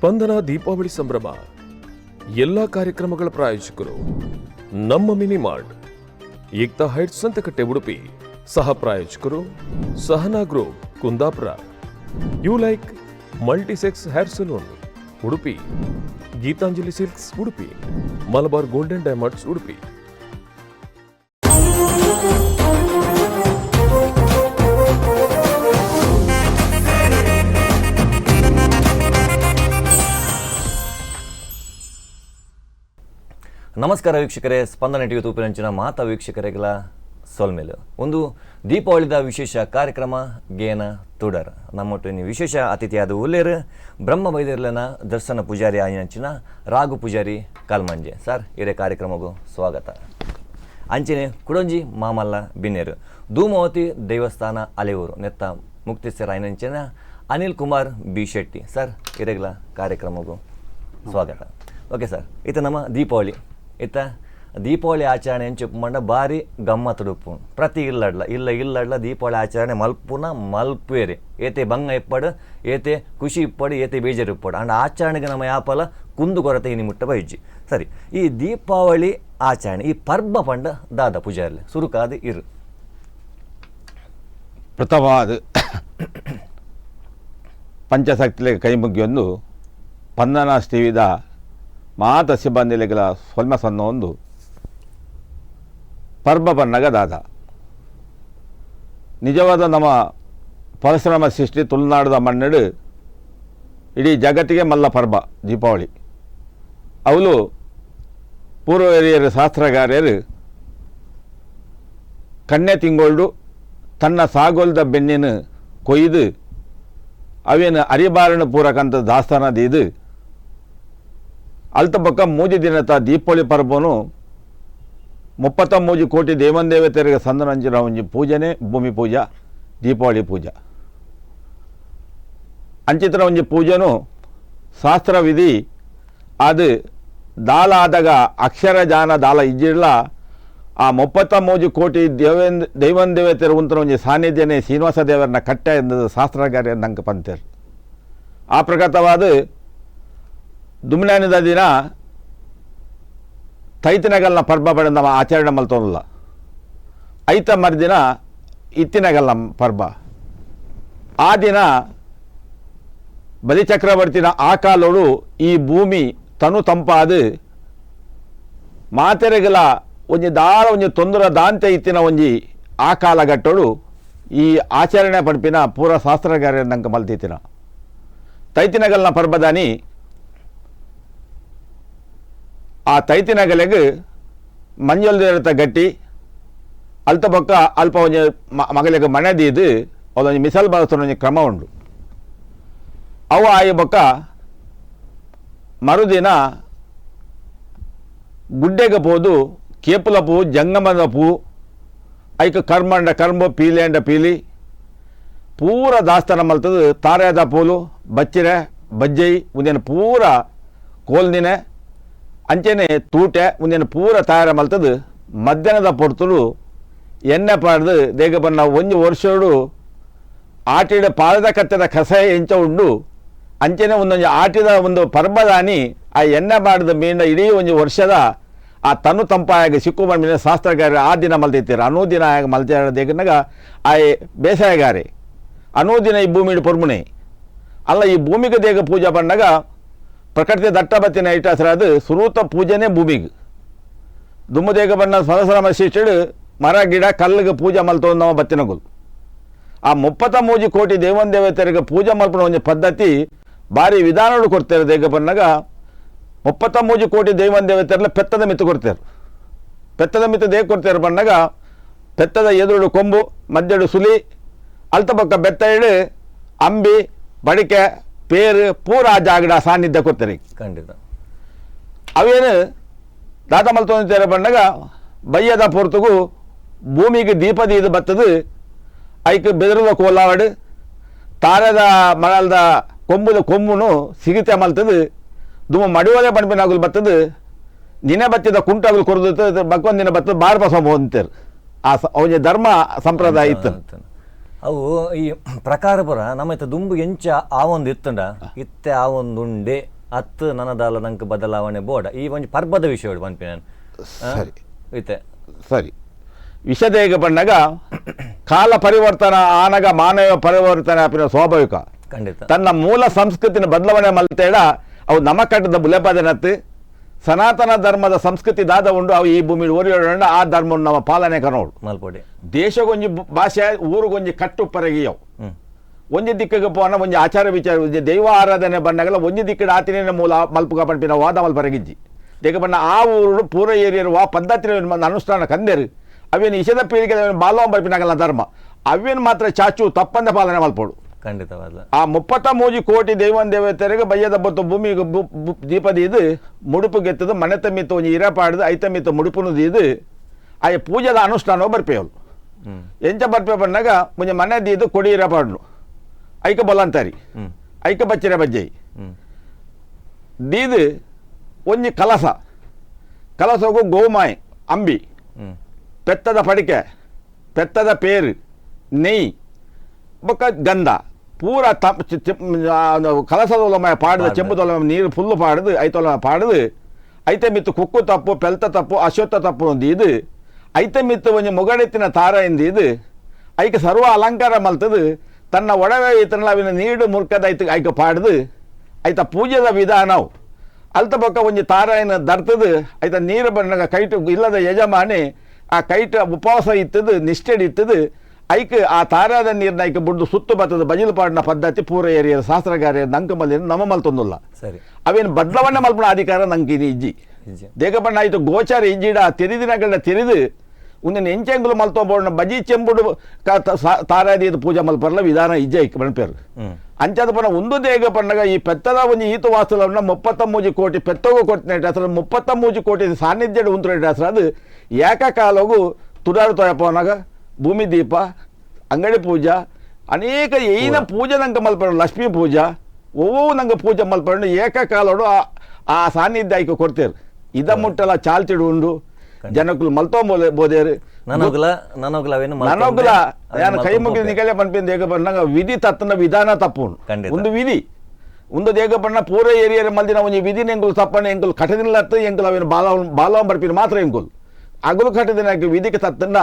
ಸ್ಪಂದನ ದೀಪಾವಳಿ ಸಂಭ್ರಮ ಎಲ್ಲ ಕಾರ್ಯಕ್ರಮಗಳ ಪ್ರಾಯೋಜಕರು ನಮ್ಮ ಮಿನಿಮಾರ್ಟ್, ಏಕ್ತಾ ಹೈಟ್ಸ್ ಸಂತಕಟ್ಟೆ ಉಡುಪಿ. ಸಹ ಪ್ರಾಯೋಜಕರು Sahana group Kundapura, U Like multisex hair saloon Udupi, Geetanjali silks Udupi, Malabar golden diamonds Udupi. ನಮಸ್ಕಾರ ವೀಕ್ಷಕರೇ, ಸ್ಪಂದನ ಟಿವಿ ತೂಪಿನಂಚಿನ ಮಾತಾ ವೀಕ್ಷಕರಿಗೆಲ್ಲ ಸೋಲ್ಮೇಲೆ ಒಂದು ದೀಪಾವಳಿದ ವಿಶೇಷ ಕಾರ್ಯಕ್ರಮ ಗೇನ ತುಡರ್. ನಮ್ಮೊಟ್ಟಿನ ವಿಶೇಷ ಅತಿಥಿಯಾದ ಉಲ್ಲೇರು ಬ್ರಹ್ಮ ಬೈದಿರ್ಲನ ದರ್ಶನ ಪೂಜಾರಿ ಆಯಂಚಿನ ರಾಘು ಪೂಜಾರಿ ಕಾಲ್ಮಂಜೆ. ಸರ್ ಇರೇ ಕಾರ್ಯಕ್ರಮಗೂ ಸ್ವಾಗತ. ಅಂಚನೆ ಕುಡಂಜಿ ಮಾಮಲ್ಲ ಬಿನ್ನೇರು ಧೂಮಾವತಿ ದೇವಸ್ಥಾನ ಅಲೆಯೂರು ನೆತ್ತ ಮುಕ್ತಿಸರ ಆಯಂಚಿನ ಅನಿಲ್ ಕುಮಾರ್ ಬಿ ಶೆಟ್ಟಿ. ಸರ್ ಇರೆಗ್ಲ ಕಾರ್ಯಕ್ರಮಗೂ ಸ್ವಾಗತ. ಓಕೆ ಸರ್, ಇತ್ತ ನಮ್ಮ ದೀಪಾವಳಿ ಇತ್ತ ದೀಪಾವಳಿ ಆಚರಣೆ ಅಂತ చెప్పమండ ಭಾರಿ ಗಮ್ಮತ್ತುಡುಪ್ಪು. ಪ್ರತಿ ಇಲ್ಲಡ್ಲ ದೀಪಾವಳಿ ಆಚರಣೆ ಮಲ್ಪುನ ಮಲ್ಪೇರಿ ಏತೆ ಬಂಗ ಇಪ್ಪಡು, ಏತೆ ಖುಷಿ ಇಪ್ಪಡು, ಏತೆ ಬೇಜಾರು ಇಪ್ಪಡು ಅಂಡ್ ಆಚರಣೆಗೆ ನಮ್ಮ ಯಾಪಲ ಕುಂದು ಕೊರತೆ ಇನಿ ಮುಟ್ಟ ಬೈಜಿ. ಸರಿ, ಈ ದೀಪಾವಳಿ ಆಚರಣೆ ಈ ಪರ್ಬ ಪಂಡ ದಾದ ಪೂಜಾರ್ಲೆ ಸುರುಕಾದ ಇರು ಪ್ರಥಮವಾದ ಪಂಚಶಕ್ತಿಲೆ ಕೈ ಮುಗಿಯೊಂದು ಪಂದನಾಷ್ಟಿವಿದ ಮಾತ ಸಿಬ್ಬಂದಿಲೆಗಳ ಸ್ವಲ್ಪ ಸಣ್ಣ ಒಂದು ಪರ್ಬ ಬಣ್ಣಗ ದಾದ ನಿಜವಾದ ನಮ್ಮ ಪರಶುರಾಮ ಸೃಷ್ಟಿ ತುಳುನಾಡದ ಮಣ್ಣಡು ಇಡೀ ಜಗತ್ತಿಗೆ ಮಲ್ಲ ಪರ್ಬ ದೀಪಾವಳಿ. ಅವಳು ಪೂರ್ವ ಹಿರಿಯರು ಶಾಸ್ತ್ರಗಾರ್ಯರು ಕಣ್ಣೆ ತಿಂಗೊಳ್ಡು ತನ್ನ ಸಾಗೋಲ್ದ ಬೆನ್ನಿನ ಕೊಯ್ದು ಅವೇನು ಅರಿಬಾರಣ ಪೂರಕಂತ ದಾಸ್ತಾನ ದೀದು ಅಲ್ತ ಪಕ್ಕ ಮೂಜಿ ದಿನದ ದೀಪಾವಳಿ ಪರ್ಬನು 33 ಕೋಟಿ ದೇವತೆಯರಿಗೆ ಸಂದನಂಚಿನ ಒಂಜಿ ಪೂಜನೆ ಭೂಮಿ ಪೂಜಾ ದೀಪಾವಳಿ ಪೂಜಾ. ಅಂಚಿತ್ರ ಒಂಜಿ ಪೂಜೆನು ಶಾಸ್ತ್ರ ವಿಧಿ ಅದು ದಾಲ ಆದಾಗ ಅಕ್ಷರ ಜಾನ ದಾಲ ಇಜ್ಜಿಡ್ಲ ಆ 33 ಕೋಟಿ ದೇವತೆಯರು ಉಂತರ ಒಂಜಿ ಸಾನ್ನಿಧ್ಯನೇ ಶ್ರೀನಿವಾಸ ದೇವರನ್ನ ಕಟ್ಟ ಎಂದ ಶಾಸ್ತ್ರಗಾರ್ಯ ನಂಗೆ ಪಂತೇರು. ಆ ಪ್ರಕಾರವಾದ ದುಮ್ನಾನಿದ ದಿನ ತೈತಿನಗಲ್ನ ಪರ್ಬ ಪಡೆದ ನಮ್ಮ ಆಚರಣೆ ಮಲ್ತೋಲ್ಲ. ಐತ ಮರುದಿನ ಇತ್ತಿನಗಲ್ನ ಪರ್ಬ. ಆ ದಿನ ಬಲಿಚಕ್ರವರ್ತಿನ ಆ ಕಾಲೋಡು ಈ ಭೂಮಿ ತನು ತಂಪಾದು ಮಾತೆರೆಗಲ ಒಂಜಿ ದಾರ ಒಂಜಿ ತೊಂದರೆ ದಾಂತೆ ಇತ್ತಿನ ಒಂಜಿ ಆ ಕಾಲಘಟ್ಟೋಡು ಈ ಆಚರಣೆ ಪಡ್ಪಿನ ಪೂರ ಶಾಸ್ತ್ರಗಾರ್ಯ ನಂಗೆ ಮಲ್ತಿತ್ತಿನ ತೈತಿನಗಲ್ನ ಪರ್ಬದಾನಿ. ಆ ತೈತಿನಗಲೆಗೆ ಮಂಜಲ್ದಿರತ ಗಟ್ಟಿ ಅಲ್ತ ಪಕ್ಕ ಅಲ್ಪ ಒಂಜಿ ಮಗಲಿಗೆ ಮಣದೀದು ಅದೊಂದು ಮಿಸಲ್ ಬಳಸೋ ಕ್ರಮ ಉಂಡು. ಅವು ಆಯ ಪಕ್ಕ ಮರುದಿನ ಗುಡ್ಡೆಗೆ ಪೋದು ಕೇಪುಲ ಪೂ ಜಂಗಮದ ಪೂ ಐಕ ಕರ್ಮಂಡ ಕರ್ಮ ಪೀಲೆಂಡ ಪೀಲಿ ಪೂರ ದಾಸ್ತಾನ ಮಲ್ತದು ತಾರೆದ ಪೂಲು ಬಚ್ಚಿರೆ ಬಜ್ಜೈ ಉಂದೇನು ಪೂರ ಕೋಲ್ದಿನೆ ಅಂಚೆನೆ ತೂಟೆ ಉಂದೇನು ಪೂರ ತಯಾರ ಮಲ್ತದು ಮಧ್ಯಾಹ್ನದ ಪೊರ್ತಲು ಎಣ್ಣೆ ಪಾಡ್ದು ದೇಗ ಬಣ್ಣ ಒಂಜಿ ವರ್ಷೋಡು ಆಟಿಡ ಪಾದದ ಕತ್ತದ ಕಸಾಯ ಎಂಚ ಉಂಡು ಅಂಚೆನೆ ಒಂದೊಂದು ಆಟಿದ ಒಂದು ಪರ್ಬದಾನಿ ಆ ಎಣ್ಣೆ ಪಾಡ್ದ ಮೀಂಡ ಇಡೀ ಒಂದು ವರ್ಷದ ಆ ತನು ತಂಪಾಯಾಗ ಸಿಕ್ಕು ಬಂದ ಶಾಸ್ತ್ರಗಾರ ಆ ದಿನ ಮಲ್ತಿರ್ತಾರೆ. ಅನೂದಿನ ಆಗ ಮಲ್ತಾರ ದೇಗನಾಗ ಆ ಬೇಸಾಯಗಾರೆ ಅನೂದಿನ ಈ ಭೂಮಿ ಪೊರ್ಮುನೆ ಅಲ್ಲ ಈ ಭೂಮಿಗೆ ದೇಗ ಪೂಜಾ ಬಂದಾಗ ಪ್ರಕೃತಿ ದಟ್ಟ ಬತ್ತಿನ ಇಟ್ಟಾಸರ ಅದು ಸುರೂತ ಪೂಜೆನೇ ಭೂಮಿಗೆ ದುಮ್ಮದೇಗ ಬಣ್ಣ ಪರಶುರಾಮ ಶಿಷ್ಯಡು ಮರ ಗಿಡ ಕಲ್ಲಿಗೆ ಪೂಜೆ ಮಲ್ತೊಂದು ನಾವು ಬತ್ತಿನಗುಲ್. ಆ 33 ಕೋಟಿ ದೇವತೆಯರಿಗೆ ಪೂಜೆ ಮಲ್ಪನ ಒಂದು ಪದ್ಧತಿ ಭಾರಿ ವಿಧಾನಗಳು ಕೊಡ್ತಾರೆ. ದೇಗ ಬಂದಾಗ 33 ಕೋಟಿ ದೇವತೆಯರೆಲ್ಲ ಪೆತ್ತದ ಮಿತ್ತು ಕೊಡ್ತಾರೆ. ಪೆತ್ತದ ಮಿತ್ತು ದೇಗ ಕೊಡ್ತಾರೆ ಬಂದಾಗ ಪೆತ್ತದ ಎದುರು ಕೊಂಬು ಮಧ್ಯಡು ಸುಲಿ ಅಲ್ತ ಪಕ್ಕ ಬೆತ್ತ ಇಡು ಅಂಬಿ ಬಡಿಕೆ ಪೇರು ಪೂರ ಜಾಗಡ ಸಾನ್ನಿಧ್ಯ ಕೊಡ್ತಾರೆ. ಖಂಡಿತ ಅವೇನು ದಾತ ಮಲ್ತೊಂದಿದ್ದಾರೆ ಬಂದಾಗ ಬಯ್ಯದ ಪೊರ್ತಗೂ ಭೂಮಿಗೆ ದೀಪದ ಇದು ಬತ್ತದು ಐಕ ಬೆದರದ ಕೋಲಾವಡು ತಾರದ ಮಳದ ಕೊಂಬುದ ಕೊಂಬುನು ಸಿಗಿತೆ ಮಲ್ತದು ದುಮ್ಮ ಮಡಿವಲೆ ಪಣಪಿನಾಗಲು ಬತ್ತದು ದಿನ ಬತ್ತಿದ ಕುಂಟಾಗಲು ಕೊರದು ಬಕ್ಕೊಂದು ದಿನ ಬತ್ತದ ಬಾರ್ ಬಸವ ಅಂತಾರೆ. ಆ ಅವನ ಧರ್ಮ ಸಂಪ್ರದಾಯ ಇತ್ತು. ಅವು ಈ ಪ್ರಕಾರ ಪುರ ನಮ್ಮ ದುಂಬು ಎಂಚ ಆ ಒಂದು ಇತ್ತಂಡ ಇತ್ತೆ ಆ ಒಂದು ಉಂಡೆ ಅತ್ತು ನನ್ನದಾಲ ನಂಗೆ ಬದಲಾವಣೆ ಬೋಡ ಈ ಒಂದು ಪರ್ಬದ ವಿಷಯ ಪನ್ಪಿ ನಾನು ಸರಿ ಇತ್ತೆ ಸರಿ ವಿಷದೇಗ ಬಂದಾಗ ಕಾಲ ಪರಿವರ್ತನ ಆನಗ ಮಾನವ ಪರಿವರ್ತನೆ ಆಪಿನ ಸ್ವಾಭಾವಿಕ ಖಂಡಿತ ತನ್ನ ಮೂಲ ಸಂಸ್ಕೃತಿನ ಬದಲಾವಣೆ ಮಲ್ತೇಡ ಅವು ನಮ ಕಟ್ಟದ ಬುಲೆಪದನತ್ತು ಸನಾತನ ಧರ್ಮದ ಸಂಸ್ಕೃತಿ ದಾದ ಉಂಡು ಅವು ಈ ಭೂಮಿ ಓರಿಯೋಣ ಆ ಧರ್ಮವನ್ನು ನಮ್ಮ ಪಾಲನೆ ಕನೋಡು ಮಲ್ಪೊಡಿ ದೇಶಗೊಂಜಿ ಭಾಷೆ ಊರಿಗೊಂಜಿ ಕಟ್ಟು ಪರಗಿಯವು ಒಂಜಿ ದಿಕ್ಕಿಗೆ ಪೋನ ಒಂಜಿ ಆಚಾರ ವಿಚಾರ ಒಂಜಿ ದೈವ ಆರಾಧನೆ ಬಂದಾಗಲ ಒಂಜಿ ದಿಕ್ಕಿಡ ಆತಿನ ಮೂಲ ಮಲ್ಪುಗ ಪಂಪಿನ ವಾದ ಮಲ್ಪರಗಿಜ್ಜಿ ದೇಗ ಬಣ್ಣ ಆ ಊರು ಪೂರ ಏರಿಯರುವ ಪದ್ಧತಿ ಅನುಷ್ಠಾನ ಕಂದೇರು ಅವೇನು ಇಶದ ಪೀಳಿಗೆ ಬಾಲವ ಬರ್ಪಿನಾಗಲ್ಲ ಧರ್ಮ ಅವೇನು ಮಾತ್ರ ಚಾಚು ತಪ್ಪಂದ ಪಾಲನೆ ಮಲ್ಪೋಡು ಖಂಡಿತವಾದ ಆ 33 ಕೋಟಿ ದೈವನ್ ದೇವತೆರಿಗೆ ಬಯ್ಯದ ಬತ್ತು ಭೂಮಿಗೆ ದೀಪದ ಇದು ಮುಡುಪು ಗೆತ್ತದು ಮನೆ ತಮ್ಮಿತ್ತು ಒಂಜಿ ಇರ ಪಾಡ್ದು ಐತಮ್ಮಿತ್ತು ಮುಡುಪುನದು ಇದು ಆ ಪೂಜೆದ ಅನುಷ್ಠಾನ ಬರ್ಪೇವಳು ಎಂಚ ಬರ್ಪೇ ಬಂದಾಗ ಮುಂಜೆ ಮನೆ ದೀದು ಕೊಡಿ ಇರ ಪಾಡ್ನು ಐಕ ಬಲಂತಾರಿ ಐಕ ಬಚ್ಚಿರ ಬಜ್ಜೈ ದೀದು ಒಂಜಿ ಕಲಸಗೂ ಗೋಮಾಯ್ ಅಂಬಿ ಪೆತ್ತದ ಪಡಿಕೆ ಪೆತ್ತದ ಪೇರು ನೆಯ್ ಬೊಕ್ಕ ಗಂಧ ಪೂರ ಕಲಸದೊಲಮಯ ಪಾಡ್ದು ಚೆಂಬುದೊಲಮ ನೀರು ಫುಲ್ಲು ಪಾಡ್ದು ಐತೊಲಮ ಪಾಡ್ದು ಐತೆ ಮಿತ್ತು ಕುಕ್ಕು ತಪ್ಪು ಪೆಲ್ತ ತಪ್ಪು ಅಶ್ವತ್ಥ ತಪ್ಪು ಒಂದು ಇದು ಐತೆ ಮಿತ್ತು ಒಂಜಿ ಮುಗಡೆತ್ತಿನ ತಾರ ಎಂದು ಇದು ಐಕೆ ಸರ್ವ ಅಲಂಕಾರ ಮಲ್ತದು ತನ್ನ ಒಡವೆ ಈತನ ಅವಿನ ನೀಡು ಮುರ್ಕದ ಐಕ ಪಾಡ್ದು ಐತ ಪೂಜೆದ ವಿಧಾನವು ಅಲ್ತ ಬೊಕ್ಕ ಒಂಜಿ ತಾರಾಯನ ದರ್ತದು ಐತ ನೀರು ಬಣ್ಣಗ ಕೈಟು ಇಲ್ಲದ ಯಜಮಾನಿ ಆ ಕೈಟ ಉಪವಾಸ ಇತ್ತದು ನಿಷ್ಠೆಡ್ ಇತ್ತದು ಐಕ್ ಆ ತಾರಾದ ನೀರಿನ ಐಕ ಬುಡ್ದು ಸುತ್ತು ಬತ್ತದ ಬಜಿಲು ಪಾಡಿನ ಪದ್ಧತಿ ಪೂರ ಏರಿಯ ಶಾಸ್ತ್ರಗಾರ ನಂಕ ಮಲ್ಲಿ ನಮ್ಮ ಮಲ್ತೊಂದುಲ್ಲ ಸರಿ ಅವೇನು ಬದಲಾವಣೆ ಮಲ್ಪನ ಅಧಿಕಾರ ನಂಗೆ ಇದು ಇಜ್ಜಿ ದೇಗ ಬಣ್ಣ ಆಯ್ತು ಗೋಚಾರ ಇಜ್ಜಿಡ ತಿರಿದಿನಗಳನ್ನ ತಿರಿದು ಒಂದಿನ ಎಂಚೆಂಗುಲು ಮಲ್ತೊಬೋಣ ಬಜಿ ಚೆಂಬುಡು ತಾರಾದಿ ಪೂಜೆ ಮಲ್ಪರ್ಲ ವಿಧಾನ ಇಜ್ಜೆ ಐಕ್ ಬಣ್ಪೇರು ಅಂಚದ ಪಣ ಒಂದು ದೇಗ ಪಣ್ಣಗ ಈ ಪೆತ್ತದ ಒಂದು ಈತು ವಾಸ್ತವನ್ನ 33 ಕೋಟಿ ಪೆತ್ತಗೂ ಕೊಟ್ಟಿನ ಹೆಸರು 33 ಕೋಟಿ ಸಾನ್ನಿಧ್ಯದ ಉಂಟು ಹೆಸರು ಅದು ಏಕಕಾಲಗೂ ತುಡಾರು ತೊಯಪವನಾಗ ಭೂಮಿ ದೀಪ ಅಂಗಡಿ ಪೂಜಾ ಅನೇಕ ಏನ ಪೂಜೆ ನಂಗೆ ಮಲ್ಪಡ ಲಕ್ಷ್ಮೀ ಪೂಜಾ ಓ ನಂಗೆ ಪೂಜೆ ಮಲ್ಪಡ ಏಕಕಾಲೋಡು ಆ ಸಾನ್ನಿಧ್ಯ ಐಕ ಕೊಡ್ತೇರು ಇದ ಮುಟ್ಟಲ ಚಾಲ್ತಿಡು ಉಂಡು ಜನಕ್ಕೂ ಮಲ್ತೋಬೋದೇರು ನನಗುಲ ನಾನು ಕೈ ಮುಗಿದ ನಿಕಲೆ ಪನ್ಪಿಂದ ದೇಗ ಬಂದಾಗ ವಿಧಿ ತತ್ತನ ವಿಧಾನ ತಪ್ಪು ಒಂದು ವಿಧಿ ಒಂದು ದೇಗ ಬಣ್ಣ ಪೂರ ಏರಿಯಾ ಮಲ್ದಿನ ಒಂದು ವಿಧಿನ ಎಂಗುಲು ತಪ್ಪನೆ ಎಂಗುಲು ಕಠದಿನ ಎಂಗುಲು ಅವೇನು ಬಾಲವ ಬರ್ಪಿನ ಮಾತ್ರ ಎಂಗುಲು ಅಗುಲು ಕಠದಿನ ವಿಧಿಗೆ ತತ್ತನ್ನ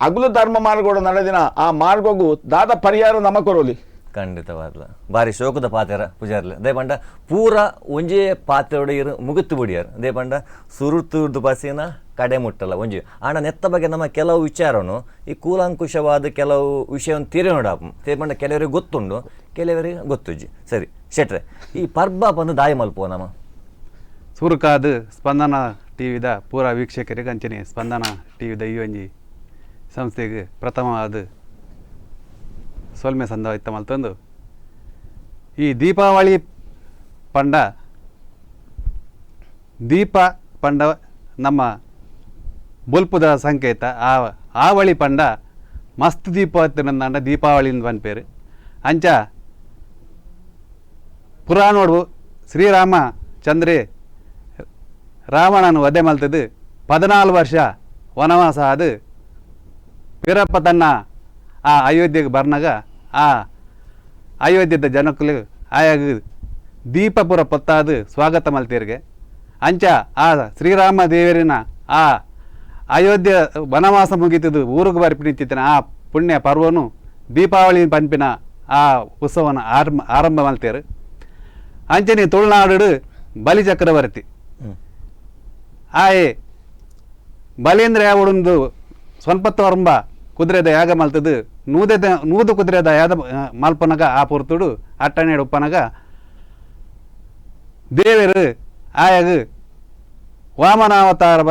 ಅಗುಲು ಧರ್ಮ ಮಾರ್ಗೋಡು ನಡೆದಿನ ಆ ಮಾರ್ಗೋಗು ದಾದ ಪರಿಹಾರ ನಮ ಕೊರೋಲಿ ಖಂಡಿತವಾದ್ಲ ಬಾರಿ ಶೋಕದ ಪಾತ್ರ ಪೂಜಾರ್ಲೆ ದೇ ಪಂಡ ಪೂರ ಒಂಜೇ ಪಾತ್ರೆ ಇರು ಮುಗುತ್ತು ಬಿಡಿಯಾರು ದೇ ಪಂಡ ಸುರುತುರ್ದು ಬಸಿನ ಕಡೆ ಮುಟ್ಟಲ್ಲ ಒಂಜಿ ಆಂಡ ನೆತ್ತ ಬಗ್ಗೆ ನಮ್ಮ ಕೆಲವು ವಿಚಾರನು ಈ ಕೂಲಾಂಕುಷವಾದ ಕೆಲವು ವಿಷಯವನ್ನು ತಿರೋಡ ತೇ ಪಂಡ ಕೆಲವರಿಗೆ ಗೊತ್ತುಂಡು ಕೆಲವರಿಗೆ ಗೊತ್ತುಜ್ಜಿ ಸರಿ ಶೆಟ್ರೆ ಈ ಪರ್ಬ ಬಂದು ದಾಯಿ ಮಲ್ಪೋ ನಮ್ಮ ಸುರುಕಾದ ಸ್ಪಂದನ ಟಿವಿದ ಪೂರ ವೀಕ್ಷಕರಿಗೆ ಅಂಚನೆ ಸ್ಪಂದನ ಟಿವಿದ ಈ ಒಂಜಿ ಸಂಸ್ಥೆಗೆ ಪ್ರಥಮವಾದ ಸೊಲ್ಮೆ ಸಂದ ಇತ್ತ ಮಲ್ತಂದು ಈ ದೀಪಾವಳಿ ಪಂಡ ದೀಪ ಪಂಡ ನಮ್ಮ ಬೊಲ್ಪುದ ಸಂಕೇತ ಆವಳಿ ಪಂಡ ಮಸ್ತ್ ದೀಪವತ್ತಿನ ದೀಪಾವಳಿಯಿಂದ ಪನ್ಪೇರು ಅಂಚ ಪುರಾಣೋಡು ಶ್ರೀರಾಮ ಚಂದ್ರೆ ರಾವಣನು ವಧೆ ಮಲ್ತದು 14 ವರ್ಷ ವನವಾಸ ಅದು ವೀರಪ್ಪ ತನ್ನ ಆ ಅಯೋಧ್ಯೆಗೆ ಬರ್ನಾಗ ಆ ಅಯೋಧ್ಯದ ಜನಕ್ಕಲು ಆಯಾಗ ದೀಪಪುರ ಪೊತ್ತಾದು ಸ್ವಾಗತ ಮಲ್ತೀರಿಗೆ ಅಂಚ ಆ ಶ್ರೀರಾಮ ದೇವರಿನ ಆ ಅಯೋಧ್ಯೆ ವನವಾಸ ಮುಗಿತದು ಊರಿಗೆ ಬರ್ಪಿನಿತ್ತಿನ ಆ ಪುಣ್ಯ ಪರ್ವನು ದೀಪಾವಳಿ ಪಂಪಿನ ಆ ಉತ್ಸವನ ಆರಂಭ ಮಲ್ತೇರು ಅಂಚನೆ ತುಳುನಾಡು ಬಲಿ ಚಕ್ರವರ್ತಿ ಆಯೆ ಬಲೇಂದ್ರ ಯಾವಡೊಂದು ಸ್ವಲ್ಪತ್ತವರಂಬ ಕುದುರೆದ ಯಾಗ ಮಲ್ತದು ನೂದು ಕುದುರೆದ ಯಾದ ಮಲ್ಪನಗ ಆ ಪುರ್ತುಡು ಅಟ್ಟನೇಡು ಉಪ್ಪನಗ ದೇವರು ಆಯಾಗ ವಾಮನಾವತಾರ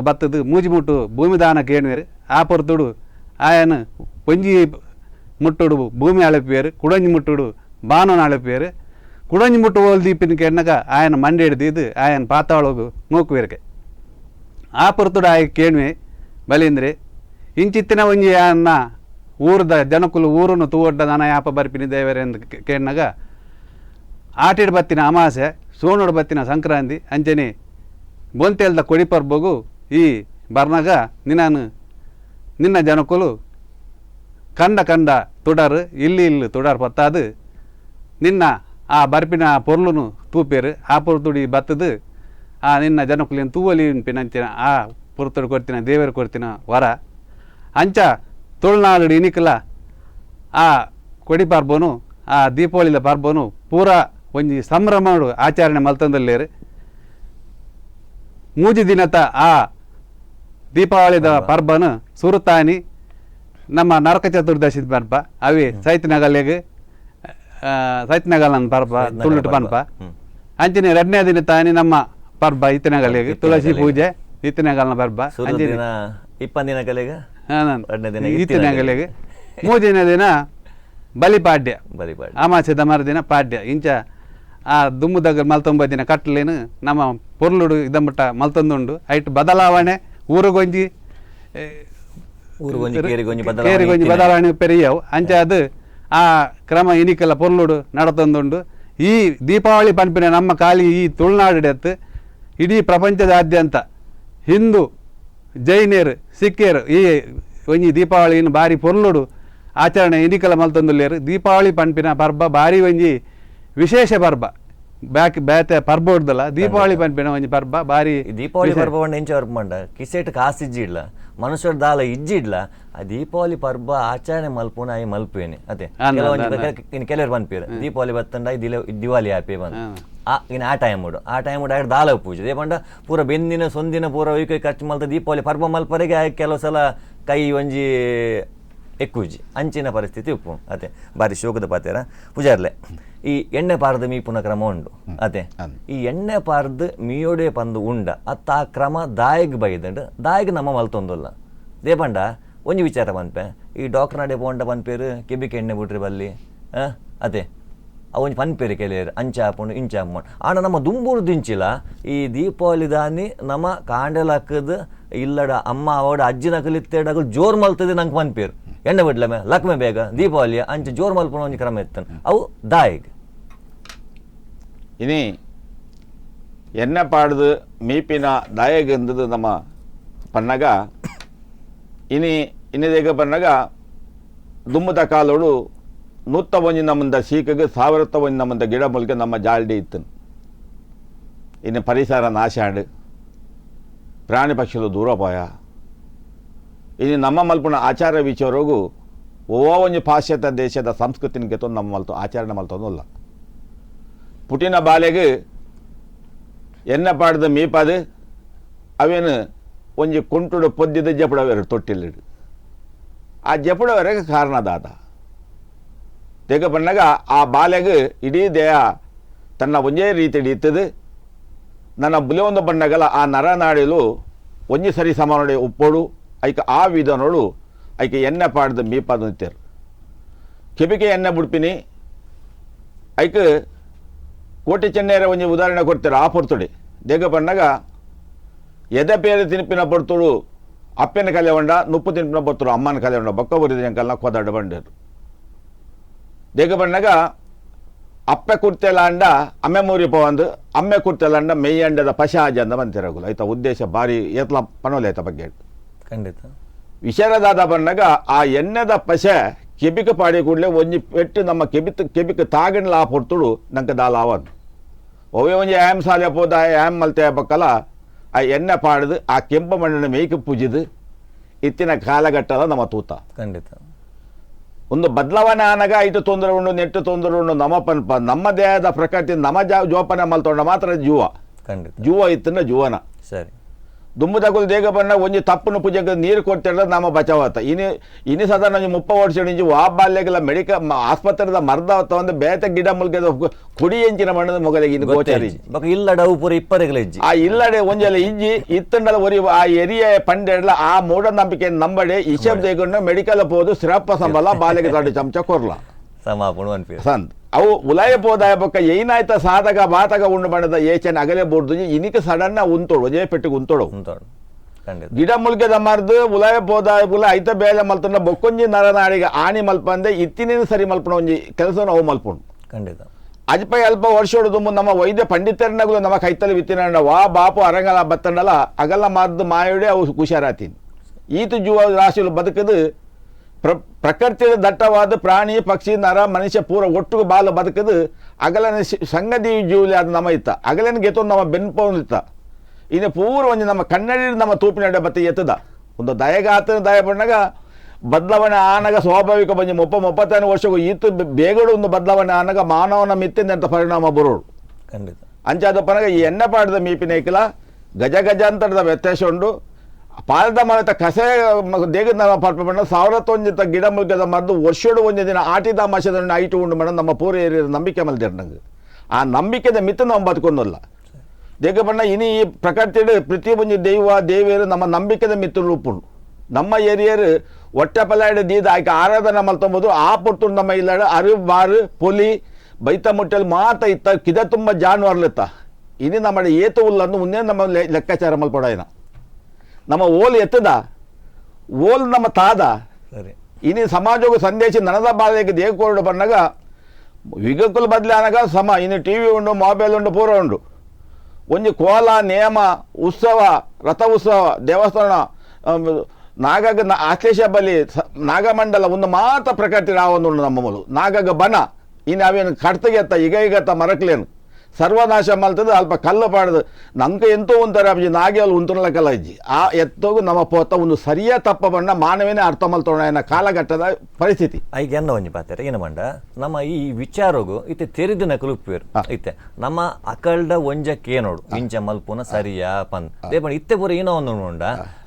ಬತ್ತದು ಮೂಜಿಮುಟ್ಟು ಭೂಮಿದಾನ ಕೇಳುವೇರು ಆ ಪುರ್ತುಡು ಆಯನ ಪೊಂಜಿ ಮುಟ್ಟುಡು ಭೂಮಿ ಅಳಪೇರು ಕುಡಂಜಿ ಮುಟ್ಟುಡು ಬಾನನ ಅಳಪೇರು ಕುಡಂಜಿ ಮುಟ್ಟು ಹೋಲ್ ದೀಪಿನ ಕೇಳಿನಾಗ ಆಯನ ಮಂಡಿ ಹಿಡ್ದಿದ್ದು ಆಯನ ಪಾತಾಳೋಗು ನೋಕುವೇರ್ಕೆ ಆ ಪುರ್ತುಡು ಆಯ ಕೇಳುವೆ ಬಲೇಂದ್ರೆ ಇಂಚಿತ್ತಿನ ಒಂಜಿ ಅನ್ನ ಊರದ ಜನಕುಲು ಊರನ್ನು ತೂವಡ್ಡ ದನ ಯಾಪ ಬರ್ಪಿನಿ ದೇವರೇ ಎಂದು ಕೇಳಿನಾಗ ಆಟಿಡ್ ಬತ್ತಿನ ಅಮಾಸೆ ಸೋಣುಡು ಬತ್ತಿನ ಸಂಕ್ರಾಂತಿ ಅಂಚನೆ ಬೊಂತೆಲ್ದ ಕೊಡಿಪರ್ಬಗು ಈ ಬರ್ನಾಗ ನಿನ್ನ ಜನಕುಲು ಕಂಡ ತುಡರು ಇಲ್ಲಿ ತುಡರ್ ಪತ್ತಾದು ನಿನ್ನ ಆ ಬರ್ಪಿನ ಪೊರ್ಲುನು ತೂಪೇರು ಆ ಪೊರ್ತುಡಿ ಬತ್ತದು ಆ ನಿನ್ನ ಜನಕ್ಕುಲಿನ ತೂವಲಿ ಪಿನಂಚಿನ ಆ ಪೊರ್ತುಡು ಕೊಡ್ತಿನ ದೇವರು ಕೊಡ್ತಿನ ವರ ಅಂಚ ತುಳುನಾಡು ಇನಿಕಲ ಆ ಕೊಡಿ ಪಾರ್ಬೋನು ಆ ದೀಪಾವಳಿದ ಪಾರ್ಬೋನು ಪೂರಾ ಒಂಜಿ ಸಂಭ್ರಮಡು ಆಚರಣೆ ಮಲ್ತಂದಲ್ಲೇರು ಮೂಜಿ ದಿನತ ಆ ದೀಪಾವಳಿದ ಪರ್ಬನು ಸುರುತಾನಿ ನಮ್ಮ ನರಕ ಚತುರ್ದಶಿ ಪರ್ಬ ಅವಿ ಸೈತ್ನಗಲ್ಲೆಗ್ ಸೈತ್ನಗಲ್ ಪರ್ಬ ತುಳುಟು ಪನ್ಪ ಅಂಚಿನ 2ನೇ ದಿನ ತಾನಿ ನಮ್ಮ ಪರ್ಬ ಇತ್ತಿನಗಲ್ಲೆಗ್ ತುಳಸಿ ಪೂಜೆ ಇತ್ತಿನಗಲ್ನ ಪರ್ಬ ದಿನ 20 ದಿನ ಕಲೆಗೆ ಇತ್ತಿನಗಲ್ಲೆಗ್ 3ನೇ ದಿನ ಬಲಿಪಾಡ್ಯ ಅಮಾಸ್ಯದ ಮರುದಿನ ಪಾಡ್ಯ ಇಂಚ ಆ ದುಮ್ಮುದಾಗ ಮಲ್ತೊಂಬದಿನ ಕಟ್ಲೇನು ನಮ್ಮ ಪೊರ್ಲುಡು ಇದಮ್ಮಟ್ಟ ಮಲ್ತೊಂದುಂಡು ಐಟ್ ಬದಲಾವಣೆ ಊರುಗೊಂಜಿ ಕೇರಿಗೊಂಜಿ ಬದಲಾವಣೆ ಪೆರಿಯವು ಅಂಚ ಅದು ಆ ಕ್ರಮ ಇನಿಕೆಲ್ಲ ಪೊರ್ಲುಡು ನಡತೊಂದುಂಡು ಈ ದೀಪಾವಳಿ ಪನ್ಪಿನ ನಮ್ಮ ಕಾಲಿ ಈ ತುಳುನಾಡಿಡೆತ್ತು ಇಡೀ ಪ್ರಪಂಚದಾದ್ಯಂತ ಹಿಂದೂ ಜೈನರು ಸಿಖ್ಯರು ಈ ಒಂಜಿ ದೀಪಾವಳಿನ ಬಾರಿ ಪೊರ್ಲುಡು ಆಚರಣೆ ಇನಿಕಲ ಮಲ್ತೊಂದುಲ್ಲೇರು ದೀಪಾವಳಿ ಪನ್ಪಿನ ಪರ್ಬ ಬಾರಿ ಒಂಜಿ ವಿಶೇಷ ಪರ್ಬ ಬೇತೆ ಪರ್ಬ ಉಡ್ದಲ್ಲ ದೀಪಾವಳಿ ಪನ್ಪಿನ ಒಂಜಿ ಪರ್ಬ ಬಾರಿ ದೀಪಾವಳಿ ಪರ್ಬ ಎಂಚ ಪರ್ಬ ಮಂಡ ಕಿಸೆಟ್ ಕಾಸು ಇಜ್ಜಿಡ್ಲ ಮನುಷ್ಯರ ದಾಲ ಇಜ್ಜಿಡ್ಲ ಆ ದೀಪಾವಳಿ ಪರ್ಬ ಆಚರಣೆ ಮಲ್ಪುನ ಐ ಮಲ್ಪೇನೆ ಅದೇ ಕೆಲವರು ಪನ್ಪೇರು ದೀಪಾವಳಿ ಬತ್ತಂಡ ದಿವಾಲಿ ಆಪೆ ಬಂದು ಇನ್ನು ಆ ಟೈಮ್ ಆಯ್ತು ದಾಲ ಪೂಜೆ ದೇ ಪಂಡ ಪೂರ ಬೆಂದಿನ ಸೊಂದಿನ ಪೂರ ಒಯ್ಕೈ ಖರ್ಚು ಮಲ್ತ ದೀಪಾವಳಿ ಪರ್ಬ ಮಲ್ಪರೆಗೆ ಕೆಲವು ಸಲ ಕೈ ಒಂಜಿ ಎಕ್ಕುಜಿ ಅಂಚಿನ ಪರಿಸ್ಥಿತಿ ಉಪ್ಪು ಅದೇ ಬಾರಿ ಶೋಕದ ಪಾತೆರ ಪೂಜಾರ್ಲೆ ಈ ಎಣ್ಣೆ ಪಾರ್ದು ಮೀಪುನ ಕ್ರಮ ಉಂಡು ಅದೇ ಈ ಎಣ್ಣೆ ಪಾರ್ದು ಮೀಯೋಡೆ ಪಂದು ಉಂಡ ಅತ್ತ ಆ ಕ್ರಮ ದಾಯಿಗೆ ಬೈದಂಡು ದಾಯಿಗೆ ನಮ್ಮ ಮಲ್ತೊಂದಲ್ಲ ದೇಪಂಡ ಒಂಜಿ ವಿಚಾರ ಪನ್ಪೆ ಈ ಡಾಕ್ಟರ್ ನಡೆ ಪೋಂಡ ಪನ್ಪೇರು ಕೆಬಿಕೆ ಎಣ್ಣೆ ಬಿಟ್ರಿ ಬಲ್ಲಿ ಅದೇ ಅವೊಂದು ಪನ್ಪೇರು ಕೆಲವರು ಅಂಚ ಹಾಕೊಂಡು ಇಂಚ ಹಾಕೊಂಡು ಆಣ ನಮ್ಮ ದುಂಬೂರು ದಿಂಚಿಲ್ಲ ಈ ದೀಪಾವಳಿ ದಾನಿ ನಮ್ಮ ಕಾಂಡೆಲ್ ಹಾಕದು ಇಲ್ಲಡ ಅಮ್ಮ ಅವಡ ಅಜ್ಜಿನ ಕಲಿತ್ತೇಡಾಗ ಜೋರು ಮಲ್ತದೆ ನಂಗೆ ಪನ್ಪೇರು ಎಣ್ಣೆ ಬಿಡ್ಲಮೆ ಲಕ್ಮೆ ಬೇಗ ದೀಪಾವಳಿ ಅಂಚ ಜೋರು ಮಲ್ಪನ ಒಂಜಿ ಕ್ರಮ ಇತ್ತಾನೆ ಅವು ದಾಯಿಗೆ ಇನಿ ಎಣ್ಣೆ ಪಾಡ್ದು ಮೀಪಿನ ದಾಯಗಂದದು ನಮ್ಮ ಪನ್ನಗ ಇನ್ನಿದೇಗ ಪನ್ನಗ ದುಮ್ಮದ ಕಾಲೋಡು ನೂತ್ತ ಒಂಜಿ ನಮ್ಮಂದ ಸೀಕಗೆ 1000 ಒಂಜಿ ನಮ್ಮಂದ ಗಿಡ ಮುಲ್ಕೆ ನಮ್ಮ ಜಾಲ್ಡಿ ಇತ್ತನು ಇನ್ನು ಪರಿಸರ ನಾಶ ಆಡು ಪ್ರಾಣಿ ಪಕ್ಷಿಗಳು ದೂರ ಪೋಯ ಇನ್ನು ನಮ್ಮ ಮಲ್ಪುನ ಆಚಾರ ವಿಚಾರಗೂ ಒಂಜಿ ಪಾಶ್ಚಾತ್ಯ ದೇಶದ ಸಂಸ್ಕೃತಿನ ಗೆತ್ತೊಂದು ನಮ್ಮ ಮಲ್ತು ಆಚರಣೆ ಮಲ್ತೊಂದಲ್ಲ ಪುಟಿನ ಬಾಲೆಗೆ ಎಣ್ಣೆ ಪಾಡ್ದು ಮೀಪದು ಅವೇನು ಒಂಜಿ ಕುಂಟುಡು ಪೊದ್ದಿದ ಜಪಡವೇರು ತೊಟ್ಟಿಲ್ಲಿಡು ಆ ಜಪಡವರೆಗೆ ಕಾರಣದಾದ ತೆಗ ಬಣ್ಣಗ ಆ ಬಾಲೆಗೆ ಇಡೀ ದೇಹ ತನ್ನ ಒಂದೇ ರೀತಿ ಇತ್ತದು ನನ್ನ ಬುಲೆಯೊಂದು ಬಣ್ಣಗಲ ಆ ನರನಾಡಿಲು ಒಂಜಿ ಸರಿ ಸಮಾನಡೆ ಉಪ್ಪೋಡು ಐಕ ಆ ವಿಧನೋಡು ಐಕೆ ಎಣ್ಣೆ ಪಾಡ್ದು ಮೀಪದು ನಿಂತರು ಕೆಬಿಕೆ ಎಣ್ಣೆ ಬುಡ್ಪಿನಿ ಐಕ ಕೋಟಿ ಚೆನ್ನೈರ ಒಂಜಿ ಉದಾಹರಣೆ ಕೊಡ್ತಾರೆ ಆ ಪೊರ್ತುಡಿ ದೇಗ ಬಣ್ಣಗ ಎದೆ ಪೇರು ತಿನ್ಪಿನ ಪೊರ್ತುಡು ಅಪ್ಪನ ಕಲೆ ಹೊಂಡ ನುಪ್ಪು ತಿನ್ಪಿನ ಪೊರ್ತುಡು ಅಮ್ಮನ ಕಲೆ ಹೊಂಡ ಬೊಕ್ಕ ಬರಿದ ಅಂಕಲ್ನ ಕೊದಾಡ ಬಂಡರು ದೇಗ ಬಣ್ಣಗ ಅಪ್ಪೆ ಕುರ್ತೆಲ ಅಂಡ ಅಮ್ಮೆ ಮೂರಿ ಪೋವಂದು ಅಮ್ಮೆ ಕುರ್ತೆಲ ಅಂಡ ಮೇಯ್ಯ ಅಂಡದ ಪಶಾಜ ಅಂದ ಬಂತಿರಗುಲು ಆಯ್ತಾ ಉದ್ದೇಶ ಭಾರಿ ಏತ್ಲ ಪನೋಲೆ ಆಯ್ತ ಬಗ್ಗೆ ಖಂಡಿತ ವಿಷರದಾದ ಬಣ್ಣಗ ಆ ಎಣ್ಣೆದ ಪಶೆ ಕೆಬಿಕ ಪಾಡಿ ಕೂಡಲೇ ಒಂಜಿ ಪೆಟ್ಟು ನಮ್ಮ ಕೆಬಿಕ ತಾಗಿಣ್ಲ ಆ ಪೊರ್ತುಡು ನಂಗೆ ದಾಲ ಅವನು ಒವೇ ಒಂಜಿ ಆ್ಯಮ್ ಸಾಲೆ ಪೋದ ಆ್ಯಮ್ ಮಲ್ತೆ ಬಕ್ಕಲ ಆ ಎಣ್ಣೆ ಪಾಡ್ದು ಆ ಕೆಂಪು ಮಣ್ಣಿನ ಮೇಯ್ಕೆ ಪೂಜಿದು ಇತ್ತಿನ ಕಾಲಘಟ್ಟದ ನಮ್ಮ ತೂತ ಖಂಡಿತ ಒಂದು ಬದಲಾವಣೆ ಆನಾಗ ಐಟು ತೊಂದರೆ ಉಂಡು ನೆಟ್ಟು ತೊಂದರೆ ಉಂಡು ನಮ್ಮ ಪನ್ಪ ನಮ್ಮ ದೇಹದ ಪ್ರಕೃತಿ ನಮ್ಮ ಜೋಪಾನ ಮಲ್ತೊಂಡ ಮಾತ್ರ ಜೀವ ಖಂಡಿತ ಜೀವ ಇತ್ತಂದ್ರೆ ಜೀವನ ಸರಿ ದುಮ್ಮದಗುಲ್ ದೇಗ ಬಣ್ಣ ಒಂಜಿ ತಪ್ಪನ ಪೂಜೆಗೆ ನೀರು ಕೊಡ್ತಿರೋದು ನಮ್ಮ ಬಚಾವತ್ತ ಇನಿ ಸಾಧಾರಣ 30 ವರ್ಷ ಇಂಚು ಆ ಬಾಲ್ಯಗೆಲ್ಲ ಆಸ್ಪತ್ರೆದ ಮರ್ದ ಒಂದು ಬೇತೆ ಗಿಡ ಮುಲ್ಗೆದ ಕುಡಿ ಎಂಚಿನ ಮಣ್ಣದ ಮೊಗಲಿಗೆ ಇನ್ನು ಗೋಚಾರಿ ಇಲ್ಲಡವು ಪೂರ ಇಪ್ಪರೆಗಳ ಇಜ್ಜಿ ಆ ಇಲ್ಲಡೆ ಒಂಜೆಲ್ಲ ಇಜ್ಜಿ ಇತ್ತಂಡದ ಒರಿ ಆ ಎರಿಯ ಪಂಡೆಡ್ಲ ಆ ಮೂಢನಂಬಿಕೆ ನಂಬಡೆ ಇಶಬ್ ದೇಗೊಂಡ ಮೆಡಿಕಲ್ ಪೋದು ಸಿರಪ್ಪ ಸಂಬಳ ಬಾಲೆಗೆ ದೊಡ್ಡ ಚಮಚ ಕೊರ್ಲ ಸಮಾಪಣ ಸಂತ್ ಅವು ಉಲಾಯ ಪೋದಾಯ ಪಕ್ಕ ಏನಾಯ್ತ ಸಾಧಕ ಬಾತಕ ಉಂಡು ಬಣ್ಣದ ಏಚನ್ ಅಗಲೇ ಬೋಡ್ದು ಇನಿಕ ಸಡನ್ನ ಉಂತೋಡು ಒಜೇ ಪೆಟ್ಟಿಗೆ ಉಂತೋಡು ಗಿಡ ಮುಲ್ಗೆದ ಮರ್ದು ಉಲಾಯ ಪೋದಾಯ ಪುಲ ಐತ ಬೇಲೆ ಮಲ್ತೊಂಡ ಬೊಕ್ಕೊಂಜಿ ನರನಾಡಿಗೆ ಆಣಿ ಮಲ್ಪಂದೆ ಇತ್ತಿನ ಸರಿ ಮಲ್ಪಣ ಒಂಜಿ ಕೆಲಸ ಅವು ಮಲ್ಪುಂಡು ಖಂಡಿತ ಅಜ್ಪೈ ಅಲ್ಪ ವರ್ಷೋಡು ನಮ್ಮ ವೈದ್ಯ ಪಂಡಿತರನಗಳು ನಮ್ಮ ಕೈತಲ್ಲಿ ವಿತ್ತಿನ ವಾ ಬಾಪು ಅರಂಗಲ ಬತ್ತಂಡಲ ಅಗಲ ಮರ್ದು ಮಾಯೋಡೆ ಅವು ಹುಷಾರಾತೀನಿ ಈತು ಜೀವ ರಾಶಿಲು ಬದುಕದು ಪ್ರಕೃತಿಯ ದಟ್ಟವಾದ ಪ್ರಾಣಿ ಪಕ್ಷಿ ನರ ಮನುಷ್ಯ ಪೂರ ಒಟ್ಟಿಗೆ ಬಾಲ ಬದುಕದು ಅಗಲನ ಸಂಗತಿ ಜೀವಲಿ ಅದು ನಮ್ಮ ಇತ್ತ ಅಗಲನ ಗೆತ್ತು ನಮ್ಮ ಬೆನ್ಪೋನಿತ್ತ ಇನ್ನು ಪೂರ ಒಂದು ನಮ್ಮ ಕನ್ನಡಿ ನಮ್ಮ ತೂಪಿನ ಬತ್ತೆ ಎತ್ತದ ಒಂದು ದಯಗಾತ ದಯ ಬಂದಾಗ ಬದಲಾವಣೆ ಆನಾಗ ಸ್ವಾಭಾವಿಕ ಬಂದು 30-35 ವರ್ಷಕ್ಕೂ ಈತು ಬೇಗಡು ಒಂದು ಬದಲಾವಣೆ ಆನಾಗ ಮಾನವನ ಮಿತ್ತಿನಂತ ಪರಿಣಾಮ ಬರೋಡು ಖಂಡಿತ ಅಂಚಾದ ಪನಗ ಈ ಎಣ್ಣೆ ಪಾಡದ ಮೀಪಿನೇಕಿಲ ಗಜ ಗಜಾಂತರದ ವ್ಯತ್ಯಾಸ ಉಂಡು ಪಾಲದ ಮನೆತ ಕಸೆ ದೇಗದ ನಮ್ಮ ಪಾಪ ಬಣ್ಣ 1100 ಗಿಡ ಮುಲ್ಗದ ಮದ್ದು ವರ್ಷೋಡು ಒಂದು ದಿನ ಆಟಿದ ಮಾಸದ ಐಟು ಉಂಡು ಮೇಡಮ್ ನಮ್ಮ ಪೂರ ಏರಿಯದ ನಂಬಿಕೆ ಮಲ್ದಿರ ನಂಗೆ ಆ ನಂಬಿಕೆದ ಮಿತ್ತು ನಾವು ಬದುಕೊಂಡಲ್ಲ ದೇಗ ಬಣ್ಣ ಇನಿ ಈ ಪ್ರಕೃತಿಯ ಪ್ರತಿಯೊಂದು ದೈವ ದೇವಿಯರು ನಮ್ಮ ನಂಬಿಕೆದ ಮಿತ್ತು ರೂಪುಂಡು ನಮ್ಮ ಏರಿಯರು ಹೊಟ್ಟೆ ಪಲ್ಲಾಡ ದೀದ ಆಯ್ಕೆ ಆರಾಧನೆ ಮಲ್ತೊಂಬೋದು ಆ ಪುಟ್ಟು ನಮ್ಮ ಇಲ್ಲಾಡ ಅರು ಬಾರು ಪೊಲಿ ಬೈತ ಮುಟ್ಟಲ್ಲಿ ಮಾತ ಇತ್ತ ಕಿದ ತುಂಬ ಜಾನುವಾರ್ಲಿತ್ತ ಇನಿ ನಮ್ಮ ಏತು ಉಲ್ಲನ್ನು ಮುಂದೆ ನಮ್ಮ ಲೆಕ್ಕಾಚಾರ ಮಲ್ಪಡೋಯ್ನ ನಮ್ಮ ಓಲ್ ಎತ್ತದ ಓಲ್ ನಮ್ಮ ತಾದ ಸರಿ ಇನಿ ಸಮಾಜಕ್ಕೂ ಸಂದೇಶ ನನದ ಬಾಧೆಗೆ ದೇವಕೋಡು ಬಂದಾಗ ವಿಗಕ್ಕುಲು ಬದಲಿ ಅನಾಗ ಸಮ ಇನ್ನು ಟಿ ವಿ ಉಂಡು ಮೊಬೈಲ್ ಉಂಡು ಪೂರ ಉಂಡು ಒಂದು ಕೋಲ ನೇಮ ಉತ್ಸವ ರಥ ಉತ್ಸವ ದೇವಸ್ಥಾನ ನಾಗಾಗ ಆಶ್ಲೇಷ ಬಲಿ ನಾಗಮಂಡಲ ಒಂದು ಮಾತ್ರ ಪ್ರಕೃತಿ ರಾವೊಂದು ಉಂಡು ನಮ್ಮ ಮೂಲು ನಾಗಾಗ ಬನ ಇನ್ನು ಅವೇನು ಕಡ್ತಗೆತ್ತ ಈಗ ಮರಕ್ಲೇನು ಸರ್ವನಾಶ ಮಲ್ತದ ಅಲ್ಪ ಕಲ್ಲು ಪಾಡದು ನಂಗೆ ಎಂತೂ ಒಂಥರ ಅಜ್ಜಿ ನಾಗೆ ಅಲ್ಲಿ ಉಂತುನಲ ಕಲ್ಲ ಅಜ್ಜಿ ಆ ಎತ್ತೋಗು ನಮ್ಮ ಪೋತ ಒಂದು ಸರಿಯ ತಪ್ಪ ಬಣ್ಣ ಮಾನವನೇ ಅರ್ಥ ಮಲ್ತೋಣ ಕಾಲಘಟ್ಟದ ಪರಿಸ್ಥಿತಿ ಐಗೆ ಎನ್ನ ಒಂಜಿ ಪಾತೆರ ಏನು ಮಂಡ ನಮ್ಮ ಈ ವಿಚಾರಗು ಇತ್ತೆ ತೆರಿದಿನ ಕಲುಪೇರು ಇತ್ತೆ ನಮ್ಮ ಅಕಲ್ಡ ಒಂಜಕ್ಕೆ ಏನೋಡು ಇಂಚ ಮಲ್ಪುನ ಸರಿಯಾ ಪನ್ ದೇಪಣ ಇತ್ತೆ ಪೂರ ಏನೋ ಒಂದು ಉಂಡ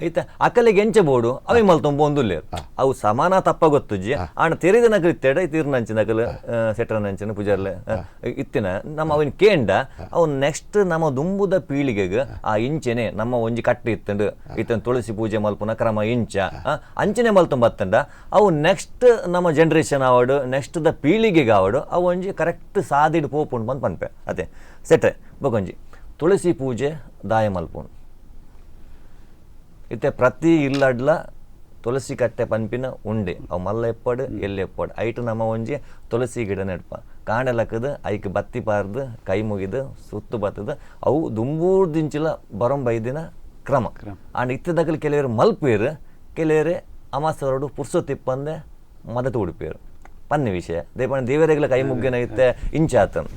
ಇತ್ತೆ ಅಕಲಿಗೆ ಎಂಚ ಬೋಡು ಅವಿ ಮಲ್ತೊಂಬ ಒಂದುಲ್ಲೇರು ಅವು ಸಮಾನ ತಪ್ಪ ಗೊತ್ತುಜ್ಜಿ ಆಣ ತೆರಿದಿನ ಕಲಿತ್ತೇಡ ತೀರ್ನಂಚಿನ ಕಲು ಸೆಟ್ರನಂಚಿನ ಪೂಜಾರ್ಲೆ ಇತ್ತಿನ ನಮ್ಮ ಅವನ್ ಅವ್ನು ನೆಕ್ಸ್ಟ್ ನಮ್ಮ ದುಂಬುದ ಪೀಳಿಗೆಗೆ ಆ ಇಂಚೆನೆ ನಮ್ಮ ಒಂಜಿ ಕಟ್ಟಿ ಇತ್ತಂಡು ಇತ್ತನ್ ತುಳಸಿ ಪೂಜೆ ಮಲ್ಪುನ ಕ್ರಮ ಇಂಚ ಅಂಚನೆ ಮಲ್ತೊಂಬತ್ತಂಡ ಅವು ನೆಕ್ಸ್ಟ್ ನಮ್ಮ ಜನರೇಷನ್ ಆವಡು ನೆಕ್ಸ್ಟ್ ದ ಪೀಳಿಗೆಗೆ ಆವಡು ಅವು ಒಂಜಿ ಕರೆಕ್ಟ್ ಸಾದಿಡ್ ಪೋಪುಂಡು ಬಂದು ಪನ್ಪೆ ಅದೇ ಸೆಟ್ರೆ ಬೊಕೊಂಜಿ ತುಳಸಿ ಪೂಜೆ ದಾಯ ಮಲ್ಪುಂಡು ಇತ್ತೆ ಪ್ರತಿ ಇಲ್ಲಡ್ಲ ತುಳಸಿ ಕಟ್ಟೆ ಪನ್ಪಿನ ಉಂಡೆ ಅವು ಮಲ್ಲ ಎಪ್ಪಡು ಎಲ್ಲಿ ಎಪ್ಪಡು ಐಟು ನಮ್ಮ ಒಂಜಿ ತುಳಸಿ ಗಿಡ ನೆಡ್ಪ ಕಾಣಲಕ್ಕದು ಐಕ್ ಬತ್ತಿ ಪಾರ್ದು ಕೈ ಮುಗಿದು ಸುತ್ತು ಬತ್ತದ ಅವು ದುಂಬೂರ್ದಿಂಚಿಲ ಬರೊಂಬೈದಿನ ಕ್ರಮ ಆಂಡ್ ಇತ್ತದಕ್ಕಲ್ಲಿ ಕೆಲವರು ಮಲ್ಪೇರು ಕೆಲವರೇ ಅಮಾಸವರಡು ಪುರ್ಸೊತ್ತಿಪ್ಪಂದೆ ಮದತು ಉಡುಪೇರು ಪನ್ನಿ ವಿಷಯ ದೇಪಣ್ಣ ದೇವರೆಗಳ ಕೈ ಮುಗ್ಗಿನ ಇತ್ತೆ ಇಂಚಾತನ್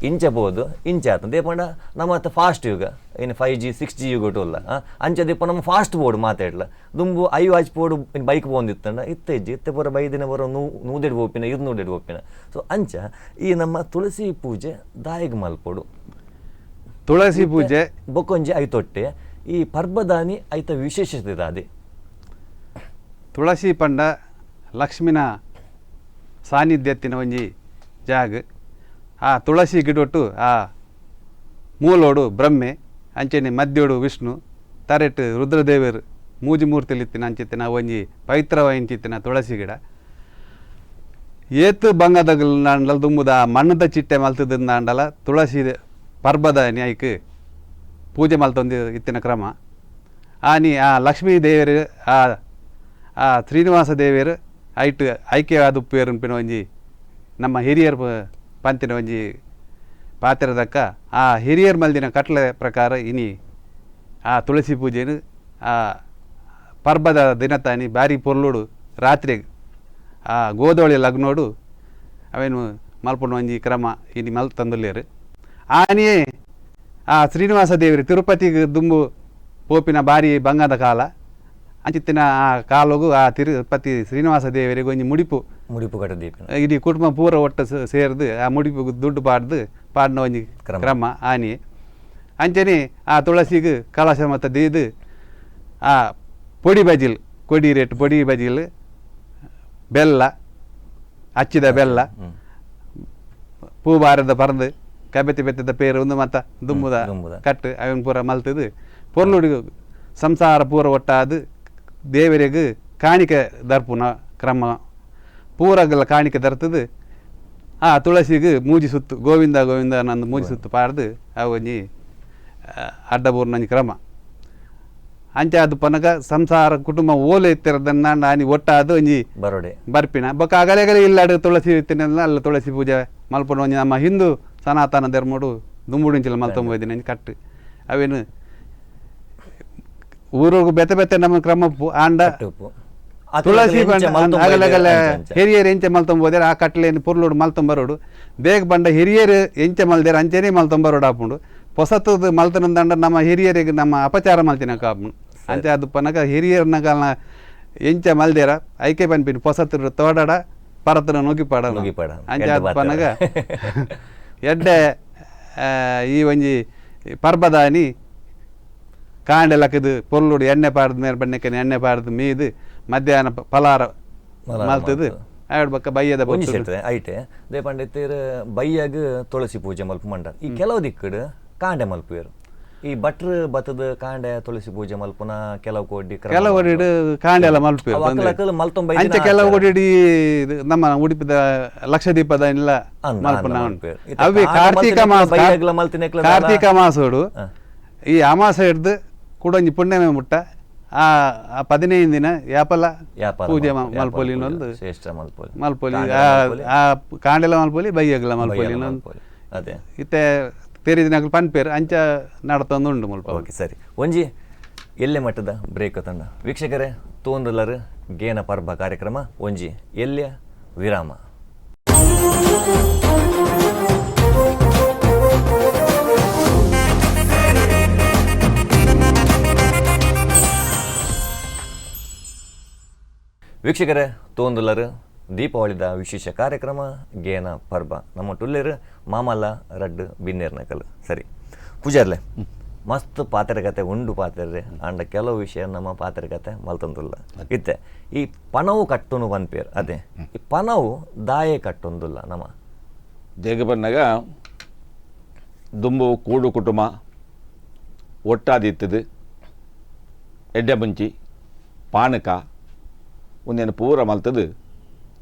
ಇಂಚಬಹುದು ಇಂಚಾತ ದೇಪಂಡ ನಮ್ಮ ಫಾಸ್ಟ್ ಯುಗ ಏನು 5G 6G ಯುಗ ಟೋಲ್ಲ ಅಂಚ ದೇಪ ನಮ್ಮ ಫಾಸ್ಟ್ ಬೋರ್ಡ್ ಮಾತಾಡ್ಲ ದುಂಬು ಐವಾಜ್ ಪೋಡು ಬೈಕ್ ಬಂದಿತ್ತಂಡ ಇತ್ತೆ ಪೂರ ಬೈದಿನ ಬರೋ ನೂದೆಡ್ ಓಪಿನ 200 ಓಪಿನ ಸೊ ಅಂಚ ಈ ನಮ್ಮ ತುಳಸಿ ಪೂಜೆ ದಾಯಿಗೆ ಮಲ್ಪೋಡು ತುಳಸಿ ಪೂಜೆ ಬೊಕೊಂಜಿ ಐತೊಟ್ಟೆ ಈ ಪರ್ಬದಾನಿ ಐತ ವಿಶೇಷತೆ ಅದೇ ತುಳಸಿ ಪಂಡ ಲಕ್ಷ್ಮಿನ ಸಾನ್ನಿಧ್ಯತ್ತಿನ ಒಂಜಿ ಜಾಗ ಆ ತುಳಸಿ ಗಿಡೊಟ್ಟು ಆ ಮೂಲೋಡು ಬ್ರಹ್ಮೆ ಅಂಚನೆ ಮಧ್ಯೋಡು ವಿಷ್ಣು ತರೆಟ್ ರುದ್ರದೇವರು ಮೂಜಿ ಮೂರ್ತಿಲಿತ್ತಿನ ಅಂಚಿತ್ತಿನ ಒಂಜಿ ಪವಿತ್ರವಾಯಿಂಚಿತ್ತಿನ ತುಳಸಿ ಗಿಡ ಏತು ಬಂಗದಗಲ್ ನಾಂಡಲ ದುಂಬುದ ಮಣ್ಣದ ಚಿಟ್ಟೆ ಮಲ್ತದ ನಾಂಡಲ ತುಳಸಿ ಪರ್ಬದ ನ್ಯಾಯ್ಕ್ ಪೂಜೆ ಮಲ್ತೊಂದು ಇತ್ತಿನ ಕ್ರಮ ಆನಿ ಆ ಲಕ್ಷ್ಮೀ ದೇವರು ಆ ಶ್ರೀನಿವಾಸ ದೇವರು ಐಟ್ ಐಕ್ಯವಾದ ಉಪ್ಪೇರುಪಿನ ಒಂಜಿ ನಮ್ಮ ಹಿರಿಯರು ಪಂತಿನ ಒಂಜಿ ಪಾತ್ರದಕ್ಕ ಆ ಹಿರಿಯರ್ ಮಲ್ದಿನ ಕಟ್ಲೆ ಪ್ರಕಾರ ಇನಿ ಆ ತುಳಸಿ ಪೂಜೆನು ಆ ಪರ್ಬದ ದಿನತಾನಿ ಬಾರಿ ಪೊರ್ಲೋಡು ರಾತ್ರಿ ಆ ಗೋಧೋಳಿ ಲಗ್ನೋಡು ಅವೇನು ಮಲ್ಪುಣ ಒಂಜಿ ಕ್ರಮ ಇನಿ ಮಲ್ ತಂದುಲ್ಲೇರು ಆನಿಯೇ ಆ ಶ್ರೀನಿವಾಸ ದೇವರು ತಿರುಪತಿಗೆ ದುಂಬು ಪೋಪಿನ ಬಾರಿ ಬಂಗದ ಕಾಲ ಅಂಚಿತ್ತಿನ ಆ ಕಾಲಗು ಆ ತಿರುಪತಿ ಶ್ರೀನಿವಾಸ ದೇವರಿಗೆ ಒಂಜಿ ಮುಡಿಪು ಕಟ್ಟದೀಪ ಇಡೀ ಕುಟುಂಬ ಪೂರ ಒಟ್ಟು ಸೇರಿದು ಆ ಮುಡಿಪು ದುಡ್ಡು ಪಾಡ್ನ ಒಂಜಿ ಕ್ರಮ ಆನಿ ಅಂಚನೆ ಆ ತುಳಸಿಗೆ ಕಲಶ ಮತ್ತು ದೀದು ಆ ಪೊಡಿ ಬಜಿಲ್ ಕೊಡಿ ರೇಟ್ ಪೊಡಿ ಬಜಿಲ್ ಬೆಲ್ಲ ಹಚ್ಚಿದ ಬೆಲ್ಲ ಪೂಬಾರದ ಪರಂದು ಕಬೆತ್ತಿ ಬೆತ್ತದ ಪೇರು ಒಂದು ಮತ್ತ ದುಂಬುದ ಕಟ್ಟು ಅವನ್ ಪೂರ ಮಲ್ತದು ಪೊರ್ಲುಡಿ ಸಂಸಾರ ಪೂರ ಒಟ್ಟಾದು ದೇವರಿಗೆ ಕಾಣಿಕೆ ದರ್ಪುನ ಕ್ರಮ ಪೂರಗೆಲ್ಲ ಕಾಣಿಕೆ ದರ್ತದು ಆ ತುಳಸಿಗೆ ಮೂಜಿ ಸುತ್ತು ಗೋವಿಂದ ಗೋವಿಂದ ನಂದು ಮೂಜಿ ಸುತ್ತು ಪಾಡ್ದು ಅವು ಒಂಜಿ ಅಡ್ಡಬೂರ್ನಂಜಿ ಕ್ರಮ ಅಂಚೆ ಅದು ಪನಗ ಸಂಸಾರ ಕುಟುಂಬ ಓಲೆ ಎತ್ತಿರದನ್ನ ನಾನಿ ಒಟ್ಟಾದು ಒಂಜಿ ಬರೋಡೆ ಬರ್ಪಿನ ಬೊಕ್ಕ ಅಗಲೆಗಲೆ ಇಲ್ಲಾಡು ತುಳಸಿ ಇತ್ತಿನಲ್ಲ ಅಲ್ಲ ತುಳಸಿ ಪೂಜೆ ಮಲ್ಪನ ಒಂಜಿ ನಮ್ಮ ಹಿಂದೂ ಸನಾತನ ಧರ್ಮಡು ದುಂಬುಡಿಂಚಲ ಮಲ್ತೊಂಬೋದಿನ ಕಟ್ಟು ಅವೇನು ಊರೋಗು ಬೆತ್ತ ನಮ್ಮ ಕ್ರಮ ಆಂಡ ತುಳಸಿ ಆಗಲಗಲ ಹಿರಿಯರು ಎಂಚ ಮಲ್ತೊಂಬೋದೇರ ಆ ಕಟ್ಲೆಯನ್ನು ಪುರ್ಲುಡು ಮಲ್ತೊಂಬರೋಡು ಬೇಗ ಬಂಡ ಹಿರಿಯರು ಎಂಚ ಮಲ್ದೇರ ಅಂಚೆನೇ ಮಲ್ತೊಂಬರೋಡು ಆಪುಂಡು ಹೊಸತದ ಮಲ್ತನಂದಂಡ ನಮ್ಮ ಹಿರಿಯರಿಗೆ ನಮ್ಮ ಅಪಚಾರ ಮಲ್ತಿನ ಕಾಪುಂಡು ಅಂಚೆ ಅದು ಪನಕ ಹಿರಿಯರ್ನಗಲ್ನ ಎಂಚ ಮಲ್ದೇರ ಐಕೆ ಪನ್ಪಿನ ಹೊಸತ್ರ ತೋಡಾಡ ಪರತನ ನುಗ್ಗಿಪಾಡ ಅಂಚೆ ಅದು ಪನಗ ಎಡ್ಡೆ ಈ ಒಂಜಿ ಪರ್ಬದಾನಿ ಕಾಂಡೆ ಲಕ್ಕದು ಪೊರ್ಲುಡು ಎಣ್ಣೆ ಪಾಡ್ದ ಮೇಲೆ ಬಣ್ಣಕ್ಕೆ ಎಣ್ಣೆ ಪಾಡ್ದು ಮೀದು ಮಧ್ಯಾಹ್ನ ಪಲಾರ ಮಲ್ತದು ಆಡ್ ಬಕ್ಕ ಬಯ್ಯದ ಐಟೆ ದೇ ಪಂಡಿತರ ಬಯ್ಯಾಗ ತುಳಸಿ ಪೂಜೆ ಮಲ್ಪ ಮಂಡ ಈ ಕೆಲವು ದಿಕ್ಕಡು ಕಾಂಡೆ ಮಲ್ಪುವೇರು ಈ ಭಟ್ರು ಬತ್ತದ ಕಾಂಡೆ ತುಳಸಿ ಪೂಜೆ ಮಲ್ಪುನ ಕೆಲವು ಕೋಡಿ ಕೆಲವು ಒಡಿಡು ಕಾಂಡೆ ಎಲ್ಲ ಮಲ್ಪೇರು ಅಂಚೆ ಕೆಲವು ಒಡಿಡಿ ನಮ್ಮ ಉಡುಪಿದ ಲಕ್ಷದೀಪದ ಎಲ್ಲ ಮಲ್ಪನ ಅವೇ ಕಾರ್ತಿಕ ಮಾಸೋಡು ಈ ಅಮಾಸೆ ಹಿಡ್ದು ಕೂಡೊಂಜಿ ಪುಣ್ಯಮೆ ಮುಟ್ಟ ಆ 15 ದಿನ ಯಾಪಲ ಪೂಜೆ ಮಲ್ಪೊಲಿ ಮಲ್ಪೊಲಿ ಆ ಕಾಂಡೆಲ ಮಲ್ಪೊಲಿ ಬಯ್ಯಗಲ ಮಲ್ಪೊಲಿ ಅದೇ ಇತ್ತೆ ತೆರಿ ದಿನ ಪನ್ಪೇರು ಅಂಚ ನಡತೊಂದುಂಡು ಮುಲ್ಪ. ಓಕೆ ಸರಿ ಒಂಜಿ ಎಲ್ಲೆ ಮಟ್ಟದ ಬ್ರೇಕ್ ತಂಡ ವೀಕ್ಷಕರೇ ತೋಂದಲರು ಗೇನ ಪರ್ಬ ಕಾರ್ಯಕ್ರಮ ಒಂಜಿ ಎಲ್ಯ ವಿರಾಮ. ವೀಕ್ಷಕರೇ ತೋಂದಲರು ದೀಪಾವಳಿದ ವಿಶೇಷ ಕಾರ್ಯಕ್ರಮ ಗೇನ ಪರ್ಬ ನಮ್ಮ ಟುಲ್ಲೇರು ಮಾಮಲ್ಲ ರಡ್ಡು ಬಿನ್ನೇರ್ನಕಲ್. ಸರಿ ಪೂಜಾರ್ಲೆ ಮಸ್ತ್ ಪಾತ್ರಕತೆ ಉಂಡು ಪಾತ್ರೆ ಅಂಡ ಕೆಲವು ವಿಷಯ ನಮ್ಮ ಪಾತ್ರಕತೆ ಮಲ್ತಂದುಲ್ಲ ಇತ್ತೆ ಈ ಪನವು ಕಟ್ಟುನು ಪನ್ಪೇರು ಅದೇ ಈ ಪನವು ದಾಯೆ ಕಟ್ಟೊಂದುಲ್ಲ ನಮ್ಮ ದೇಗ ಬನ್ನಾಗ ದುಂಬು ಕೂಡು ಕುಟುಂಬ ಒಟ್ಟಾದಿತ್ತದು ಎಡ್ಡೆ ಮುಂಚಿ ಪಾನಕ ಒಂದೇನು ಪೂರ ಮಲ್ತದು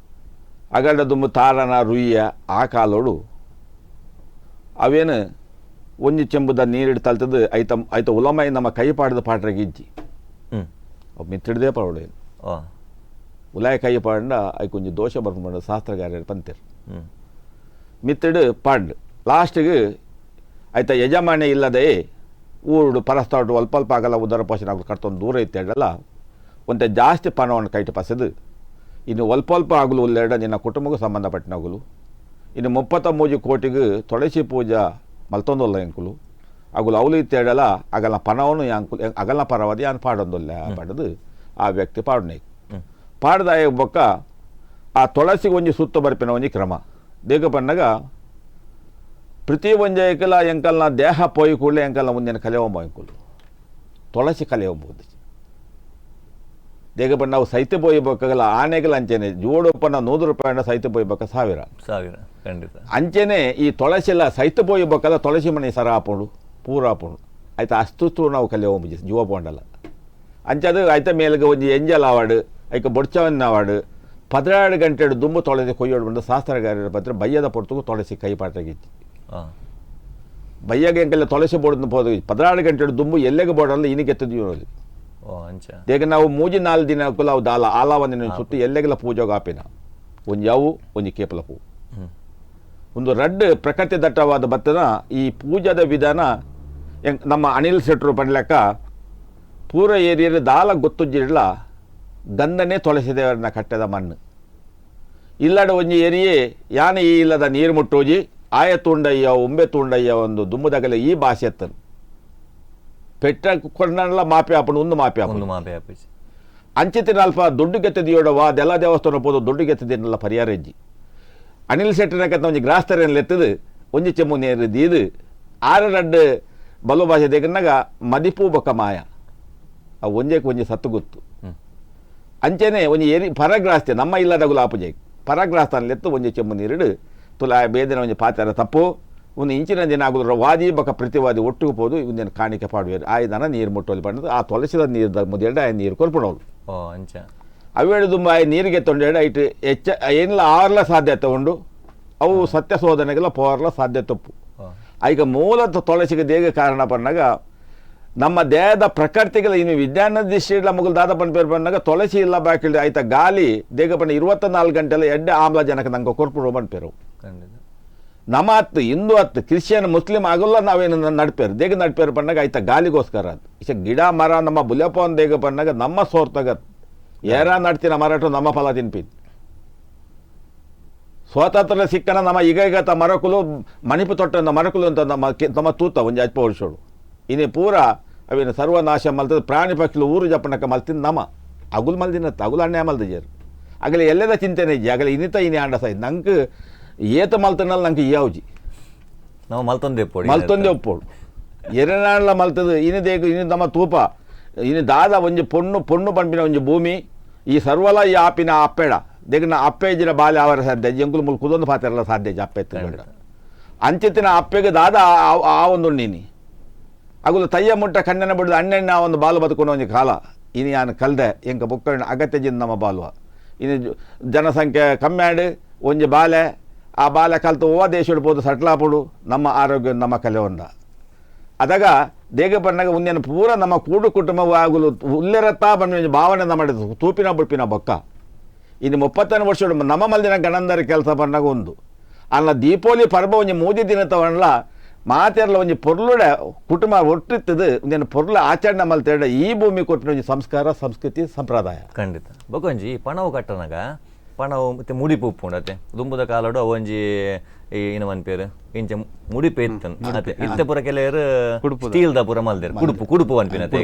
ಅಗಡ ದುಂಬು ತಾರನ ರುಯ್ಯ ಆ ಕಾಲೋಡು ಅವೇನು ಒಂಜಿ ಚೆಂಬುದ ನೀರಿಡು ತಲ್ತದು ಐತ ಉಲಮೈ ನಮ್ಮ ಕೈ ಪಾಡ್ದ ಪಾಟ್ರಾಗ ಇಜ್ಜಿ ಅವು ಮಿತ್ತಿಡ್ದೇ ಪಾಡೇನು ಉಲಾಯ ಕೈ ಪಾಂಡ ಐಕ್ ಒಂಜಿ ದೋಷ ಬರ್ಕೊಂಡು ಶಾಸ್ತ್ರಗಾರ್ಯರು ಪಂತೇರು ಮಿತ್ತಿಡು ಪಾಂಡ್ ಲಾಸ್ಟಿಗೆ ಆಯ್ತ ಯಜಮಾನೆ ಇಲ್ಲದೆ ಊರುಡು ಪರಸ್ತಾಟು ಅಲ್ಪ ಆಗಲ್ಲ ಉದರ ಪೋಷಣೆ ಆಗಲು ಕಟ್ತೊಂದು ದೂರ ಇತ್ತೇಳಲ್ಲ ಒಂತೆ ಜಾಸ್ತಿ ಪಣವನ್ನು ಕೈಟ್ ಪಸದು ಇನ್ನು ಅಲ್ಪ ಆಗಲು ಉಲ್ಲೆರಡ ನಿನ್ನ ಕುಟುಂಬಕ್ಕೂ ಸಂಬಂಧಪಟ್ಟಿನಾಗಲು ಇನ್ನು 33 ಕೋಟಿಗೆ ತುಳಸಿ ಪೂಜಾ ಮಲ್ತೊಂದಲ್ಲ ಎಂಕುಲು ಅಗುಲು ಅವಲು ಇತ್ತೇಳಲ್ಲ ಆಗಲ್ಲ ಪಣವನ್ನು ಯಾಂಕುಲು ಅಗಲ್ನ ಪರವಾದಿ ಯಾನು ಪಾಡೊಂದಲ್ಲ ಪಾಡದು ಆ ವ್ಯಕ್ತಿ ಪಾಡ್ನೆ ಪಾಡ್ದಾಯ ಬೊಕ್ಕ ಆ ತುಳಸಿಗೆ ಒಂಜಿ ಸುತ್ತ ಬರ್ಪಿನ ಒಂಜಿ ಕ್ರಮ ದೇಗ ಪನ್ನಗ ಪ್ರತಿ ಒಂಜಿ ಎಂಕಲ ಎಂಕಲ್ನ ದೇಹ ಪೋಯಿ ಕೂಡಲೇ ಎಂಕಲ್ನ ಮುಂದಿನ ಕಲೆಯೊಂಬ ಎಂಕುಲು ತುಳಸಿ ಕಲೆಯೊಂಬುದು ದೇಗ ಪಣ್ಣ ನಾವು ಸೈತೆ ಪೋಯ್ಬೇಕಾಗಲ್ಲ ಆನೆಗಲ ಅಂಚೆನೆ ಜೋಡಪ್ಪನ 100 ರೂಪಾಯಿ ಸೈತೆ ಪೋಯ್ಬೇಕ 1000 ಖಂಡಿತ ಅಂಚೆನೆ ಈ ತುಳಸಿ ಎಲ್ಲ ಸೈತೆ ಪೋಯ್ಬೇಕಲ್ಲ ತುಳಸಿ ಮನೆ ಸರ ಹಾಪುಂಡು ಪೂರ ಹಾಪುಂಡು ಆಯ್ತು ಅಷ್ಟು ನಾವು ಕಲೆಯೊಂಬು ಜೀವ ಪೋಂಡಲ್ಲ ಅಂಚದು ಆಯ್ತ ಮೇಲೆಗೆ ಒಂಜಿ ಎಂಜಲ್ ಆವಾಡು ಐಕ ಬೊಡ್ಚವನ್ನ ಆವಾಡು 16 ಗಂಟೆ ದುಂಬು ತೊಳೆಸಿ ಕೊಯ್ಯೋಡು ಬಂದು ಶಾಸ್ತ್ರಗಾರರ ಪತ್ರ ಬಯ್ಯದ ಪೊರ್ತುಗೂ ತುಳಸಿ ಕೈ ಪಾಟಾಗಿತ್ತು ಬಯ್ಯಗೆ ಎಂಕೆಲ್ಲ ತುಳಸಿ ಬೋರ್ಡ್ ಹೋದ 16 ಗಂಟೆ ದುಂಬು ಎಲ್ಲೆಗೆ ಬೋರ್ಡಲ್ಲ ಇನಿಗೆ ಎತ್ತದ ದೇಗ ನಾವು 3-4 ದಿನ ಅವು ದಾಲ ಆಲ ಒಂದಿನ ಸುತ್ತಿ ಎಲ್ಲೆಗೆಲ್ಲ ಪೂಜೆಗೆ ಆಪಿನ ಒಂಜಿ ಯಾವು ಒಂಜಿ ಕೇಪಲ ಪೂ ಒಂದು ರಡ್ಡು ಪ್ರಕೃತಿ ದಟ್ಟವಾದ ಭತ್ತನ ಈ ಪೂಜಾದ ವಿಧಾನ ನಮ್ಮ ಅನಿಲ್ ಶೆಟ್ರು ಪಡ್ಲೆಕ್ಕ ಪೂರ ಏರಿಯರು ದಾಲ ಗೊತ್ತುಜ್ಜಿಡ್ಲ ಗಂಧನೇ ತುಳಸಿ ದೇವರನ್ನ ಕಟ್ಟದ ಮಣ್ಣು ಇಲ್ಲಡ ಒಂಜಿ ಏರಿಯೇ ಯಾನೆ ಈ ಇಲ್ಲದ ನೀರು ಮುಟ್ಟೋಜಿ ಆಯ ತುಂಡಯ್ಯ ಒಂಬೆ ತುಂಡಯ್ಯ ಒಂದು ದುಮ್ಮದಗಲೆ ಈ ಭಾಷೆ ಎತ್ತನು ಪೆಟ್ಟ ಕೊಂಡಲ್ಲ ಮಾಪೆ ಹಾಪುಂಡು ಒಂದು ಮಾಪೆ ಹಾಪುಂಡು ಅಂಚಿತಿನ ಅಲ್ಪ ದುಡ್ಡು ಗೆತ್ತದಿಯೋಡವ ಅದೆಲ್ಲ ದೇವಸ್ಥಾನ ಪೋದು ದುಡ್ಡು ಗೆತ್ತದೇನಲ್ಲ ಪರಿಹಾರ ಇಜ್ಜಿ ಅನಿಲ್ ಶೆಟ್ಟರ್ನಕತ್ತ ಒಂಜಿ ಗ್ರಾಸ್ತರೇನು ಎತ್ತದು ಒಂಜಿ ಚೆಮ್ಮು ನೀರು ದೀದು 6 ಬಲು ಭಾಷೆ ದೇಗನಾಗ ಮದಿಪೂ ಬೊಕ್ಕ ಮಾಯ ಆ ಒಂಜಕ್ಕೆ ಒಂಜಿ ಸತ್ತು ಗೊತ್ತು ಅಂಚೆನೆ ಒಂಜಿ ಏರಿ ಪರಗ್ರಾಸ್ತೆ ನಮ್ಮ ಇಲ್ಲದಾಗುಲು ಆಪುಜೆ ಪರಗ್ರಾಸ್ತಾನಲ್ಲಿ ಎತ್ತು ಒಂಜಿ ಚೆಮ್ಮು ನೀರಿಡು ತುಲ ಬೇದಿನ ಒಂಜಿ ಪಾತ್ರೆ ತಪ್ಪು ಒಂದು ಇಂಚಿನ ದಿನ ಆಗುದ್ರ ವಾದಿ ಬಕ ಪ್ರತಿವಾದಿ ಒಟ್ಟಿಗೆ ಹೋದು ಇವನೇನು ಕಾಣಿಕೆ ಪಾಡುವೇರು ಆಯ್ದನ ನೀರು ಮುಟ್ಟೋಲಿ ಪಂಡದು ಆ ತೊಲಸಿದ ನೀರು ಮುದ್ದೆಡ ಆ ನೀರು ಕೊರ್ಪಡೋಳು ಅಂಚ ಅವೇಳು ತುಂಬ ನೀರಿಗೆ ತೊಂಡೆಡ ಇಟ್ಟು ಏನಿಲ್ಲ ಆರ್ಲ ಸಾಧ್ಯತೆ ಉಂಡು ಅವು ಸತ್ಯ ಶೋಧನೆಗೆಲ್ಲ ಪೋರ್ಲ ಸಾಧ್ಯತೆ ತಪ್ಪು ಈಗ ಮೂಲದ ತುಳಸಿಗೆ ದೇಗ ಕಾರಣ ಪಂಡಾಗ ನಮ್ಮ ದೇಹದ ಪ್ರಕೃತಿಗೆಲ್ಲ ಇನ್ನು ವಿಜ್ಞಾನ ದೃಷ್ಟಿಲ್ಲ ಮುಗಲ್ ದಾದ ಪಂಪೇರು ಬಂದಾಗ ತುಳಸಿ ಇಲ್ಲ ಬಾಕಿ ಆಯ್ತಾ ಗಾಲಿ ದೇಗ ಪಂಡ 24 ಗಂಟೆಲ್ಲ ಎಡ್ಡೆ ಆಮ್ಲಜನಕ ನಂಗೆ ಕೊರ್ಪಡು ಪಂಪೇರು ನಮ್ಮ ಹತ್ತು ಹಿಂದೂ ಹತ್ತು ಕ್ರಿಶ್ಚಿಯನ್ ಮುಸ್ಲಿಂ ಆಗೋಲ್ಲ ನಾವೇನು ನಡ್ಪೇರು ದೇಗ ನಡ್ಪೇರು ಪಂಡಾಗ ಆಯ್ತಾ ಗಾಲಿಗೋಸ್ಕರ ಅದು ಇಷ್ಟ ಗಿಡ ಮರ ನಮ್ಮ ಬುಲೆಪವನ್ ದೇಗ ಪಂಡಾಗ ನಮ್ಮ ಸೋರ್ತಗತ್ ಏರಾ ನಡ್ತಿನ ಮರಾಠ ನಮ್ಮ ಫಲ ತಿನ್ಪಿನ್ ಸ್ವಾತಂತ್ರ್ಯ ಸಿಕ್ಕನ ನಮ್ಮ ಈಗ ಮರಕುಲು ಮಣಿಪು ತೊಟ್ಟ ಮರಕುಲು ಅಂತ ನಮ್ಮ ತೂತ ಒಂಜಿ ಅಲ್ಪ ವರ್ಷೋಡು ಇನ್ನು ಪೂರ ಅವೇನು ಸರ್ವನಾಶ ಮಲ್ತದ ಪ್ರಾಣಿ ಪಕ್ಷಿಲು ಊರು ಜಪ್ಪನಕ್ಕ ಮಲ್ತಿನ ನಮ್ಮ ಅಗುಲ್ ಮಲ್ದಿನತ್ತ ಅಗುಲ್ ಅಣ್ಣೆ ಮಲ್ದಿಜರು ಆಗಲೇ ಎಲ್ಲದ ಚಿಂತನೆ ಇಜ್ಜಿ ಆಗಲೇ ಇನ್ನಿತ ಇನಿ ಆಂಡ ಸೈ ನಂಗೆ ಏತ ಮಲ್ತನಲ್ಲಿ ನಂಗೆ ಯಾವ್ಜಿ ನಾವು ಮಲ್ತೊಂದೆ ಒಪ್ಪೋಡು ಎರನಾಳ ಮಲ್ತದ ಇನ್ನು ನಮ್ಮ ತೂಪ ಇನ್ನು ದಾದ ಒಂಜಿ ಪೊಣ್ಣು ಪಂಪಿನ ಒಂಜಿ ಭೂಮಿ ಈ ಸರ್ವಲ ಈ ಆಪಿನ ಅಪ್ಪೆಡ ದೇಗನ ಅಪ್ಪೆಜಿನ ಬಾಲೆ ಅವರ ಸಾಧ್ಯ ಎಂಕುಲು ಮುಲ್ ಕುದೊಂದು ಪಾತೆರಲ್ಲ ಸಾಧ್ಯ ಅಪ್ಪೆ ಎತ್ತಿಕೊಂಡ ಅಂಚಿತ್ತಿನ ಅಪ್ಪೆಗೆ ದಾದ ಆ ಒಂದು ನೀನಿ ಅಗುಲು ತಯ್ಯ ಮುಟ್ಟ ಕಣ್ಣನ ಬಿಡದು ಅಣ್ಣೆಣ್ಣ ಒಂದು ಬಾಲು ಬದುಕೊಂಡು ಒಂಜಿ ಕಾಲ ಇನ್ನು ಯಾನು ಕಲ್ದೆ ಎಂಕ ಬುಕ್ಕಣ್ಣ ಅಗತ್ಯಜಿಂದ ನಮ್ಮ ಬಾಲ್ವ ಇನ್ನು ಜನಸಂಖ್ಯೆ ಕಮ್ಮಿ ಆಡು ಒಂಜಿ ಬಾಲೆ ಆ ಬಾಲೆ ಕಲ್ತು ಓ ದೇಶ ಹಿಡ್ಬೋದು ಸಟ್ಲಾಪುಡು ನಮ್ಮ ಆರೋಗ್ಯ ನಮ್ಮ ಕಲೆ ಹೊಂದ ಅದಾಗ ದೇಗ ಬಣ್ಣಗ ಮುಂದಿನ ಪೂರ ನಮ್ಮ ಕೂಡು ಕುಟುಂಬ ಆಗಲು ಉಲ್ಲೆರತ್ತಾ ಬಂದ ಭಾವನೆ ನಮ್ಮ ತೂಪಿನ ಬುಡ್ಪಿನ ಬೊಕ್ಕ ಇನ್ನು 30 ವರ್ಷ ನಮ್ಮ ಮಲ್ದಿನ ಗಣಂದರ ಕೆಲಸ ಬಂದಾಗ ಒಂದು ಅಲ್ಲ ದೀಪಾವಳಿ ಪರ್ಬ ಒಂಜಿ ಮೂಜಿ ದಿನ ತಗೊಂಡ್ಲ ಮಾತೆರ್ಲ ಒಂಜಿ ಪೊರ್ಲುಡೆ ಕುಟುಂಬ ಒಟ್ಟಿತ್ತದು ಒಂದಿನ ಪೊರ್ಲ ಆಚರಣೆ ಮಲ್ತೇಡ ಈ ಭೂಮಿ ಕೊಟ್ಟಿನ ಒಂಜಿ ಸಂಸ್ಕಾರ ಸಂಸ್ಕೃತಿ ಸಂಪ್ರದಾಯ ಖಂಡಿತ ಬೊಕೊಂಜಿ ಪಣವು ಕಟ್ಟನಾಗ ಪಣವು ಮತ್ತೆ ಮುಡಿಪು ಉಪ್ಪುಂಡತೆ ದುಂಬುದ ಕಾಲಡು ಅವೊಂಜಿ ಏನು ಮನ್ಪೇರು ಇಂಚ ಮುಡಿಪು ಎತ್ತನ್ ಅತೆ ಇತ್ತೆ ಪುರ ಕೆಲವರು ಸ್ಟೀಲ್ದ ಪುರ ಮಲ್ದೇರು ಕುಡುಪು ಅನ್ಪಿನತೆ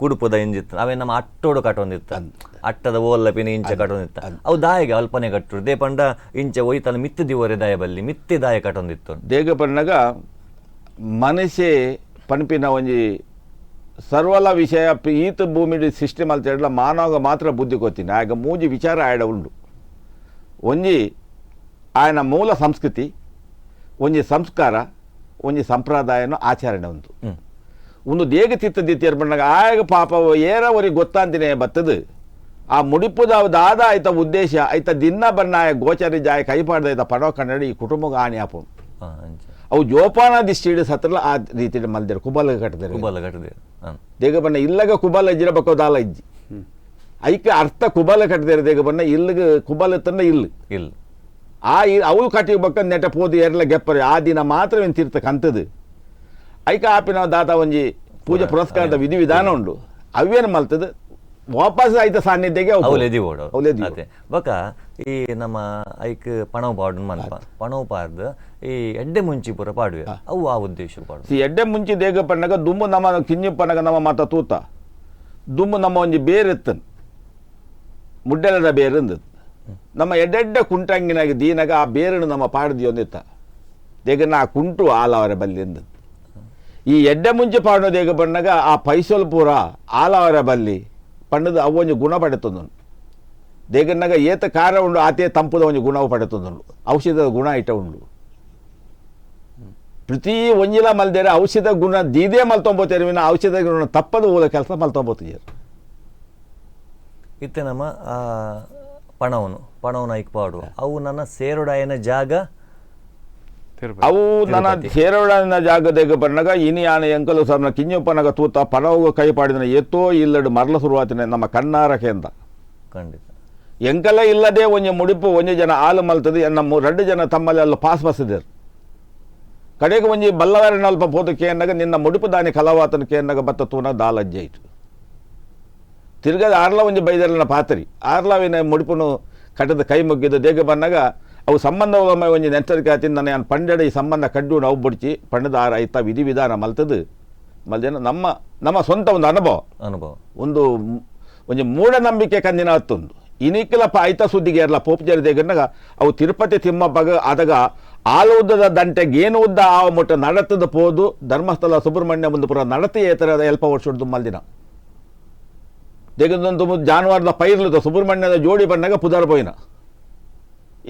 ಕುಡುಪುದ ಇಂಜಿತ್ತು ಅವೇ ನಮ್ಮ ಅಟ್ಟೋಡು ಕಟ್ಟೊಂದಿತ್ತ ಅಟ್ಟದ ಓಲ್ಲ ಪಿನ ಇಂಚ ಕಟ್ಟೊಂದಿತ್ತ ಅವು ದಾಯಿಗೆ ಅಲ್ಪನೆ ಕಟ್ಟರು ದೇ ಪಂಡ ಇಂಚ ಒಯ್ತಲ್ಲ ಮಿತ್ತು ದಿವರೆ ದಾಯ ಬಲ್ಲಿ ಮಿತ್ತಿ ದಾಯ ಕಟ್ಟೊಂದಿತ್ತು ದೇಗ ಪಣ್ಣಗ ಮನಸ್ಸೆ ಪನ್ಪಿನ ಒಂಜಿ ಸರ್ವಲ ವಿಷಯ ಈತ ಭೂಮಿ ಸಿಸ್ಟಮ್ ಅಂತ ಹೇಳಲ್ಲ ಮಾನವ ಮಾತ್ರ ಬುದ್ಧಿ ಗೊತ್ತೀನಿ ಆಗ ಮೂಜಿ ವಿಚಾರ ಆಡ ಉಂಡು ಒಂಜಿ ఆయన ಮೂಲ ಸಂಸ್ಕೃತಿ ಒಂಜಿ ಸಂಸ್ಕಾರ ಒಂಜಿ ಸಂಪ್ರದಾಯನ ಆಚರಣೆ ಒಂದು ದೇಗ ತಿತ್ತದಿತ್ಯರು ಬಂದಾಗ ಆಗ ಪಾಪ ಏರವರಿಗೆ ಗೊತ್ತಾಂತಿನೇ ಬತ್ತದು ಆ ಮುಡಿಪುದ ದಾದ ಆಯ್ತ ಉದ್ದೇಶ ಆಯ್ತ ದಿನ ಬಣ್ಣ ಗೋಚರಿ ಜಾಯ ಕೈಪಾಡ್ದ ಆಯ್ತ ಪಡವ ಕನ್ನಡಿ ಈ ಕುಟುಂಬಕ್ಕೆ ಹಾನಿ ಹಾಪುಂಡು ಅವು ಜೋಪಾನ ದಿಷ್ಟಿಡ್ ಸತ್ರಲ್ಲ ಆ ರೀತಿ ಮಲ್ದಿರು ಕುಬಲ ಕಟ್ಟದಿರು ದೇಗ ಬಣ್ಣ ಇಲ್ಲಗ ಕುಬಲ ಇಜ್ಜಿರಬೇಕು ದಾಲ ಇಜ್ಜಿ ಐಕೆ ಅರ್ಥ ಕುಬಲ ಕಟ್ಟದಿರ ದೇಗ ಬಣ್ಣ ಇಲ್ಲಿಗ ಕುಬಲ ತಂದ ಇಲ್ಲ ಆ ಅವಳು ಕಟ್ಟಿಬೇಕ ನೆಟ ಪೋದು ಎರಲ ಗೆಪ್ಪರೆ ಆ ದಿನ ಮಾತ್ರ ಏನು ತೀರ್ಥ ಕಂತದು ಐಕ ಆಪಿನ ದಾತ ಒಂಜಿ ಪೂಜೆ ಪುರಸ್ಕಾರದ ವಿಧಿವಿಧಾನ ಉಂಡು ಅವೇನು ಮಲ್ತದು ವಾಪಸ್ ಆಯ್ತ ಸಾನ್ನಿಧ್ಯಗೆ ಅದೇ ಬೊಕ ಈ ನಮ್ಮ ಐಕ್ ಪಣವು ಪಾಡು ಮಲ್ಪ ಪಣವು ಪಾಡ್ದು ಈ ಎಡ್ಡೆ ಮುಂಚಿ ಪುರ ಪಾಡುವೆ ಅವು ಆ ಉದ್ದೇಶ ಪಾಡು ಎಡ್ಡೆ ಮುಂಚಿ ದೇಗ ಪಣ್ಣಗ ದುಮ್ಮು ನಮ್ಮ ಕಿಂಜಿ ಪಣ್ಣಗ ನಮ್ಮ ಮಾತ ತೂತ ದುಮ್ಮು ನಮ್ಮ ಒಂಜಿ ಬೇರೆ ಎತ್ತನ್ ಮುಡ್ಡೆಲದ ಬೇರೆ ಅಂದದ್ದು ನಮ್ಮ ಎಡ್ಡೆಡ್ಡ ಕುಂಟಂಗಿನಾಗ ದೀನಾಗ ಆ ಬೇರನ್ನು ನಮ್ಮ ಪಾಡ್ದಿ ಒಂದಿತ್ತ ದೇಗನ ಆ ಕುಂಟು ಆಲವರ ಬಲ್ಲಿ ಎಂದದ್ದು ಈ ಎಡ್ಡೆ ಮುಂಚೆ ಪಾಡೋ ದೇಗ ಬಣ್ಣಗ ಆ ಪೈಸಲ್ ಪೂರ ಆಲವರ ಬಲ್ಲಿ ಪಣ್ಣದ ಅವೊಂಜಿ ಗುಣ ಪಡೆತೊಂದು ದೇಗನಾಗ ಏತ ಕಾರ ಉಂಡು ಆತೆ ತಂಪುದ ಒಂಜಿ ಗುಣವು ಪಡೆತೊಂದುಂಡು ಔಷಧದ ಗುಣ ಇಟ್ಟ ಉಂಡು ಪ್ರತಿ ಒಂಜಿಲ ಮಲ್ದೇರೆ ಔಷಧ ಗುಣ ದೀದೇ ಮಲ್ತೊಂಬೋತೇರಿವಿನ ಔಷಧ ಗುಣ ತಪ್ಪದ ಓದ ಕೆಲಸ ಮಲ್ತೊಂಬೋತಿಯರು ಇತ್ತೆ ನಮ್ಮ ಪಣವನ ಐಕ್ ಪಾಡು ಅವು ನನ್ನ ಸೇರುಡಾಯನ ಜಾಗ ಅವು ನನ್ನ ಸೇರುಡಾಯನ ಜಾಗದಾಗ ಬಣ್ಣಗ ಇನಿ ಆನ ಎಂಕಲು ಸರ್ನ ಕಿಂಜಪ್ಪನಗ ತೂತ ಪಣವು ಕೈ ಪಾಡಿದನ ಎತ್ತೋ ಇಲ್ಲಡು ಮರಲ ಶುರುವಾತಿನ ನಮ್ಮ ಕಣ್ಣಾರಕೆ ಅಂತ ಖಂಡಿತ ಎಂಕಲ ಇಲ್ಲದೆ ಒಂಜಿ ಮುಡಿಪು ಒಂಜಿ ಜನ ಆಲು ಮಲ್ತದೆ ನಮ್ಮ 2 ಜನ ತಮ್ಮಲ್ಲಿ ಅಲ್ಲ ಪಾಸ್ ಬಸ್ಸಿದರು ಕಡೆಗೆ ಒಂಜಿ ಬಲ್ಲವರನ ಅಲ್ಪ ಪೋತು ಕೇಂದಾಗ ನಿನ್ನ ಮುಡಿಪು ದಾನಿ ಕಲವಾತನ ಕೇಂದಾಗ ಬತ್ತ ತೂನ ದಾಲಜ್ಜೆ ಇತ್ತು ತಿರ್ಗದ ಆರ್ಲ ಒಂಜಿ ಬೈದರ್ಲನ ಪಾತ್ರಿ ಆರ್ಲವಿನ ಮುಡಿಪುನು ಕಟ್ಟದ ಕೈ ಮುಗ್ಗಿದ್ದು ದೇಗ ಬಂದಾಗ ಅವು ಸಂಬಂಧ ಒಂಜಿ ನೆಚ್ಚರಿಕೆ ಆತಿನ ನಾನು ನಾನು ಪಂಡೆಡ ಈ ಸಂಬಂಧ ಕಡ್ಡು ನಾವು ಬುಡ್ಚಿ ಪಂಡದ ಆರ ಐತ ವಿಧಿವಿಧಾನ ಮಲ್ತದು ಮಲ್ದೇನ ನಮ್ಮ ಸ್ವಂತ ಒಂದು ಅನುಭವ ಒಂದು ಒಂಜಿ ಮೂಢನಂಬಿಕೆ ಕಂದಿನ ಹತ್ತೊಂದು ಇನಿಕ್ಲಪ್ಪ ಐತ ಸುದ್ದಿಗೆ ಇರಲ್ಲ ಪೋಪ್ಜರಿ ದೇಗನಾಗ ಅವು ತಿರುಪತಿ ತಿಮ್ಮಪ್ಪಗ ಅದಾಗ ಆಲುದ್ದದ ದಂಟೆಗೆ ಏನು ಉದ್ದ ಆ ಮುಟ್ಟ ನಡತದ ಪೋದು ಧರ್ಮಸ್ಥಳ ಸುಬ್ರಹ್ಮಣ್ಯ ಮುಂದೆ ಪುರ ನಡತೆ ಏತರ ಎಲ್ಪ ವರ್ಷದ್ದು ಮಲ್ದಿನ ದೇಗದೊಂದು ಜಾನುವಾರದ ಪೈರ್ಲದ ಸುಬ್ರಹ್ಮಣ್ಯದ ಜೋಡಿ ಬಣ್ಣಗ ಪುದರ್ ಪೋಯಿನ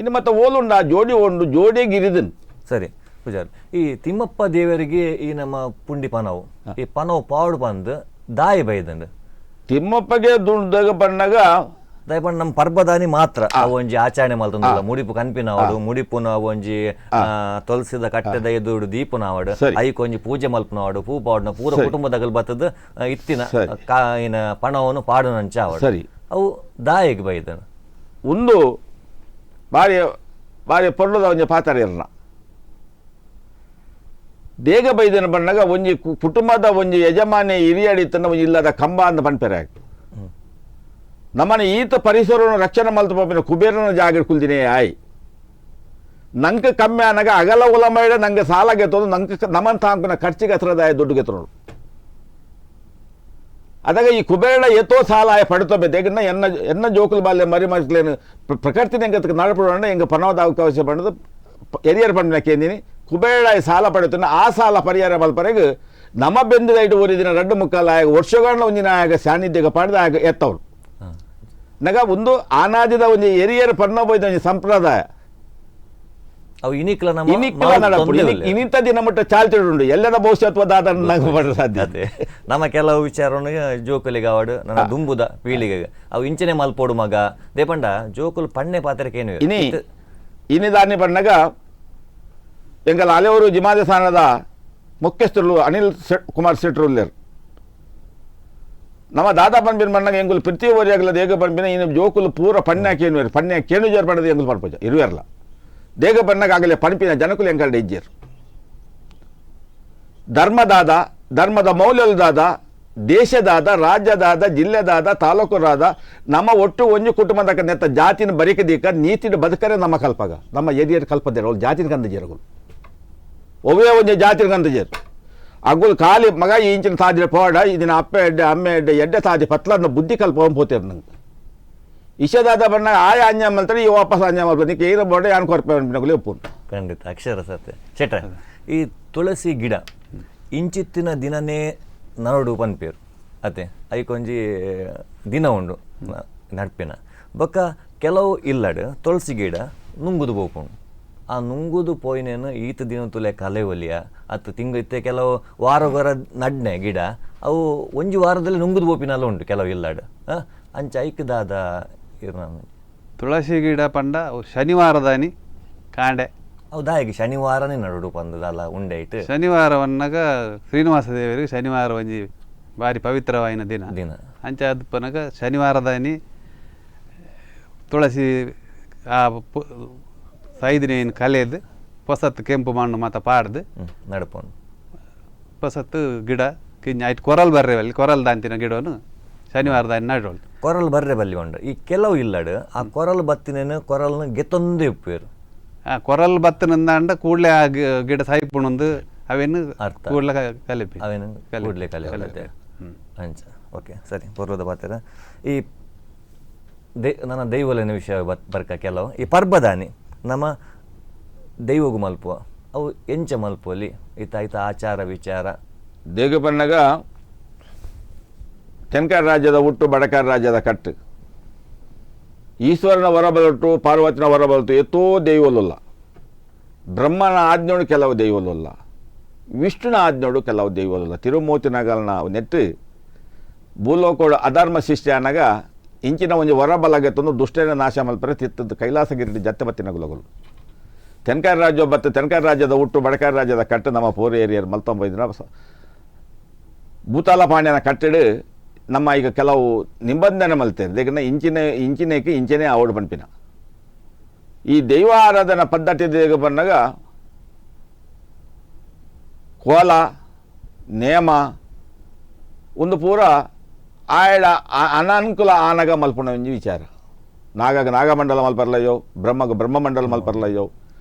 ಇನ್ನು ಮತ್ತೆ ಓಲುಂಡ ಜೋಡಿ ಉಂಡು ಜೋಡಿಗೆ ಇರಿದನ್ ಸರಿ ಪೂಜಾರಿ ಈ ತಿಮ್ಮಪ್ಪ ದೇವರಿಗೆ ಈ ನಮ್ಮ ಪುಂಡಿ ಪನವು ಈ ಪನವು ಪಾಡು ಬಂದು ದಾಯಿ ಬೈದಂಡು ತಿಮ್ಮಪ್ಪಗೆ ದುಡ್ಡಾಗ ಬಣ್ಣಗ ದಯಪಂಡ್ ನಮ್ಮ ಪರ್ಬದಾನಿ ಮಾತ್ರ ಒಂಜಿ ಆಚರಣೆ ಮಲ್ತೊಂದಲ್ಲ ಮುಡಿಪು ಕನ್ಪಿನವಡು ಮುಡಿಪುನ ಒಂಜಿ ತೊಲಸಿದ ಕಟ್ಟೆದ ಎದುರು ದೀಪುನವಡು ಐಕ್ ಒಂಜಿ ಪೂಜೆ ಮಲ್ಪನವಡು ಪೂ ಪಾಡ್ನ ಪೂರ ಕುಟುಂಬದಗಲ್ ಬತ್ತದ ಇತ್ತಿನ ಏನ ಪಣವನ್ನು ಪಾಡುನಂಚ ಅವಡು ಅವು ದಾಯಿಗೆ ಬೈದನು ಒಂದು ಬಾರಿ ಪೊರ್ಲದ ಒಂಜಿ ಪಾತ್ರ ಇರನ ದೇಗ ಬೈದನ ಬಣ್ಣಗ ಒಂಜಿ ಕುಟುಂಬದ ಒಂಜಿ ಯಜಮಾನಿ ಹಿರಿಯಡಿತನ ಒಂಜಿ ಇಲ್ಲದ ಕಂಬ ಅಂದ ಪನ್ಪೆರೆ ಆಗ್ತದೆ ನಮ್ಮನೆ ಈತ ಪರಿಸರವನ್ನು ರಕ್ಷಣೆ ಮಲ್ತು ಪೋಪಿನ ಕುಬೇರನ ಜಾಗ ಕುಲ್ದಿನೇ ಆಯ್ ನಂಗೆ ಕಮ್ಮಿ ಅನ್ನಾಗ ಅಗಲ ಉಲ ಮಾಡಿ ನಂಗೆ ಸಾಲ ಗೆತ್ತೋದು ನಂಗೆ ನಮ್ಮನ್ ತಾಂಕನ ಖರ್ಚಿಗೆ ಹತ್ರದಾಯ ದುಡ್ಡು ಗೆತ್ತರೋಡು ಅದಾಗ ಈ ಕುಬೇರನ ಎತ್ತೋ ಸಾಲ ಆಯ ಪಡ್ತೋಬೇಕು ಯಾಕಂದ್ರೆ ಎನ್ನ ಜೋಕುಲು ಬಾಲ್ಯ ಮರಿ ಮರಿಸ್ಲೇನು ಪ್ರಕೃತಿನ ಹೆಂಗೆ ನಡಪಡೋಣ ಹೆಂಗೆ ಪನೋದ ಅವಕಾಶ ಪಡೆದು ಎರಿಯರ್ ಪಂಡಿನ ಕೇಂದಿನಿ ಕುಬೇರ ಸಾಲ ಪಡುತ್ತಾನೆ ಆ ಸಾಲ ಪರಿಹಾರ ಮಲ್ಪರೆಗೆ ನಮ್ಮ ಬೆಂದಿದ ಇಟ್ಟು ಊರಿದಿನ 2.5 ವರ್ಷಗಳನ್ನ ಒಂದಿನ ಆಗ ಸಾನ್ನಿಧ್ಯ ಪಡೆದ ಆಗ ಎತ್ತವ್ರು ನಗ ಒಂದು ಆನಾದಿದ ಒಂದು ಎರಿಯರ್ ಪನ್ನ ಹೋಯ್ದ ಒಂದು ಸಂಪ್ರದಾಯ ಅವು ಇನಿಕ್ಲ ಇನ್ನಿಂತ ದಿನ ಮಟ್ಟ ಚಾಲ್ತಿಡುಂಡು ಎಲ್ಲದ ಭವಿಷ್ಯತ್ವದ ಸಾಧ್ಯತೆ ನಮ್ಮ ಕೆಲವು ವಿಚಾರವನ್ನು ಜೋಕುಲಿಗೆ ಅವಾಡು ನನ್ನ ದುಂಬುದ ಪೀಳಿಗೆ ಅವು ಇಂಚನೆ ಮಲ್ಪೋಡು ಮಗ ದೇಪಂಡ ಜೋಕುಲು ಪಣ್ಣೆ ಪಾತ್ರಕ್ಕೇನು ಇನಿ ದಾನಿ ಪಣ್ಣಗ ಎಂಗಲ ಅಲೆಯವರು ಜಿಮಾದೆ ಸ್ಥಾನದ ಮುಖ್ಯಸ್ಥರು ಅನಿಲ್ ಕುಮಾರ್ ಶೆಟ್ರು ಉಲ್ಲೇರು ನಮ್ಮ ದಾದಾ ಪನ್ಬಿನ ಮಣ್ಣಾಗ ಎಂಗುಲು ಪ್ರತಿ ಓರಿಯಾಗಲ ದೇಗ ಪನ್ಬಿನ ಇನ್ನು ಜೋಕುಲು ಪೂರ ಪಣ್ಯಾಕೇನು ಪಣ್ಯಾಕೇನು ಜರ್ ಪಡೆದು ಎಂಗುಲು ಪಡ್ಪೋಜ ಇರುವೆರಲ್ಲ ದೇಗ ಪಣ್ಣಾಗ ಆಗಲೇ ಪಣಪಿನ ಜನಕುಲು ಎಂಕಲ್ಡೆ ಇಜ್ಜೇರು ಧರ್ಮದಾದ ಧರ್ಮದ ಮೌಲ್ಯದಾದ ದೇಶದಾದ ರಾಜ್ಯದಾದ ಜಿಲ್ಲೆದಾದ ತಾಲೂಕುದಾದ ನಮ್ಮ ಒಟ್ಟು ಒಂಜು ಕುಟುಂಬದ ನೆತ್ತ ಜಾತಿನ ಬರಿಕದೀಕ ನೀತಿನ ಬದುಕರೆ ನಮ್ಮ ಕಲ್ಪಗ ನಮ್ಮ ಎದಿಯರು ಕಲ್ಪದೇರು ಅವ್ರು ಜಾತಿನ ಕಂದಜೇರುಗಳು ಒವೇ ಒಂಜೆ ಜಾತಿನ ಕಂದಜೇರು ಅಗುಲ್ ಖಾಲಿ ಮಗ ಈ ಇಂಚಿನ ಸಾಧ್ಯ ಪೋಡ ಇದನ್ನ ಅಪ್ಪೆ ಎಡ್ಡೆ ಅಮ್ಮೆ ಎಡ್ಡೆ ಎಡ್ಡೆ ಸಾಧ್ಯ ಪತ್ಲನ್ನ ಬುದ್ಧಿ ಕಲ್ಪ ಹೋಗ್ತೇರು ನಂಗೆ ಇಶದಾದ ಬಣ್ಣ ಆಯ ಅಂಜ ಮಲ್ತಾರೆ ಈ ವಾಪಸ್ ಅಂಜ ಮಲ್ಪನೆ ಏನ ಬೋಡ ಯಾನ್ ಕೊರ್ಪೆ ಒಪ್ಪು ಖಂಡಿತ ಅಕ್ಷರ ಸತ್ಯ ಶೆಟ್ರ ಈ ತುಳಸಿ ಗಿಡ ಇಂಚಿತ್ತಿನ ದಿನನೇ ನರಡು ಪನ್ಪೇರು ಅತೆ ಐಕೊಂಜಿ ದಿನ ಉಂಡು ನಡ್ಪಿನ ಬೊಕ್ಕ ಕೆಲವು ಇಲ್ಲಡು ತುಳಸಿ ಗಿಡ ನುಂಗುದು ಬೋಪುಂಡು ಆ ನುಂಗುದು ಪೋಯಿನೇನು ಈತ ದಿನ ತುಲೆ ಕಲೆ ಒಲಿಯ ಅತ್ತು ತಿಂಗಳು ಇತ್ತೆ ಕೆಲವು ವಾರಗೊರ ನಡ್ನೆ ಗಿಡ ಅವು ಒಂಜಿ ವಾರದಲ್ಲಿ ನುಂಗುದು ಬೋಪಿನಲ್ಲ ಉಂಟು ಕೆಲವು ಇಲ್ಲಾಡು ಅಂಚ ಐಕ್ಯದಾದ ತುಳಸಿ ಗಿಡ ಪಂಡ ಶನಿವಾರದಾನಿ ಕಾಂಡೆ ಹೌದಾ ಈಗ ಶನಿವಾರನೇ ನಡುಡು ಪಂದದಲ್ಲ ಉಂಡೆ ಇಟ್ಟು ಶನಿವಾರವನ್ನಾಗ ಶ್ರೀನಿವಾಸ ದೇವರಿಗೆ ಶನಿವಾರ ಒಂಜಿ ಬಾರಿ ಪವಿತ್ರವಾಯಿನ ದಿನ ಅಂಚ ಅದು ಪನಗ ಶನಿವಾರದಾನಿ ತುಳಸಿ ಆ ಸೈದಿನೇನು ಕಲೆದು ಹೊಸತ್ತು ಕೆಂಪು ಮಣ್ಣು ಮತ್ತು ಪಾಡ್ದು ನಡ್ಪೊಂಡು ಹೊಸತ್ತು ಗಿಡ ಕಿಂಜ ಆಯ್ತು ಕೊರಲ್ ಬರ್ರೇವಲ್ಲಿ ಕೊರಲ್ ದಾಂತಿನ ಗಿಡವನ್ನು ಶನಿವಾರದಾನಿ ನಡೋಳು ಕೊರಲ್ ಬರ್ರೆ ಬಲ್ಲಿ ಉಂಡು ಈ ಕೆಲವು ಇಲ್ಲಡು ಆ ಕೊರಲ್ ಬತ್ತಿನೇನು ಕೊರಲ್ನ ಗೆತ್ತೊಂದೇ ಉಪ್ಪೇರು ಆ ಕೊರಲ್ ಬತ್ತನಿಂದ ಕೂಡಲೇ ಆ ಗಿಡ ಸಾಯ್ಪುಣಂದು ಅವೇನು ಕೂಡಲೇ ಕಲಿಪಿ ಅವೇನು ಕೂಡಲೇ ಕಲಿತೆ ಅಂಚ ಓಕೆ ಸರಿ ಪೂರ್ವದ ಬಾತೀರ ಈ ನನ್ನ ದೈವಲಿನ ವಿಷಯ ಬರ್ಕ ಕೆಲವು ಈ ಪರ್ಬದಾನಿ ನಮ್ಮ ದೈವಗು ಮಲ್ಪುವ ಅವು ಎಂಚ ಮಲ್ಪುವಲ್ಲಿ ಈತ ಆಚಾರ ವಿಚಾರ ದೇಗ ಪನ್ನಗ ತೆನ್ಕಾರ ರಾಜ್ಯದ ಹುಟ್ಟು ಬಡಕಾರ ರಾಜ್ಯದ ಕಟ್ಟು ಈಶ್ವರನ ಹೊರಬಲಟ್ಟು ಪಾರ್ವತಿನ ಹೊರಬಲಟ್ಟು ಎತ್ತೋ ದೈವಲಲ್ಲ ಬ್ರಹ್ಮನ ಆಜ್ಞೋಡು ಕೆಲವು ದೈವಲಲ್ಲ ವಿಷ್ಣುನ ಆಜ್ಞೋಡು ಕೆಲವು ದೈವಲಲ್ಲ ತಿರುಮೂರ್ತಿ ನಗಲ್ನ ನೆಟ್ಟು ಭೂಲೋಕೋಡು ಅಧರ್ಮ ಶಿಷ್ಯ ಅನ್ನಗ ಇಂಚಿನ ಒಂದು ಹೊರಬಲಗೆ ತಂದು ದುಷ್ಟನ ನಾಶ ಮಲ್ಪರೆ ತಿತ್ತದ್ದು ಕೈಲಾಸಗಿರಿ ಜತ್ತೆ ಬತ್ತಿನ ಗುಲಗಳು ತೆನ್ಕಾರ ರಾಜ್ಯ ಬತ್ತು ತೆನ್ಕಾರ ರಾಜ್ಯದ ಹುಟ್ಟು ಬಡಕಾರ ರಾಜ್ಯದ ಕಟ್ಟು ನಮ್ಮ ಪೂರ ಏರಿಯರ್ ಮಲ್ತೊಂಬೈದಿನ ಭೂತಾಲ ಪಾಂಡ್ಯನ ಕಟ್ಟಡು ನಮ್ಮ ಈಗ ಕೆಲವು ನಿಬಂಧನೆ ಮಲ್ತೇವೆ ಯಾಕಂದ್ರೆ ಇಂಚಿನೇಕ್ಕೆ ಇಂಚನೇ ಆವಡು ಪಂಪಿನ ಈ ದೈವ ಆರಾಧನಾ ಪದ್ಧತಿ ದೇಗ ಬಂದಾಗ ಕೋಲ ನೇಮ ಒಂದು ಪೂರ ಆಯಡ ಅನಾನುಕೂಲ ಆನಗ ಮಲ್ಪುಣ ಒಂಜಿ ವಿಚಾರ ನಾಗಾಗ ನಾಗಮಂಡಲ ಮಲ್ಪರ್ಲಯ್ಯೋ ಬ್ರಹ್ಮಗ ಬ್ರಹ್ಮಮಂಡಲ ಮಲ್ಪರ್ಲಯ್ಯೋ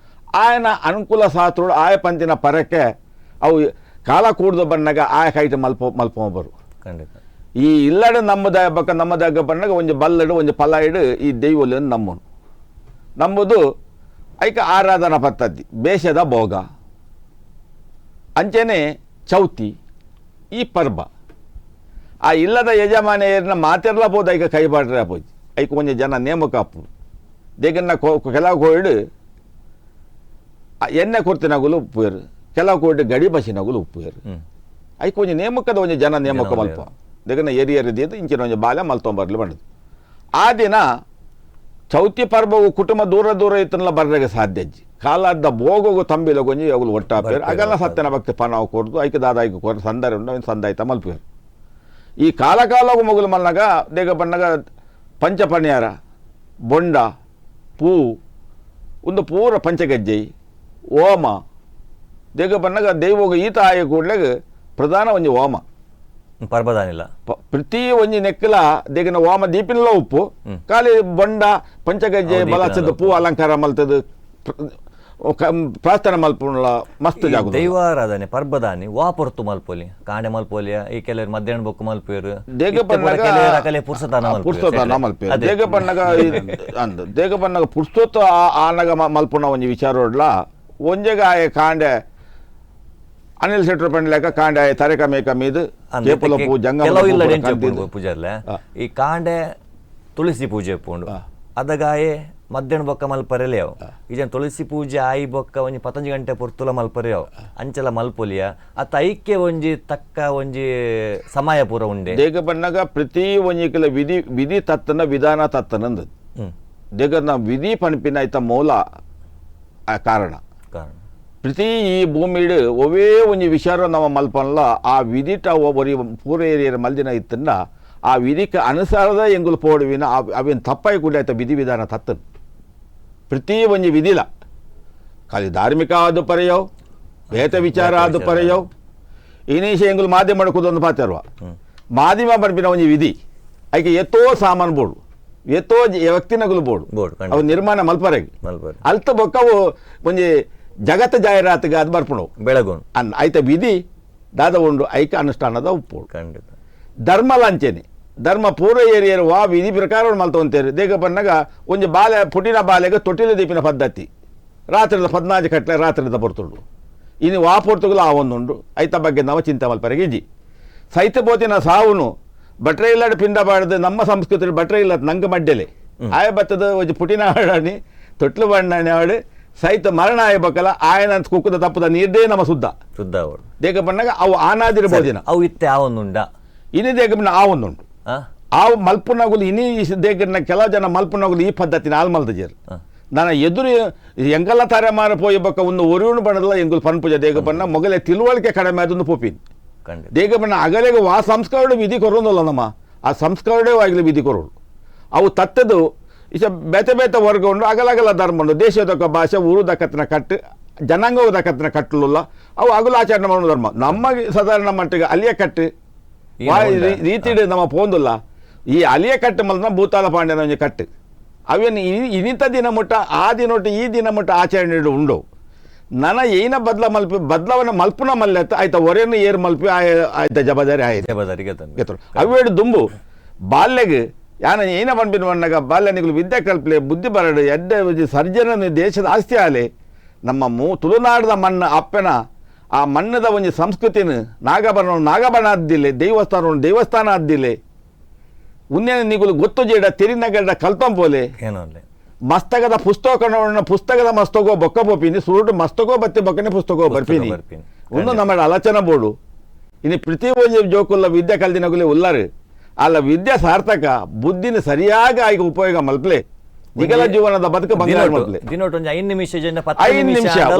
ಆಯನ ಅನುಕೂಲ ಸಾತ್ರುಡು ಆಯ ಪಂಚಿನ ಪರಕ್ಕೆ ಅವು ಕಾಲ ಕೂಡ್ದು ಬಂದಾಗ ಆಯ ಕೈಟ್ ಮಲ್ಪೊಂಬರು ಖಂಡಿತ ಈ ಇಲ್ಲಡು ನಮ್ಮದ ಬಕ್ಕ ನಮ್ಮದಾಗ ಬಂದಾಗ ಒಂದು ಬಲ್ಲಡು ಒಂದು ಫಲ ಇಡು ಈ ದೈವಲಿಯನ್ನು ನಂಬುದು ಐಕ ಆರಾಧನಾ ಪದ್ಧತಿ ಬೇಷದ ಭೋಗ ಅಂಚೆನೆ ಚೌತಿ ಈ ಪರ್ಬ ಆ ಇಲ್ಲದ ಯಜಮಾನಿಯರನ್ನ ಮಾತಿರ್ಲಬೋದು ಐಕ ಕೈಬಾಡ್ರೆ ಆಪೋಜಿ ಐಕ ಒಂಜಿ ಜನ ನೇಮಕ ಆಪು ದೇಗನ್ನ ಕೆಲವು ಕೋಯ್ಡು ಎಣ್ಣೆ ಕೊರ್ತಿನಾಗುಲು ಉಪ್ಪುಯರು ಕೆಲವು ಕೋಯ್ಡು ಗಡಿ ಬಸಿನಾಗುಲು ಉಪ್ಪುಯರು ಐಕ ಒಂಜಿ ನೇಮಕದ ಒಂಜಿ ಜನ ನೇಮಕ ಮಲ್ಪ ದೇಗನ್ನ ಎರಿಯರಿದ್ದು ಇಂಚಿನ ಒಂಜಿ ಬಾಲ್ಯ ಮಲ್ತೊಂಬರ್ಲಿ ಬಂದದು ಆ ದಿನ ಚೌತಿ ಪರ್ಬವು ಕುಟುಂಬ ದೂರ ಇತ್ತನಲ್ಲ ಬರ್ರೆಗೆ ಸಾಧ್ಯಜ್ಜಿ ಕಾಲದ ಬೋಗೋಗು ತಂಬಿಲಗೊಂಜಿ ಅವುಲು ಒಟ್ಟಾಪೇರು ಆಗಲ್ಲ ಸತ್ಯನ ಭಕ್ತಿ ಪನಾವು ಕೊರ್ದು ಐಕ ದಾದ ಐಕ ಕೊರ ಸಂದಾರ ಉಂಡು ಅವನು ಸಂದಾಯ್ತ ಮಲ್ಪೇರು ಈ ಕಾಲಕಾಲಗೂ ಮೊಗಲು ಮಲ್ನಾಗ ದೇಗ ಬಣ್ಣಗ ಪಂಚಪಣ್ಯಾರ ಬೊಂಡ ಪೂ ಒಂದು ಪೂರ ಪಂಚಗಜ್ಜೈ ಓಮ ದೇಗ ಬಣ್ಣಗ ದೈವೋಗ ಈತ ಆಯ ಕೂಡ್ಲೆಗ ಪ್ರಧಾನ ಒಂಜಿ ಓಮ ಪರ್ಬದಾನಿಲ್ಲ ಪ್ರತಿ ಒಂಜಿ ನೆಕ್ಕಲ ದೇಗನ ವಾಮ ದೀಪಿನಲ ಉಪ್ಪು ಖಾಲಿ ಬೊಂಡ ಪಂಚಗಜ್ಜೆ ಬಲಚದ ಪೂ ಅಲಂಕಾರ ಮಲ್ತದ ಪ್ರಾರ್ಥನೆ ಮಲ್ಪುಳ ಮಸ್ತ್ ಜಾಗ ದೈವಾರಾಧನೆ ಪರ್ಬದಾನಿ ವಾಪೊರ್ತು ಮಲ್ಪೊಲಿ ಕಾಂಡೆ ಮಲ್ಪೊಲಿಯ ಈ ಕೆಲವರು ಮಧ್ಯಾಹ್ನ ಬೊಕ್ಕು ಮಲ್ಪೇರು ದೇಗಪನ್ನಗ ಪುರ್ಸತನ ಮಲ್ಪೇರು ದೇಗಪನ್ನಗ ಪುರ್ಸೊತ್ತು ಆನಗ ಮಲ್ಪುಣ ಒಂಜಿ ವಿಚಾರೋಡ್ಲ ಒಂಜೆಗ ಆಯ ಕಾಂಡೆ ಅನಿಲ್ ಶೆಟ್ರು ಪಂಡ್ಲೆಕ ಕಾಂಡೆ ಆಯ ತರೆಕ ಮೇಕ ಮೀದು ಕೇಪುಲ ಪೂ ಜಂಗ ಪೂಜಾರ್ಲೆ ಈ ಕಾಂಡೆ ತುಳಸಿ ಪೂಜೆ ಪೋಂಡು ಅದಗಾಯೆ ಮಧ್ಯಾಹ್ನ ಬೊಕ್ಕ ಮಲ್ಪರೆಲೇವ್ ಈಜನ್ ತುಳಸಿ ಪೂಜೆ ಆಯಿ ಬೊಕ್ಕ ಒಂಜಿ 15 ಗಂಟೆ ಪೊರ್ತುಲ ಮಲ್ಪರೆಯವ್ ಅಂಚಲ ಮಲ್ಪೊಲಿಯ ಅತ್ತ ಐಕ್ಯ ಒಂಜಿ ತಕ್ಕ ಒಂಜಿ ಸಮಯ ಪೂರ ಉಂಡೆ ದೇಗ ಬಣ್ಣಗ ಪ್ರತಿ ಒಂಜಿಕಲ ವಿಧಿ ತತ್ತನ ವಿಧಾನ ತತ್ತನಂದ ದೇಗನ ವಿಧಿ ಪಣಿಪಿನ ಐತ ಮೂಲ ಕಾರಣ ಪ್ರತಿ ಈ ಭೂಮಿಡ್ ಒವೇ ಒಂಜಿ ವಿಚಾರ ನಮ್ಮ ಮಲ್ಪನಲ ಆ ವಿಧಿಟ ಒಬ್ಬರಿ ಪೂರ ಏರಿಯರ ಮಲ್ದಿನ ಇತ್ತನ್ನ ಆ ವಿಧಿಗೆ ಅನುಸಾರದ ಎಂಗುಲು ಪೋಡುವಿನ ಅವೇನು ತಪ್ಪಾಗಿ ಕೂಡ ಆಯ್ತಾ ವಿಧಿ ವಿಧಾನ ತತ್ತನು ಪ್ರತಿ ಒಂಜಿ ವಿಧಿಲ ಖಾಲಿ ಧಾರ್ಮಿಕ ಆದ ಪರೆಯೋ ಬೇತ ವಿಚಾರ ಆದ ಪರೆಯೋ ಇನೀಶ ಎಂಗುಲು ಮಾಧ್ಯಮ ಮಾಡ್ಕೋದೊಂದು ಪಾತ್ರವ ಮಾಧ್ಯಮ ಪಂಪಿನ ಒಂಜಿ ವಿಧಿ ಐಕೆ ಎತ್ತೋ ಸಾಮಾನು ಬೋಡು ಎತ್ತೋ ವ್ಯಕ್ತಿನಗುಲು ಬೋಡು ಅವು ನಿರ್ಮಾಣ ಮಲ್ಪರೆಗೆ ಅಲ್ತ ಬೊಕ್ಕವು ಒಂಜಿ ಜಗತ್ತ ಜಾಹೀರಾತಿಗೆ ಅದು ಬರ್ಪಣವು ಬೆಳಗೋನು ಆಯ್ತ ವಿಧಿ ದಾದ ಉಂಡು ಐಕ ಅನುಷ್ಠಾನದ ಉಪ್ಪೋಡು ಖಂಡಿತ ಧರ್ಮ ಲಂಚನೆ ಧರ್ಮ ಪೂರ ಏರಿಯರು ವಾ ವಿಧಿ ಪ್ರಕಾರ ಮಲ್ತೊಂತೇರು ದೇಗ ಬನ್ನಾಗ ಒಂಜಿ ಬಾಲೆ ಪುಟಿನ ಬಾಲೆಗೆ ತೊಟ್ಟಿಲ ದೀಪಿನ ಪದ್ಧತಿ ರಾತ್ರಿದ 14 ಕಟ್ಲೆ ರಾತ್ರಿದ ಪೊರ್ತುಂಡು ಇನ್ನು ವಾ ಪೊರ್ತುಗಳು ಆ ಒಂದುಂಡು ಐತ ಬಗ್ಗೆ ನಾವು ಚಿಂತೆ ಮಲ್ಪರೆಗೆ ಇಜ್ಜಿ ಸೈತ ಬೋತಿನ ಸಾವುನು ಬಟ್ರೆ ಇಲ್ಲದ ಪಿಂಡ ಬಾಡದು ನಮ್ಮ ಸಂಸ್ಕೃತಿ ಬಟ್ರೆ ಇಲ್ಲ ನಂಗೆ ಮಡ್ಡೆಲೆ ಆಯ ಬತ್ತದ ಒಂಜಿ ಪುಟಿನ ಆಡಾಣಿ ತೊಟ್ಲು ಬಣ್ಣಾಣಿ ಆಡು ಸೈತ ಮರಣ ಆಯ್ಬೇಕಲ್ಲ ಆಯನ ಅಂತ ಕುಕ್ಕದ ತಪ್ಪದ ನೀರ್ದೇ ನಮ್ಮ ಶುದ್ಧ ದೇಗ ಬಣ್ಣಾಗ ಅವು ಆನಾದಿರ್ಬೋದಿನ ಅವು ಇತ್ತೆ ಆ ಒಂದುಂಡ ಇನಿ ದೇಗನ ಆ ಒಂದುಂಟು ಆ ಮಲ್ಪುನಗುಲು ಇನಿ ದೇಗನ ಕೆಲವು ಜನ ಮಲ್ಪುನಗುಲು ಈ ಪದ್ಧತಿನ ಆಲ್ ಮಲ್ತಜೇರು ನನ್ನ ಎದುರು ಎಂಗಲ್ಲ ತಾರೆ ಮಾರ ಪೋಯಿ ಬಕ್ಕ ಒಂದು ಒರಿಯುಣು ಬಣ್ಣದಲ್ಲ ಎಂಗುಲು ಪನ್ಪುಜ ದೇಗ ಬಣ್ಣ ಮೊಗಲೆ ತಿಳುವಳಿಕೆ ಕಡಿಮೆ ಅದೊಂದು ಪೋಪಿನ್ ದೇಗ ಬಣ್ಣ ಅಗಲೆಗೆ ಆ ಸಂಸ್ಕಾರ ವಿಧಿ ಕೊರೋದಲ್ಲ ನಮ್ಮ ಆ ಸಂಸ್ಕಾರವೇ ಆಗಲಿ ವಿಧಿ ಕೊರೋಡು ಅವು ತತ್ತದು ಇಸ ಬೇತೆ ಬೇತೆ ವರ್ಗ ಉಂಡು ಅಗಲಗಲ ಧರ್ಮ ಉಂಡು ದೇಶದಕ್ಕ ಭಾಷೆ ಊರು ದಕ್ಕತ್ತಿನ ಕಟ್ಟು ಜನಾಂಗವು ದಕ್ಕತ್ತಿನ ಕಟ್ಟಲಿಲ್ಲ ಅವು ಅಗಲು ಆಚರಣೆ ಮಾಡೋ ಧರ್ಮ ನಮಗೆ ಸಾಧಾರಣ ಮಟ್ಟಿಗೆ ಅಲ್ಲಿಯ ಕಟ್ಟು ರೀತಿ ನಮ್ಮ ಪೋಂದುಲ್ಲ ಈ ಅಲಿಯ ಕಟ್ಟು ಮಲ್ನ ಭೂತಾಲ ಪಾಂಡ್ಯನ ಒಂಜಿ ಕಟ್ಟು ಅವೇನು ಇನಿತ ದಿನ ಮುಟ್ಟ ಆ ದಿನೊಟ್ಟು ಈ ದಿನ ಮುಟ್ಟ ಆಚರಣೆ ಉಂಡು ನನ್ನ ಏನ ಬದಲಾವಣೆ ಮಲ್ಪುನ ಮಲ್ಲೆತ್ತ ಆಯ್ತಾ ಹೊರೆಯನ್ನು ಏರು ಮಲ್ಪಿ ಆಯ್ತಾ ಜವಾಬ್ದಾರಿ ಆಯ್ತು ಅವೇಡು ದುಂಬು ಬಾಲ್ಯಗೆ ಯಾನ ಏನ ಪಂಪಿನ ಮಣ್ಣಾಗ ಬಾಲ್ಯ ನಿಗಳು ವಿದ್ಯೆ ಕಲ್ಪಲೆ ಬುದ್ಧಿ ಬರಡು ಎಡ್ಡೆ ಸರ್ಜನ ದೇಶದ ಆಸ್ತಿ ಆಲೆ ನಮ್ಮ ತುಳುನಾಡದ ಮಣ್ಣು ಅಪ್ಪನ ಆ ಮಣ್ಣದ ಒಂಜಿ ಸಂಸ್ಕೃತಿನ ನಾಗಬಣ ಆದ್ದಿಲ್ಲ ದೇವಸ್ಥಾನ ಆದ್ದಿಲ್ಲ ಉನ್ನೇನ ನಿಗುಲು ಗೊತ್ತು ಜೇಡ ತೆರಿನಗಡ ಕಲ್ಪಂಪೋಲೆ ಮಸ್ತಕದ ಪುಸ್ತಕದ ಮಸ್ತಕೋ ಬೊಕ್ಕ ಬೋಪಿನಿ ಸುರುಡು ಮಸ್ತಕೋ ಬತ್ತೆ ಬೊಕ್ಕನೆ ಪುಸ್ತಕೋ ಬರ್ಪಿನಿ ಒಂದು ನಮ್ಮ ಆಲೋಚನೆ ಬೋಡು ಇನ್ನು ಪ್ರತಿ ಒಂಜಿ ಜೋಕುಲ್ಲ ವಿದ್ಯೆ ಕಲ್ದಿನಗುಲೆ ಉಲ್ಲಾರು ಅಲ್ಲ ವಿದ್ಯೆ ಸಾರ್ಥಕ ಬುದ್ಧಿನ ಸರಿಯಾಗಿ ಆಗಿ ಉಪಯೋಗ ಮಲ್ಪಲೆ ನಿಗಲ ಜೀವನದ ಬದುಕು ಬಂಗಾರ ಮಲ್ಪಲೆ 5 ನಿಮಿಷ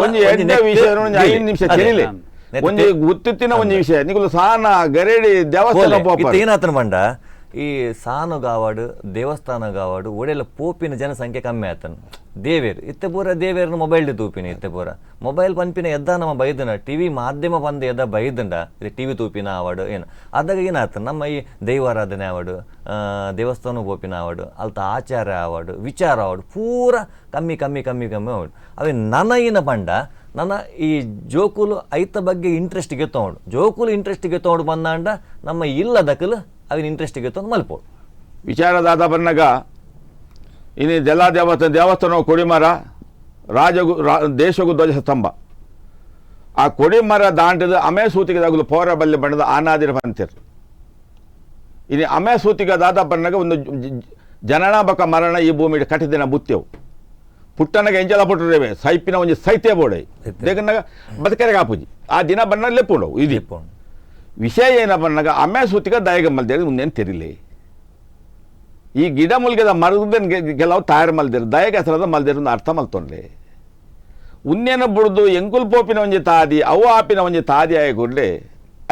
ಒಂಜಿ ಎಡ್ಡೆ ವಿಷಯ 5 ನಿಮಿಷ ತಿಳಿಲೆ ಒಂಜಿ ಗುತ್ತಿನ ಒಂಜಿ ವಿಷಯ ನಿಗುಲು ಸಾನ ಗರೇಡಿ ದೇವಸ್ಥಾನ ಏನಾತನ ಮಂಡ ಈ ಸಾನುಗಾವಾಡು ದೇವಸ್ಥಾನಗಾವಾಡು ಒಡೆಲ್ಲ ಪೋಪಿನ ಜನಸಂಖ್ಯೆ ಕಮ್ಮಿ ಆತನ ದೇವೇರು ಇತ್ತೆ ಪೂರ ದೇವೇರ್ನ ಮೊಬೈಲ್ ತೂಪಿನ ಇತ್ತೆ ಪೂರ ಮೊಬೈಲ್ ಪಂಪಿನ ಎದ್ದ ನಮ್ಮ ಬೈದನ ಟಿವಿ ಮಾಧ್ಯಮ ಬಂದ ಎದ್ದ ಬೈದಂಡ ಇದು ಟಿವಿ ತೂಪಿನ ಆವಾಡು ಏನು ಅದಾಗ ಏನಾಗ್ತದೆ ನಮ್ಮ ಈ ದೈವಾರಾಧನೆ ಆವಾಡು ದೇವಸ್ಥಾನ ಪೋಪಿನ ಆವಾಡು ಅಲ್ತ ಆಚಾರ ಆವಾಡು ವಿಚಾರ ಆವಾಡು ಪೂರ ಕಮ್ಮಿ ಆವಾಡು ಅವೇ ನನಗಿನ ಪಂಡ ನನ್ನ ಈ ಜೋಕುಲು ಐತ ಬಗ್ಗೆ ಇಂಟ್ರೆಸ್ಟಿಗೆ ತೊಗೊಂಡು ಜೋಕುಲು ಇಂಟ್ರೆಸ್ಟಿಗೆ ತೊಗೊಂಡು ಬಂದಾಂಡ ನಮ್ಮ ಇಲ್ಲದಕ್ಕಲು ಅವಿನ ಇಂಟ್ರೆಸ್ಟಿಗೆ ತೊಂದು ಮಲ್ಪೋಡು ವಿಚಾರದಾದ ಬನ್ನಗ ಇನ್ನು ದೇವಸ್ಥಾನ ಕೊಡಿಮರ ದೇಶಗೂ ಧ್ವಜ ಸ್ತಂಭ ಆ ಕೊಡಿಮರ ದಾಂಟದ ಅಮೇ ಸೂತಿಗೆದಾಗಲು ಪೌರ ಬಲ್ಲೆ ಬಣ್ಣದ ಆನಾದಿರ ಬಂತಿರ್ ಇನ್ನು ಅಮೇ ಸೂತಿಗದಾದ ಬನ್ನಗ ಒಂದು ಜನನ ಬಕ ಮರಣ ಈ ಭೂಮಿ ಕಟ್ಟಿದಿನ ಬುತ್ತೆವು ಪುಟ್ಟನಗೆ ಎಂಜಲ ಪುಟ್ಟರೇವೆ ಸೈಪಿನ ಒಂಜಿ ಸೈತೆ ಬೋಡೆ ದೇಗನಾಗ ಬದುಕರೆಗೆ ಆಪುಜಿ ಆ ದಿನ ಬಣ್ಣ ಲೆಪ್ಪುಂಡವು ಇದು ವಿಷಯ ಏನ ಬಣ್ಣಗ ಅಮೇ ಸೂತಿಗ ದಯಗ ಮಲ್ದೇರಿ ಮುಂದೇನು ತೆರಿಲೆ ಈ ಗಿಡ ಮುಲ್ಗೆದ ಮರದನ್ ಕೆಲವು ತಯಾರು ಮಲ್ದಿರು ದಯಗ ಹೆಸರದ ಮಲ್ದಿರು ಅರ್ಥ ಮಲ್ತೊಂಡ್ಲೆ ಉನ್ನೇನ ಬುಡ್ದು ಎಂಗುಲ್ ಪೋಪಿನ ಒಂಜಿ ತಾದಿ ಅವು ಆಪಿನ ಒಂಜಿ ತಾದಿ ಆಯ ಕೊಡ್ಲೆ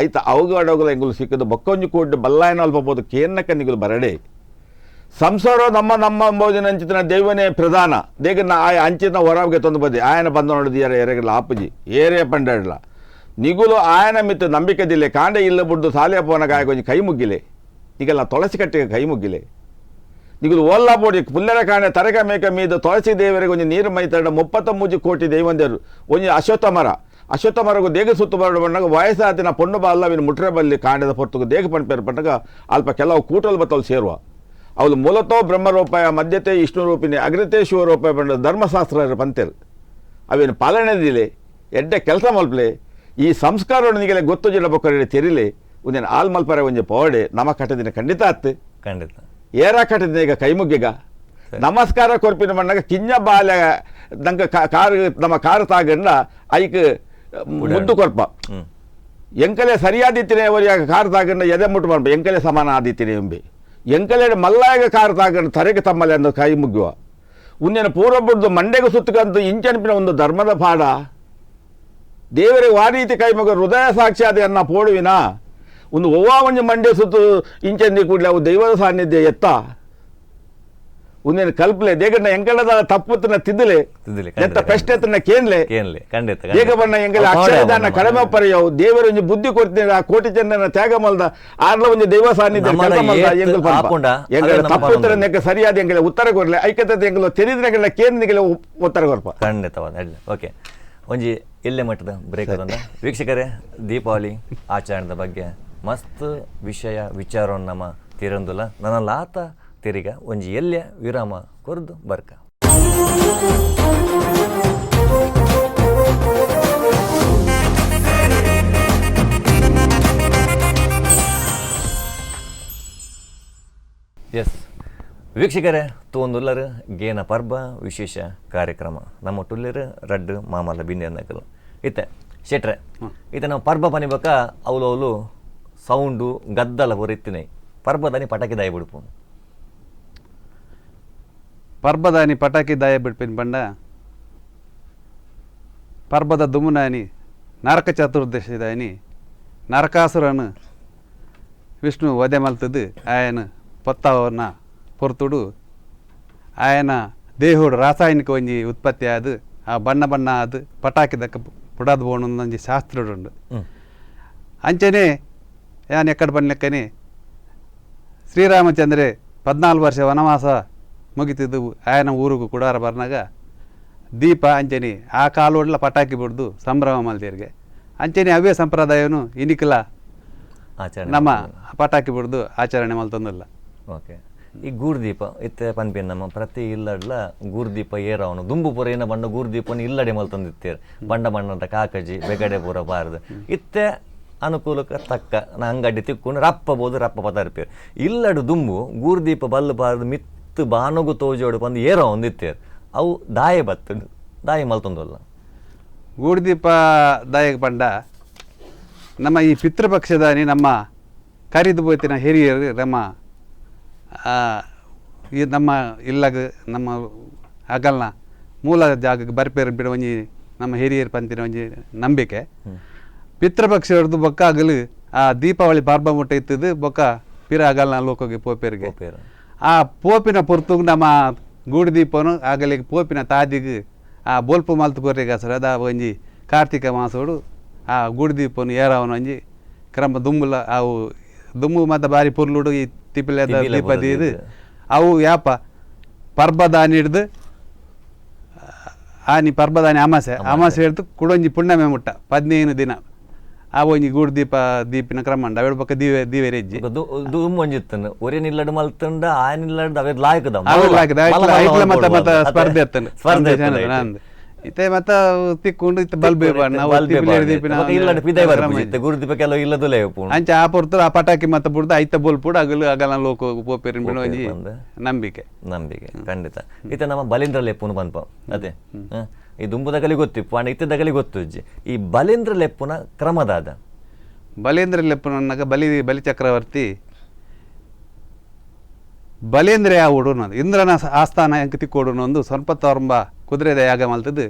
ಐತ ಅವಗಡೋಗಲ ಎಂಗುಲು ಸಿಕ್ಕದು ಬೊಕ್ಕೊಂಜಿ ಕೊಡ್ಡು ಬಲ್ಲಾಯನ ಅಲ್ಪಬೋದು ಕೇನ್ನಕ್ಕ ನಿಗುಲು ಬರಡೆ ಸಂಸಾರ ನಮ್ಮ ಅಂಬೋದಿನ ಅಂಚಿನ ದೈವನೇ ಪ್ರಧಾನ ದೇಗನ ಆಯ ಅಂಚಿನ ಹೊರಗೆ ತಂದು ಬದಿ ಆಯನ ಬಂದ ನೋಡಿದ ಎರೆಗಲ ಆಪುಜಿ ಏರೇ ಪಂಡಡ್ಲ ನಿಗುಲು ಆಯನ ಮಿತ್ತು ನಂಬಿಕೆ ದಿಲ್ಲೆ ಕಾಂಡೆ ಇಲ್ಲ ಬಿಡ್ದು ಸಾಲೆ ಪೋನಗ ಕೊಂಚ ಕೈ ಮುಗ್ಗಿಲೆ ನಿಗಲ್ಲ ತುಳಸಿ ಕಟ್ಟಿಗೆ ಕೈ ಮುಗ್ಗಿಲೆ ನಿಗುಲು ಓಲ್ಲಾ ಬೋಡಿ ಪುಲ್ಲರ ಕಾಂಡೆ ತರಕ ಮೇಕ ಮೀದು ತುಳಸಿ ದೇವರಿಗೆ ಒಂಜಿ ನೀರು ಮೈತಡ 33 ಕೋಟಿ ದೈವಂದೇರು ಒಂಜಿ ಅಶ್ವತ್ಥ ಮರಗೂ ದೇಗ ಸುತ್ತು ಬರಡು ಬಂದಾಗ ವಯಸ್ಸಾದಿನ ಪೊಣ್ಣು ಬಾಲ್ಲವಿನ ಮುಟ್ರೆ ಬಲ್ಲಿ ಕಾಂಡದ ಪೊರ್ತುಗು ದೇಗ ಪಂಪೇರು ಪಂಡಾಗ ಅಲ್ಪ ಕೆಲವು ಕೂಟಲು ಬತ್ತಲು ಸೇರುವ ಅವಳು ಮೂಲತೋ ಬ್ರಹ್ಮರೂಪಾಯ ಮಧ್ಯತೆ ವಿಷ್ಣು ರೂಪಿನಿ ಅಗ್ರತೆ ಶಿವರೂಪಾಯ ಬಂದ ಧರ್ಮಶಾಸ್ತ್ರ ಪಂತೇರು ಅವೇನು ಪಾಲನೆದಿಲೆ ಎಡ್ಡೆ ಕೆಲಸ ಮಲ್ಪಲೆ ಈ ಸಂಸ್ಕಾರನಿಗೆಲ್ಲ ಗೊತ್ತು ಜಿಡಬೊಕ್ಕರೆ ತೆರಿಲೆ ಒಂದೇನು ಆಲ್ ಮಲ್ಪರೆ ಒಂಜಿ ಪೋಡೆ ನಮ ಕಟ್ಟದಿನ ಖಂಡಿತ ಆತ್ ಖಂಡಿತ ಏರ ಕಟ್ಟದಿನ ಈಗ ಕೈಮುಗ್ಗಿಗ ನಮಸ್ಕಾರ ಕೊರ್ಪಿನ ಮಣ್ಣಾಗ ಕಿಂಜ ಬಾಲ್ಯ ನಂಗೆ ಕಾರು ನಮ್ಮ ಕಾರು ತಾಗಂಡ ಐಕ್ ಮುದ್ದು ಕೊರ್ಪ ಎಂಕಲೆ ಸರಿಯಾದಿತ್ತಿನೇ ಅವರಿಯಾಗ ಕಾರು ತಾಗಂಡ ಎದೆ ಮುಟ್ಟು ಮಾಡ್ಬ ಎಂಕಲೆ ಸಮಾನ ಆದಿತ್ತಿನೇ ಎಂಬಿ ಎಂಕಲೆ ಮಲ್ಲಾಗ ಕಾರು ತಾಗಂಡು ತರೆಗೆ ತಮ್ಮಲೆ ಅಂದು ಕೈ ಮುಗ್ಗುವ ಉನ್ನೇನು ಪೂರ್ವಬುಡ್ದು ಮಂಡೆಗೆ ಸುತ್ತಕಂತು ಇಂಚನಿಪಿನ ಒಂದು ಧರ್ಮದ ಪಾಡ ದೇವರಿಗೆ ಆ ರೀತಿ ಕೈ ಮುಗ ಹೃದಯ ಸಾಕ್ಷಾದಿ ಅನ್ನ ಪೋಡುವಿನ ಒಂದು ಒಂಜಿ ಮಂಡೆ ಸುತ್ತು ಇಂಚಂದಿ ಕೂಡಲೇ ಅವು ದೈವದ ಸಾನ್ನಿಧ್ಯ ಎತ್ತ ಒಂದೇನು ಕಲ್ಪಲೆ ದೇಗಣ್ಣ ಎಂಕಳದ ತಪ್ಪುತ್ತನ ತಿದ್ದಲೆ ಎತ್ತ ಪೆಷ್ಟೆತ್ತನ ಕೇನ್ಲೆ ದೇಗ ಬಣ್ಣ ಎಂಗಲ ಅಕ್ಷರದಾನ ಕಡಿಮೆ ಪರೆಯವು ದೇವರ ಒಂಜಿ ಬುದ್ಧಿ ಕೊಡ್ತೀನಿ ಆ ಕೋಟಿ ಜನನ ತ್ಯಾಗ ಮಲ್ದ ಆರ್ಲ ಒಂಜಿ ದೈವ ಸಾನ್ನಿಧ್ಯ ಎಂಗಲ ತಪ್ಪುತ್ತರ ನೆಕ್ಕ ಸರಿಯಾದ ಎಂಗಲ ಉತ್ತರ ಕೊಡ್ಲೆ ಐಕ್ಯತೆ ಎಂಗಲ ತೆರಿದ್ರೆಗಳ ಕೇಂದ್ರಗಳ ಉತ್ತರ ಕೊಡ್ಪ ಖಂಡಿತವಾದ ಓಕೆ ಒಂಜಿ ಎಲ್ಲೆ ಮಟ್ಟದ ಬ್ರೇಕ್ ಅದಂದ ವೀಕ್ಷಕರೇ ದೀಪಾವಳಿ ಆಚರಣೆದ ಬಗ್ಗೆ ಮಸ್ತ್ ವಿಷಯ ವಿಚಾರವನ್ನು ನಮ್ಮ ತಿರಂದುಲ ನನ್ನ ಲಾತ ತಿರಿಗ ಒಂಜಿ ಎಲ್ಲೆ ವಿರಾಮ ಕೊರ್ದು ಬರ್ಕ ಎಸ್ ವೀಕ್ಷಕರೇ ತೋಂದುಲ್ಲರು ಗೇನ ಪರ್ಬ ವಿಶೇಷ ಕಾರ್ಯಕ್ರಮ ನಮ್ಮ ಟುಲ್ಲರು ರಡ್ಡು ಮಾಮಲ್ಲ ಬಿಂದಿ ಅನ್ನಕಲು ಇತ್ತೆ ಶೆಟ್ರೆ ಇತ್ತೆ ನಾವು ಪರ್ಬ ಪನಿಬೇಕ ಅವಳು ಸೌಂಡು ಗದ್ದಲ ಹೊರಿತ್ತಿನ ಪರ್ಬದಾನಿ ಪಟಾಕಿ ದಾಯ ಬಿಡ್ಪು ಪರ್ಬದಾನಿ ಪಟಾಕಿ ದಾಯ ಬಿಡ್ಪಿನ ಬಂಡ ಪರ್ಬದ ದುಮುನಾನಿ ನರಕ ಚತುರ್ದಶಿದಾನಿ ನರಕಾಸುರನು ವಿಷ್ಣು ವಧೆ ಮಲ್ತದ್ದು ಆಯನ ಪತ್ತಾವನ್ನ ಪೊರ್ತುಡು ಆಯನ ದೇಹುಡು ರಾಸಾಯನಿಕ ಒಂಜಿ ಉತ್ಪತ್ತಿ ಆದು ಆ ಬಣ್ಣ ಬಣ್ಣ ಅದು ಪಟಾಕಿದಕ್ಕೆ ಪುಡಾದ ಬೋಣ ಒಂಜಿ ಶಾಸ್ತ್ರಡುಂಡು ಅಂಚನೆ ಯಾನ್ ಎಕ್ಕಡ ಬನ್ಲೆಕ್ಕನೆ ಶ್ರೀರಾಮಚಂದ್ರೆ 14 ವರ್ಷ ವನವಾಸ ಮುಗಿತಿದ್ದು ಆಯನ ಊರಿಗೂ ಕುಡಾರ ಬರ್ನಾಗ ದೀಪ ಅಂಚನೆ ಆ ಕಾಲೋಡ್ಲ ಪಟಾಕಿ ಬಿಡ್ದು ಸಂಭ್ರಮ ಮಲ್ದಿಯರಿಗೆ ಅಂಚನೆ ಅವೇ ಸಂಪ್ರದಾಯನು ಇನಿಕಲ ನಮ್ಮ ಪಟಾಕಿ ಬಿಡ್ದು ಆಚರಣೆ ಮಲ್ತಂದಿಲ್ಲ ಓಕೆ ಈ ಗೂರ್ದೀಪ ಇತ್ತೆ ಪನ್ಪೇನು ನಮ್ಮ ಪ್ರತಿ ಇಲ್ಲಡ್ಲ ಗೂರ್ದೀಪ ಏರವನು ದುಂಬು ಪುರ ಏನ ಬಣ್ಣ ಗೂರ್ದೀಪನ ಇಲ್ಲಡೆ ಮಲ್ತಂದಿತ್ತೇರು ಬಣ್ಣ ಬಣ್ಣದ ಕಾಕಜಿ ಬೆಗಡೆ ಪೂರ ಬಾರದು ಇತ್ತೆ ಅನುಕೂಲಕ್ಕೆ ತಕ್ಕ ನಾ ಅಂಗಡಿ ತಿಕ್ಕೊಂಡು ರಪ್ಪಬೋದು ರಪ್ಪ ಪದಾರ್ಪೇರು ಇಲ್ಲಡು ದುಂಬು ಗೂರ್ದೀಪ ಬಲ್ಲು ಬಾರದು ಮಿತ್ತು ಬಾನಗು ತೋಜೋಡು ಬಂದು ಏರೋ ಒಂದಿತ್ತೇರು ಅವು ದಾಯ ಬತ್ತಡು ದಾಯ ಮಲ್ತಂದಲ್ಲ ಗೂಡ್ದೀಪ ದಾಯಕ ಪಂಡ ನಮ್ಮ ಈ ಪಿತೃಪಕ್ಷದಾನಿ ನಮ್ಮ ಕರಿದು ಬೋತಿನ ಹಿರಿಯರು ನಮ್ಮ ಇಲ್ಲಾಗ ನಮ್ಮ ಅಗಲ್ನ ಮೂಲ ಜಾಗಕ್ಕೆ ಬರ್ಪೇರು ಬಿಡ ಒಂಜಿ ನಮ್ಮ ಹಿರಿಯರು ಪಂತಿನ ಒಂಜಿ ನಂಬಿಕೆ ಪಿತೃಪಕ್ಷ ಹಿಡ್ದು ಬೊಕ್ಕ ಆಗಲು ಆ ದೀಪಾವಳಿ ಪಾರ್ಬ ಮುಟ್ಟ ಇತ್ತದು ಬೊಕ್ಕ ಪಿರ ಅಗಲ್ನ ಲೋಕೋಗಿ ಪೋಪೇರಿಗೆ ಆ ಪೋಪಿನ ಪುರ್ತು ನಮ್ಮ ಗೂಡು ದೀಪನು ಆಗಲಿಗೆ ಪೋಪಿನ ತಾದಿಗೆ ಆ ಬೋಲ್ಪು ಮಲ್ತು ಕೊರ್ರಿಗೆ ಸರ್ ಅದ ಒಂಜಿ ಕಾರ್ತಿಕ ಮಾಸೋಡು ಆ ಗೂಡು ದೀಪನು ಏರವನು ಒಂಜಿ ಕ್ರಮ ದುಂಬುಲ ಅವು ದುಂಬು ಮತ್ತು ಬಾರಿ ಪುರ್ಲುಡು ಈ ತಿಪ್ಪಿಲೆದ ದೀಪದಿ ಇದು ಅವು ಯಾಪ ಪರ್ಬದಾನಿ ಹಿಡ್ದು ಆನಿ ಪರ್ಬದಾನಿ ಅಮಾಸೆ ಹಿಡ್ದು ಕುಡೊಂಜಿ ಪುಣ್ಯಮೆ ಮುಟ್ಟ 15 ದಿನ ಆ ಒಂಜಿ ಗೂಡು ದೀಪಿನ ಕ್ರಮಂಡ ಅವೆಡ್ ಪಕ್ಕ ದೀವೆ ರೆಜ್ಜಿ ಒಂಜಿತ್ತನು ಒರೇನ್ ಇಲ್ಲಡ್ ಮಲ್ತಂಡ ಆಯನ್ ಇಲ್ಲಡ್ ಅವೇ ಲಾಯಕದ ಮತ್ತ ಸ್ಪರ್ಧೆ ಇತ್ತನು ಇತ್ತೆ ಮತ್ತ ತಿಕ್ಕೊಂಡು ಇತ್ತ ಬಲ್ಬೆ ಗುರುದೀಪ ಕೆಲವು ಇಲ್ಲದಲೇ ಅಂಚ ಆ ಪೊರ್ತು ಆ ಪಟಾಕಿ ಮತ್ತ ಬಿಡ್ದು ಐತ ಬೋಲ್ ಪುಡ ಅಗಲು ಅಗಲ ಲೋಕ ಪೋಪೇರಿನ ಬಿಡ ಒಂಜಿ ನಂಬಿಕೆ ಖಂಡಿತ ಇತ್ತೆ ನಮ್ಮ ಬಲಿಂದ್ರ ಲೆಪ್ಪುನು ಬಂದ್ಪ ಅದೇ ಈ ದುಂಬುದಗಲಿ ಗೊತ್ತಿಪ್ಪು ಅಣ್ಣ ಇತ್ತದಗಲಿ ಗೊತ್ತು ಈ ಬಲಿಂದ್ರ ಲೆಪ್ಪುನ ಕ್ರಮದಾದ ಬಲೇಂದ್ರ ಲೆಪ್ಪುನಾಗ ಬಲಿ ಚಕ್ರವರ್ತಿ ಬಲೇಂದ್ರ ಯಾವುಡು ಇಂದ್ರನ ಆಸ್ಥಾನ ಎಂಕ ತಿಕ್ಕೋಡು ಒಂದು ಸ್ವಲ್ಪ ತೋರಂಬ ಕುದುರೆದ ಯಾಗ ಮಲ್ತದ್ದು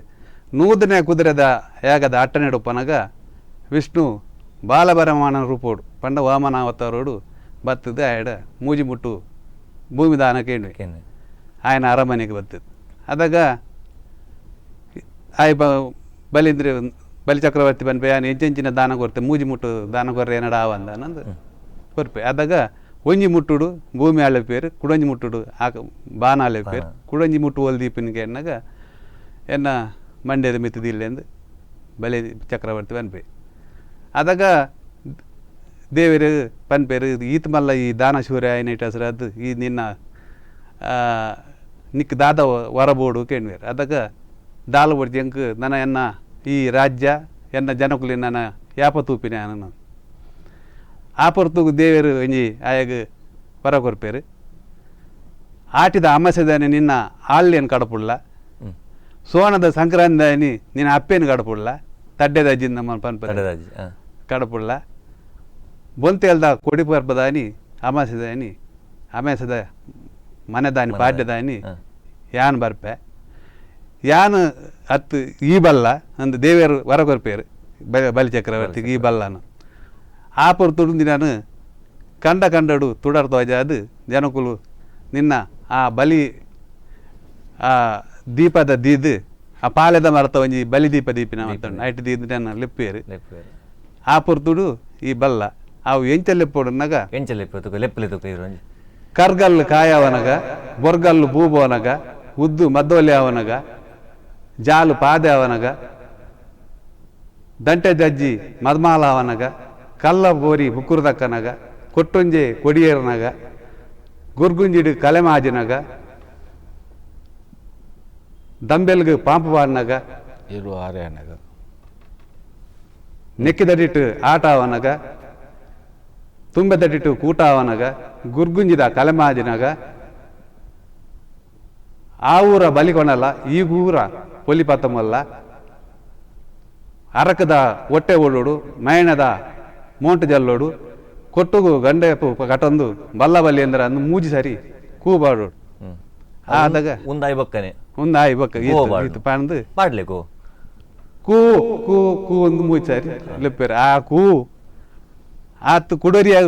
100ನೇ ಕುದುರೆದ ಯಾಗದ ಅಟ್ಟನೆಡುಪ್ಪನಾಗ ವಿಷ್ಣು ಬಾಲಭರಮಾನ ರೂಪೋಡು ಪಂಡ ವಾಮನಾವತಾರೋಡು ಬತ್ತದು ಆಯಡ ಮೂಜಿ ಮುಟ್ಟು ಭೂಮಿ ದಾನ ಕೇಂದ್ರ ಆಯನ ಅರಮನೆಗೆ ಬರ್ತದೆ ಅದಾಗ ಆಯ್ ಬಲೇಂದ್ರ ಬಲಿ ಚಕ್ರವರ್ತಿ ಪನ್ಪೆ ಯಾನು ಎಂಚೆಂಚಿನ ದಾನ ಕೊರ್ತೆ ಮೂಜಿ ಮುಟ್ಟು ದಾನ ಕೊರ್ರೆ ಏನಡ ಆವಂದ ನಂದು ಕೊರ್ಪೆ ಅದಾಗ ಒಂಜಿ ಮುಟ್ಟುಡು ಭೂಮಿ ಆಳೆಪೇರು ಕುಡಂಜಿ ಮುಟ್ಟುಡು ಬಾನ ಆಳೆಪೇರು ಕುಡಂಜಿ ಮುಟ್ಟು ಒಲ್ ದೀಪನಿಗೆ ಎನ್ನಾಗ ಎನ್ನ ಮಂಡ್ಯದ ಮಿತ್ತದಿಲ್ಲೆಂದು ಬಲಿ ಚಕ್ರವರ್ತಿ ಪನ್ಪೆ ಅದಾಗ ದೇವರು ಪನ್ಪೇರು ಈತ ಮಲ್ಲ ಈ ದಾನ ಶೂರ್ಯ ಏನಿಟ್ಟು ಹೆಸರು ಅದು ಈ ನಿನ್ನ ನಿಕ್ ದಾದ ಹೊರಬೋಡು ಕೇಳ್ವೇರು ಅದಾಗ ದಾಲು ಬಡ್ತಿ ಅಂಕ ನನ್ನ ಎನ್ನ ಈ ರಾಜ್ಯ ಎನ್ನ ಜನಕುಲಿ ನನ್ನ ಯಾಪ ತೂಪಿನ ನಾನು ಆ ಪೊರ್ತುಗು ದೇವರು ಒಂಜಿ ಆಯಾಗ ಹೊರ ಕೊರ್ಪೇರು ಆಟಿದ ಅಮಾಸೆದಾನಿ ನಿನ್ನ ಆಳ್ಯನ್ ಕಡಪುಳ್ಳ ಸೋಣದ ಸಂಕ್ರಾಂತಿ ನಿನ್ನ ಅಪ್ಪೇನು ಕಡಪುಳ್ಳ ತಡ್ಡೆದ ಅಜ್ಜಿಂದ ನಮ್ಮ ಪನ್ಪದ ಕಡಪುಳ್ಳ ಬೊಂತೆಲ್ದ ಕೊಡಿ ಪರ್ಬದಾನಿ ಅಮಾಸೆದ ಮನೆದಾನಿ ಪಾಡ್ಯದಾನಿ ಯಾನ್ ಬರ್ಪೆ ಯಾನು ಹತ್ತು ಈ ಬಲ್ಲ ಅಂದು ದೇವರು ವರ ಕೊರ್ಪೇರು ಬಲಿ ಚಕ್ರವರ್ತಿಗೆ ಈ ಬಲ್ಲನು ಆ ಪುರ ತುಡುಂದಿ ನಾನು ಕಂಡಡು ತುಡರ್ ಧ್ವಜ ಅದು ಜನಕುಲು ನಿನ್ನ ಆ ಬಲಿ ಆ ದೀಪದ ದೀದು ಆ ಪಾಲೆದ ಮರತ ಒಂಜಿ ಬಲಿ ದೀಪಿನ ಮಾತಾಡು ಐಟ್ ದೀದು ನನ್ನ ಲೆಪ್ಪೇರು ಆ ಪುರ ತುಡು ಈ ಬಲ್ಲ ಅವು ಎಂಚಲೆಪ್ಪೋಡುನಾಗ ಕರ್ಗಲ್ಲು ಕಾಯವನಗ ಬೊರ್ಗಲ್ಲು ಬೂಬೋನಗ ಉದ್ದು ಮದ್ದೊಲೆ ಅವನಗ ಜಾಲು ಪಾದೆ ಅವನಗ ದಂಟೆ ಜಜ್ಜಿ ಮದ್ಮಾಲ ಅವನಗ ಕಲ್ಲ ಗೋರಿ ಬುಕ್ಕುರ್ದಕ್ಕನಗ ಕೊಟ್ಟುಂಜೆ ಕೊಡಿಯೇರನಗ ಗುರ್ಗುಂಜಿಡು ಕಲೆಮಾಜಿನಗ ದಂಬೆಲ್ಗು ಪಾಂಪುವಾಡ್ನಗ ಇರು ಆರ್ಯಾನಗ ನೆಕ್ಕಿದಡಿಟ್ಟು ಆಟ ಅವನಗ ತುಂಬೆದಡಿಟ್ಟು ಕೂಟ ಅವನಗ ಗುರ್ಗುಂಜಿದ ಕಲೆಮಾಜಿನಗ ಆ ಊರ ಬಲಿಕೊಣಲ್ಲ ಈ ಊರ ಪೊಲಿಪತ್ತಮಲ್ಲ ಅರಕದ ಹೊಟ್ಟೆ ಓಡೋಡು ಮಯಣದ ಮೋಂಟು ಜಲ್ಲೋಡು ಕೊಟ್ಟುಗು ಗಂಡೆ ಕಟೊಂದು ಬಲ್ಲ ಬಲ್ಲಿ ಅಂದ್ರೆ ಅಂದು ಮೂಜಿ ಸರಿ ಕೂಬಾಡೋಡು ಆದಾಗ ಒಂದಾಯಿ ಬಕ್ಕನೆ ಒಂದಾಯಿ ಬಕ್ಕ ಪಾಂದು ಮಾಡ್ಲಿಕ್ಕೂ ಕೂ ಕೂ ಕೂ ಒಂದು ಮೂಜಿ ಸರಿ ಲೆಪ್ಪೇರ ಆ ಕೂ ಆತು ಕುಡೋರಿಯಾಗ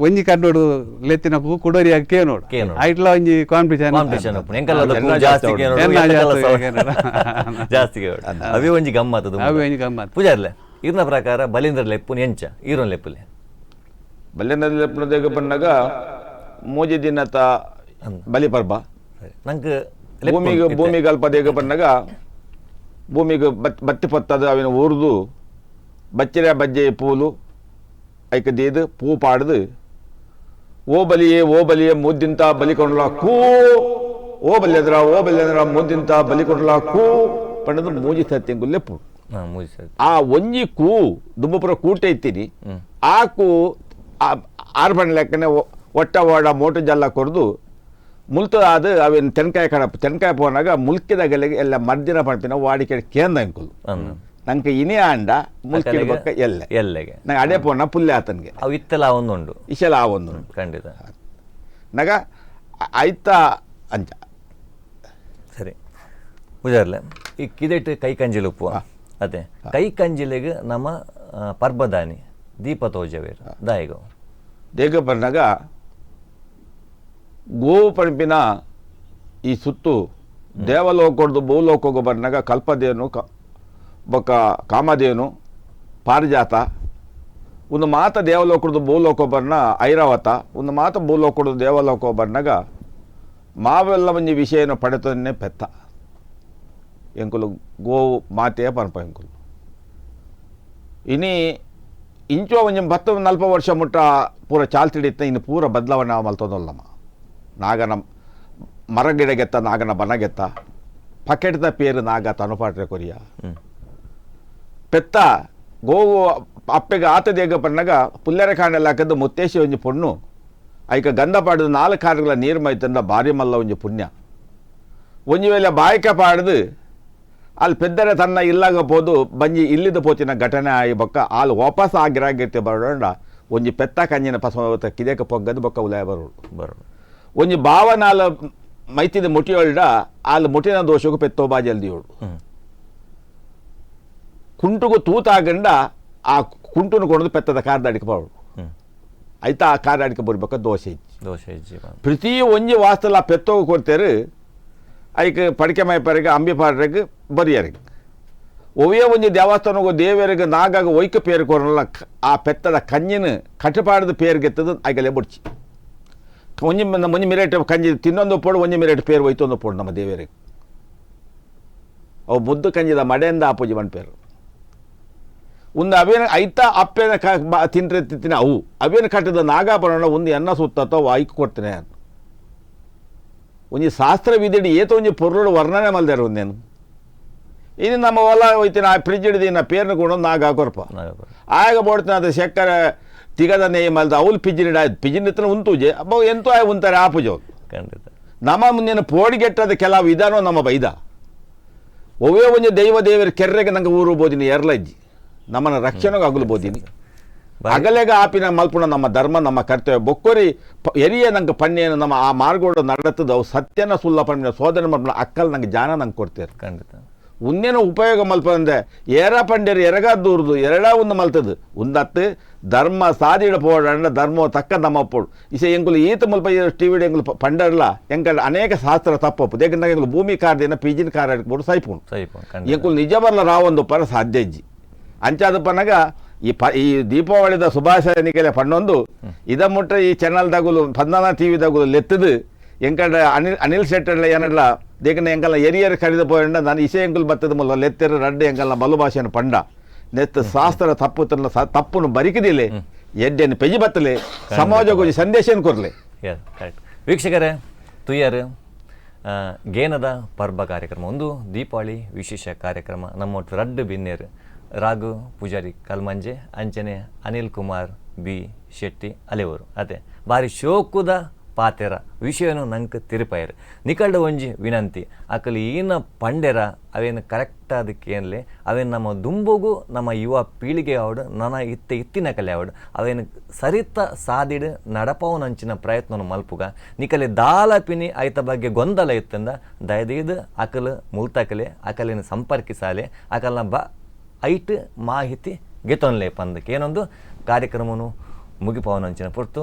ಒಂಜಿ ಕಂಡೋಡು ಲೆತ್ತಿನ ಕುಡೋರಿಯಾಗ ಕೇನೋಡು ಐಟ್ಲ ಒಂಜಿ ಕಾಂಪಿಟೇಷನ್ ಅವೇ ಒಂಜಿ ಗಮ್ಮತ್ತದು ಪೂಜಾರ್ಲೆ ಇರ್ನ ಪ್ರಕಾರ ಬಲಿಂದ್ರ ಲೆಪ್ಪುನ್ ಎಂಚ ಈರೋನ್ ಲೆಪ್ಪುಲೆ ಬಲ್ಯನ ಲೆಪ್ಪುನದೇಗ ಬಂದಾಗ ಮೂಜಿ ದಿನತ ಬಲಿ ಪರ್ಬ ನಂಗೆ ಭೂಮಿಗೆ ಅಲ್ಪದೇಗ ಬಂದಾಗ ಭೂಮಿಗೆ ಬತ್ತಿ ಪತ್ತದ ಅವಿನ ಊರ್ದು ಬಚ್ಚರ ಬಜ್ಜೆ ಪೂಲು ಐಕ ದೇದು ಪೂ ಪಾಡ್ದು ಓ ಬಲಿಯೇ ಮುದ್ದಿಂತ ಬಲಿ ಕೊಂಡ್ಲ ಕೂ ಓ ಬಲ್ಯದ್ರ ಮುದ್ದಿಂತ ಬಲಿ ಕೊಂಡ್ಲ ಕೂ ಪಂಡದು ಮೂಜಿ ಸತ್ಯಂಗು ಲೆಪ್ಪು ಆ ಒಂಜಿ ಕೂ ದುಂಬಪುರ ಕೂಟೆ ಇತ್ತೀನಿ ಆ ಕೂ ಆರ್ಬಣ ಲೆಕ್ಕನೆ ಒಟ್ಟ ಓಡ ಮೋಟು ಜಲ್ಲ ಕೊರ್ದು ಮುಲ್ತ ಅದು ಅವೇನು ತೆನ್ಕಾಯಿ ಪೋನಾಗ ಮುಲ್ಕಿದಾಗಲಿಗೆ ಎಲ್ಲ ಮರ್ದಿನ ಪಂಪಿನ ವಾಡಿಕೆ ಕೇಂದ್ರ ಅಂಕುಲು ನಂಗೆ ಇನೇ ಅಂಡ ಮುಲ್ಕಿನ ಬಕ್ಕ ಎಲ್ಲೆಗೆ ನಂಗೆ ಅಡೆ ಪೋನ ಪುಲ್ಲೆ ಆತನ್ಗೆ ಅವು ಇತ್ತಲ್ಲ ಒಂದುಂಡು ಇಶಲ ಆ ಒಂದು ಖಂಡಿತ ನಗ ಐತ ಅಂಚ ಸರಿ ಪೂಜಾರ್ಲೆ ಈ ಕಿದೆಟ್ ಕೈ ಕಂಜಿಲು ಉಪ್ಪು ಅದೇ ಕೈ ಕಂಜಿಲೆಗೆ ನಮ್ಮ ಪರ್ಬದಾನಿ ದೀಪ ತೋಜವೇರು ದಾಯಿಗೋ ದೇಗ ಬಂದಾಗ ಗೋವು ಪಂಪಿನ ಈ ಸುತ್ತು ದೇವಲೋಕದ್ದು ಭೂಲೋಕೋಗ ಬಂದಾಗ ಕಲ್ಪದೇನು ಬೊಕ್ಕ ಕಾಮಧೇನು ಪಾರಿಜಾತ ಒಂದು ಮಾತ ದೇವಲೋಕದ್ದು ಭೂಲೋಕ ಬರ್ನ ಐರಾವತ ಒಂದು ಮಾತ ಭೂಲೋಕದ್ದು ದೇವಲೋಕ ಬರ್ನಾಗ ಮಾವೆಲ್ಲ ಒಂಜಿ ವಿಷಯನ ಪಡೆತನ್ನೇ ಪೆತ್ತ ಎಂಕುಲು ಗೋವು ಮಾತೆಯ ಪನ್ಪ ಎಂಕುಲು ಇನಿ ಇಂಚೋ ಒಂಜಿ 10-40 ವರ್ಷ ಮುಟ್ಟ ಪೂರ ಚಾಲ್ತಿಡಿತ್ತ ಇನ್ನು ಪೂರ ಬದಲಾವಣೆ ಮಲ್ತೊಂದಲ್ಲಮ್ಮ ನಾಗನ ಮರಗಿಡಗೆತ್ತ ನಾಗನ ಬನಗೆತ್ತ ಪಕೆಟ್ದ ಪೇರು ನಾಗ ತನುಪಾಟ್ರೆ ಕೊರಿಯ ಪೆತ್ತ ಗೋವು ಅಪ್ಪೆಗೆ ಆತದೇಗ ಪಣ್ಣಗ ಪುಲ್ಲೆರೆ ಕಾಣೆಲ್ಲ ಹಾಕದ್ದು ಮುತ್ತೇಶಿ ಒಂಜಿ ಪೊಣ್ಣು ಐಕ ಗಂಧ ಪಾಡ್ದು 4 ಕಾರುಗಳ ನೀರು ಮೈತಂದ ಭಾರಿ ಮಲ್ಲ ಒಂಜಿ ಪುಣ್ಯ ಒಂಜಿ ವೇಳೆ ಬಾಯಿಕ ಪಾಡ್ದು ಅಲ್ಲಿ ಪೆದ್ದರೆ ತನ್ನ ಇಲ್ಲಾಗ ಪೋದು ಬಂಜಿ ಇಲ್ಲಿದ ಪೋತಿನ ಘಟನೆ ಆಯಿ ಬೊಕ್ಕ ಅಲ್ಲಿ ವಾಪಸ್ ಆಗಿರಾಗಿರ್ತಿ ಬರೋಣ ಒಂಜಿ ಪೆತ್ತ ಕಂಜಿನ ಪಸಮತ ಕಿದೇಕ ಪೊಗ್ಗದು ಬೊಕ್ಕ ಉಲಾಯ ಬರೋಡು ಒಂಜಿ ಭಾವನಾಲ ಮೈತಿದ ಮುಟಿಯೋಳ್ಡ ಅಲ್ಲಿ ಮುಟಿನ ದೋಷಗೂ ಪೆತ್ತೋ ಬಾಜಿ ಅಲ್ದಿಯೋಳು ಕುಂಟುಗೂ ತೂತಾಗಂಡ ಆ ಕುಂಟುನು ಕೊಂಡದು ಪೆತ್ತದ ಕಾರ್ದಾಡಿಕೆ ಬಾಳು ಆಯ್ತಾ ಆ ಕಾರ್ದಾಡಿಕೆ ಬರ್ಬೇಕ ದೋಷ ಇಜ್ಜಿ ಪ್ರತಿ ಒಂಜಿ ವಾಸ್ತಲ ಆ ಪೆತ್ತೋಗ ಕೊಡ್ತೇರು ಐಕ್ ಪಡಿಕೆ ಮೈಪರಿಗೆ ಅಂಬಿ ಪಾಡ್ರಿಗೆ ಬರಿಯರಿಗೆ ಒವ್ಯ ಒಂಜಿ ದೇವಸ್ಥಾನಗೋ ದೇವರಿಗೆ ನಾಗಾಗ ಒಯ್ಕ ಪೇರು ಕೊರಲ್ಲ ಆ ಪೆತ್ತದ ಕಂಜಿನ ಕಟಪಾಡದ ಪೇರು ಗೆತ್ತದು ಆಗಲೇ ಬುಡ್ಚಿ ಒಂಜಿ ಮಿರೇಟ್ ಕಂಜಿ ತಿನ್ನೊಂದು ಪೋಡು ಒಂಜಿ ಮಿರೇಟ್ ಪೇರು ಒಯ್ತೊಂದು ಪೋಡು ನಮ್ಮ ದೇವರಿಗೆ ಅವು ಮುದ್ದು ಕಂಜಿದ ಮಡೆಯಿಂದ ಆಪೋಜಿ ಬಣ್ಣ ಪೇರು ಒಂದು ಅವೇನ ಐತ ಅಪ್ಪೇನ ತಿಂತಿನ ಅವು ಅವೇನು ಕಟ್ಟಿದ ನಾಗಾಭರಣ ಒಂದು ಎನ್ನ ಸುತ್ತತ್ತೋ ಐಕ್ ಕೊಡ್ತೇನೆ ಒಂಜಿ ಶಾಸ್ತ್ರ ವಿಧಿಡಿ ಏತ ಒಂಜಿ ಪೊರ್ಲು ವರ್ಣನೆ ಮಲ್ದಾರ ಒಂದೇನು ಇನ್ನು ನಮ್ಮ ಹೊಲ ಹೋಯ್ತೀನಿ ಆ ಫ್ರಿಜ್ ಹಿಡಿದು ನಾ ಪೇರ್ನ ಕೂಡ ನಾಗ ಹಾಕೋರಪ್ಪ ಆಗ ಬೋಡ್ತೀನಿ ಅದು ಶಕ್ಕರ ತಿಗದ ನೇಯ ಮಲ್ದ ಅವ್ಲು ಪಿಜಿನಿಡ ಆಯ್ತು ಪಿಜಿನ ಉಂತೂಜೆ ಅಬ್ಬ ಎಂತೂ ಉಂತಾರೆ ಆ ಪೂಜೆ ಖಂಡಿತ ನಮ್ಮ ಮುಂದಿನ ಪೋಡಿಗೆಟ್ಟದ ಕೆಲವು ವಿಧಾನ ನಮ್ಮ ಬೈದ ಒವೇ ಒಂಜಿ ದೈವ ದೇವರ ಕೆರ್ರೆಗೆ ನಂಗೆ ಊರು ಬೋದಿನಿ ಎರಲಜ್ಜಿ ನಮ್ಮನ್ನ ರಕ್ಷಣೆಗೆ ಅಗಲ್ಬೋದಿನಿ ಅಗಲೆಗ ಆಪಿನ ಮಲ್ಪುಣ ನಮ್ಮ ಧರ್ಮ ನಮ್ಮ ಕರ್ತವ್ಯ ಬೊಕ್ಕೊರಿ ಎರಿಯ ನಂಗೆ ಪಣ್ಯೇನು ನಮ್ಮ ಆ ಮಾರ್ಗೋಡ ನಡತದ ಅವು ಸತ್ಯನ ಸುಲ್ಲ ಪಣ್ಣ ಸೋದರ ಮಲ್ಪುಣ ಅಕ್ಕಲ್ ನಂಗೆ ಜಾನ ನಂಗೆ ಕೊಡ್ತಾರೆ ಖಂಡಿತ ಉನ್ನೇನು ಉಪಯೋಗ ಮಲ್ಪಂದೆ ಏರ ಪಂಡ್ಯರು ಎರಗಾದೂರ್ದು ಎರಡ ಒಂದು ಮಲ್ತದು ಉಂದತ್ತು ಧರ್ಮ ಸಾದಿಡ ಪೋಡ ಧರ್ಮ ತಕ್ಕ ನಮ್ಮ ಪೋಡು ಇಸ ಎಂಕುಲು ಈತ ಮಲ್ಪ ಟಿವಿ ಎಂಕುಲು ಪಂಡರ್ಲ ಎಂಕ ಅನೇಕ ಶಾಸ್ತ್ರ ತಪ್ಪಪ್ಪು ಯಾಕಂದ್ರೆ ಎಂಕುಲು ಭೂಮಿ ಕಾರ್ದಿನ ಪಿಜಿನ ಕಾರ್ ಬೋಡು ಸೈಪುಣು ಎಂಕುಲು ನಿಜ ಬರ್ಲ ರಾವೊಂದು ಪರ ಸಾಧ್ಯ ಇಜ್ಜಿ ಅಂಚಾದ ಪನಗ ಈ ದೀಪಾವಳಿದ ಶುಭಾಶಯನಿಗೆಲೆ ಪಣ್ಣೊಂದು ಇದ ಮುಟ್ಟ ಈ ಚಾನಲ್ದಾಗುಲು ಪದ್ನಾನ ಟಿವಿದಾಗುಲು ಲೆತ್ತದು ಎಂಕಂಡ ಅನಿಲ್ ಶೆಟ್ಟರ್ಲ ಏನಲ್ಲ ದೇಕನ ಎಂಕಲ್ಲ ಎರಿಯರ್ ಕಡಿದು ಪೋಯಂಡ ನಾನು ಇಸೆ ಎಂಕುಲು ಬತ್ತದ ಮುಲ್ಲ ಲೆತ್ತೆರ ರಡ್ಡು ಎಂಕಲ್ಲ ಬಲು ಭಾಷೆನ ಪಂಡ ನೆತ್ತ ಶಾಸ್ತ್ರ ತಪ್ಪನ್ನು ಬರಿಕದಿಲ್ಲ ಎಡ್ಡೆನ್ನು ಪೆಜಿ ಬತ್ತಲೆ ಸಮಾಜಕ್ಕೆ ಸಂದೇಶ ಕೊರ್ಲೆ ವೀಕ್ಷಕರೇ ತುಯ್ಯರು ಗೇನದ ಪರ್ಬ ಕಾರ್ಯಕ್ರಮ ಒಂದು ದೀಪಾವಳಿ ವಿಶೇಷ ಕಾರ್ಯಕ್ರಮ ನಮ್ಮೊಟ್ಟು ರಡ್ಡು ಬಿನ್ನೇರು ರಾಘು ಪೂಜಾರಿ ಕಲ್ಮಂಜೆ ಅಂಚನೆ ಅನಿಲ್ ಕುಮಾರ್ ಬಿ ಶೆಟ್ಟಿ ಅಲೆವರು ಅದೇ ಬಾರಿ ಶೋಕುದ ಪಾತೆರ ವಿಷಯನು ನಂಗೆ ತಿರುಪಾಯರು ನಿಕಲ್ಡ ಒಂಜಿ ವಿನಂತಿ ಅಕಲಿ ಈನ ಪಂಡೆರ ಅವೇನು ಕರೆಕ್ಟ್ ಅದಕ್ಕೇನಲೆ ಅವೇನು ನಮ್ಮ ದುಂಬುಗು ನಮ್ಮ ಯುವ ಪೀಳಿಗೆ ಅವಡು ನನ್ನ ಇತ್ತಿನ ಕಲೆ ಅವಡು ಅವೇನು ಸರಿತ ಸಾದಿಡು ನಡಪವನಂಚಿನ ಪ್ರಯತ್ನ ಮಲ್ಪುಗ ನಿಕಲೆ ದಾಲಪಿನಿ ಐತ ಬಗ್ಗೆ ಗೊಂದಲ ಇತ್ತಂದ ದಯದೀದು ಅಕಲು ಮುಲ್ತಕಲೆ ಅಕಲಿನ ಸಂಪರ್ಕಿಸಾಲೆ ಅಕಲ್ನ ಐಟ್ ಮಾಹಿತಿ ಗೆತೊನ್ಲೆ ಪಂದಕ್ಕೆ ಏನೊಂದು ಕಾರ್ಯಕ್ರಮನು ಮುಗಿಪವನಂಚಿನ ಪುರ್ತು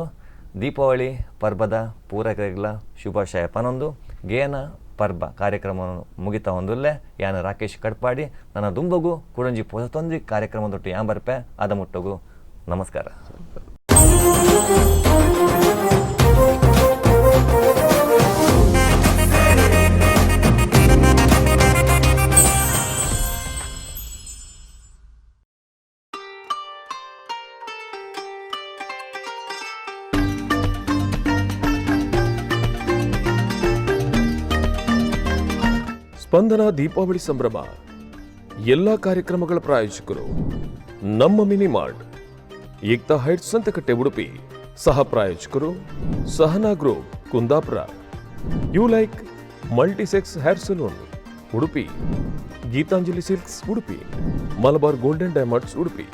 ದೀಪಾವಳಿ ಪರ್ಬದ ಪೂರಕರಿಗಳ ಶುಭಾಶಯ ಪನೊಂದು ಗೇನ ಪರ್ಬ ಕಾರ್ಯಕ್ರಮವನ್ನು ಮುಗಿತಾ ಹೊಂದುಲ್ಲೆ ಯಾನ ರಾಕೇಶ್ ಕಡ್ಪಾಡಿ ನನ್ನ ದುಂಬಗು ಕುಡಂಜಿ ಪೊಸತೊಂದಿ ಕಾರ್ಯಕ್ರಮದೊಟ್ಟು ಯಾಂಬರ್ಪೆ ಅದ ಮುಟ್ಟಗು ನಮಸ್ಕಾರ. ಸ್ಪಂದನ ದೀಪಾವಳಿ ಸಂಭ್ರಮ ಎಲ್ಲ ಕಾರ್ಯಕ್ರಮಗಳ ಪ್ರಾಯೋಜಕರು ನಮ್ಮ ಮಿನಿಮಾರ್ಟ್, ಏಕ್ತಾ ಹೈಟ್ಸ್ ಸಂತಕಟ್ಟೆ ಉಡುಪಿ. ಸಹ ಪ್ರಾಯೋಜಕರು Sahana group Kundapura, U Like multisex hair saloon Udupi, Geetanjali silks Udupi, Malabar golden diamonds Udupi.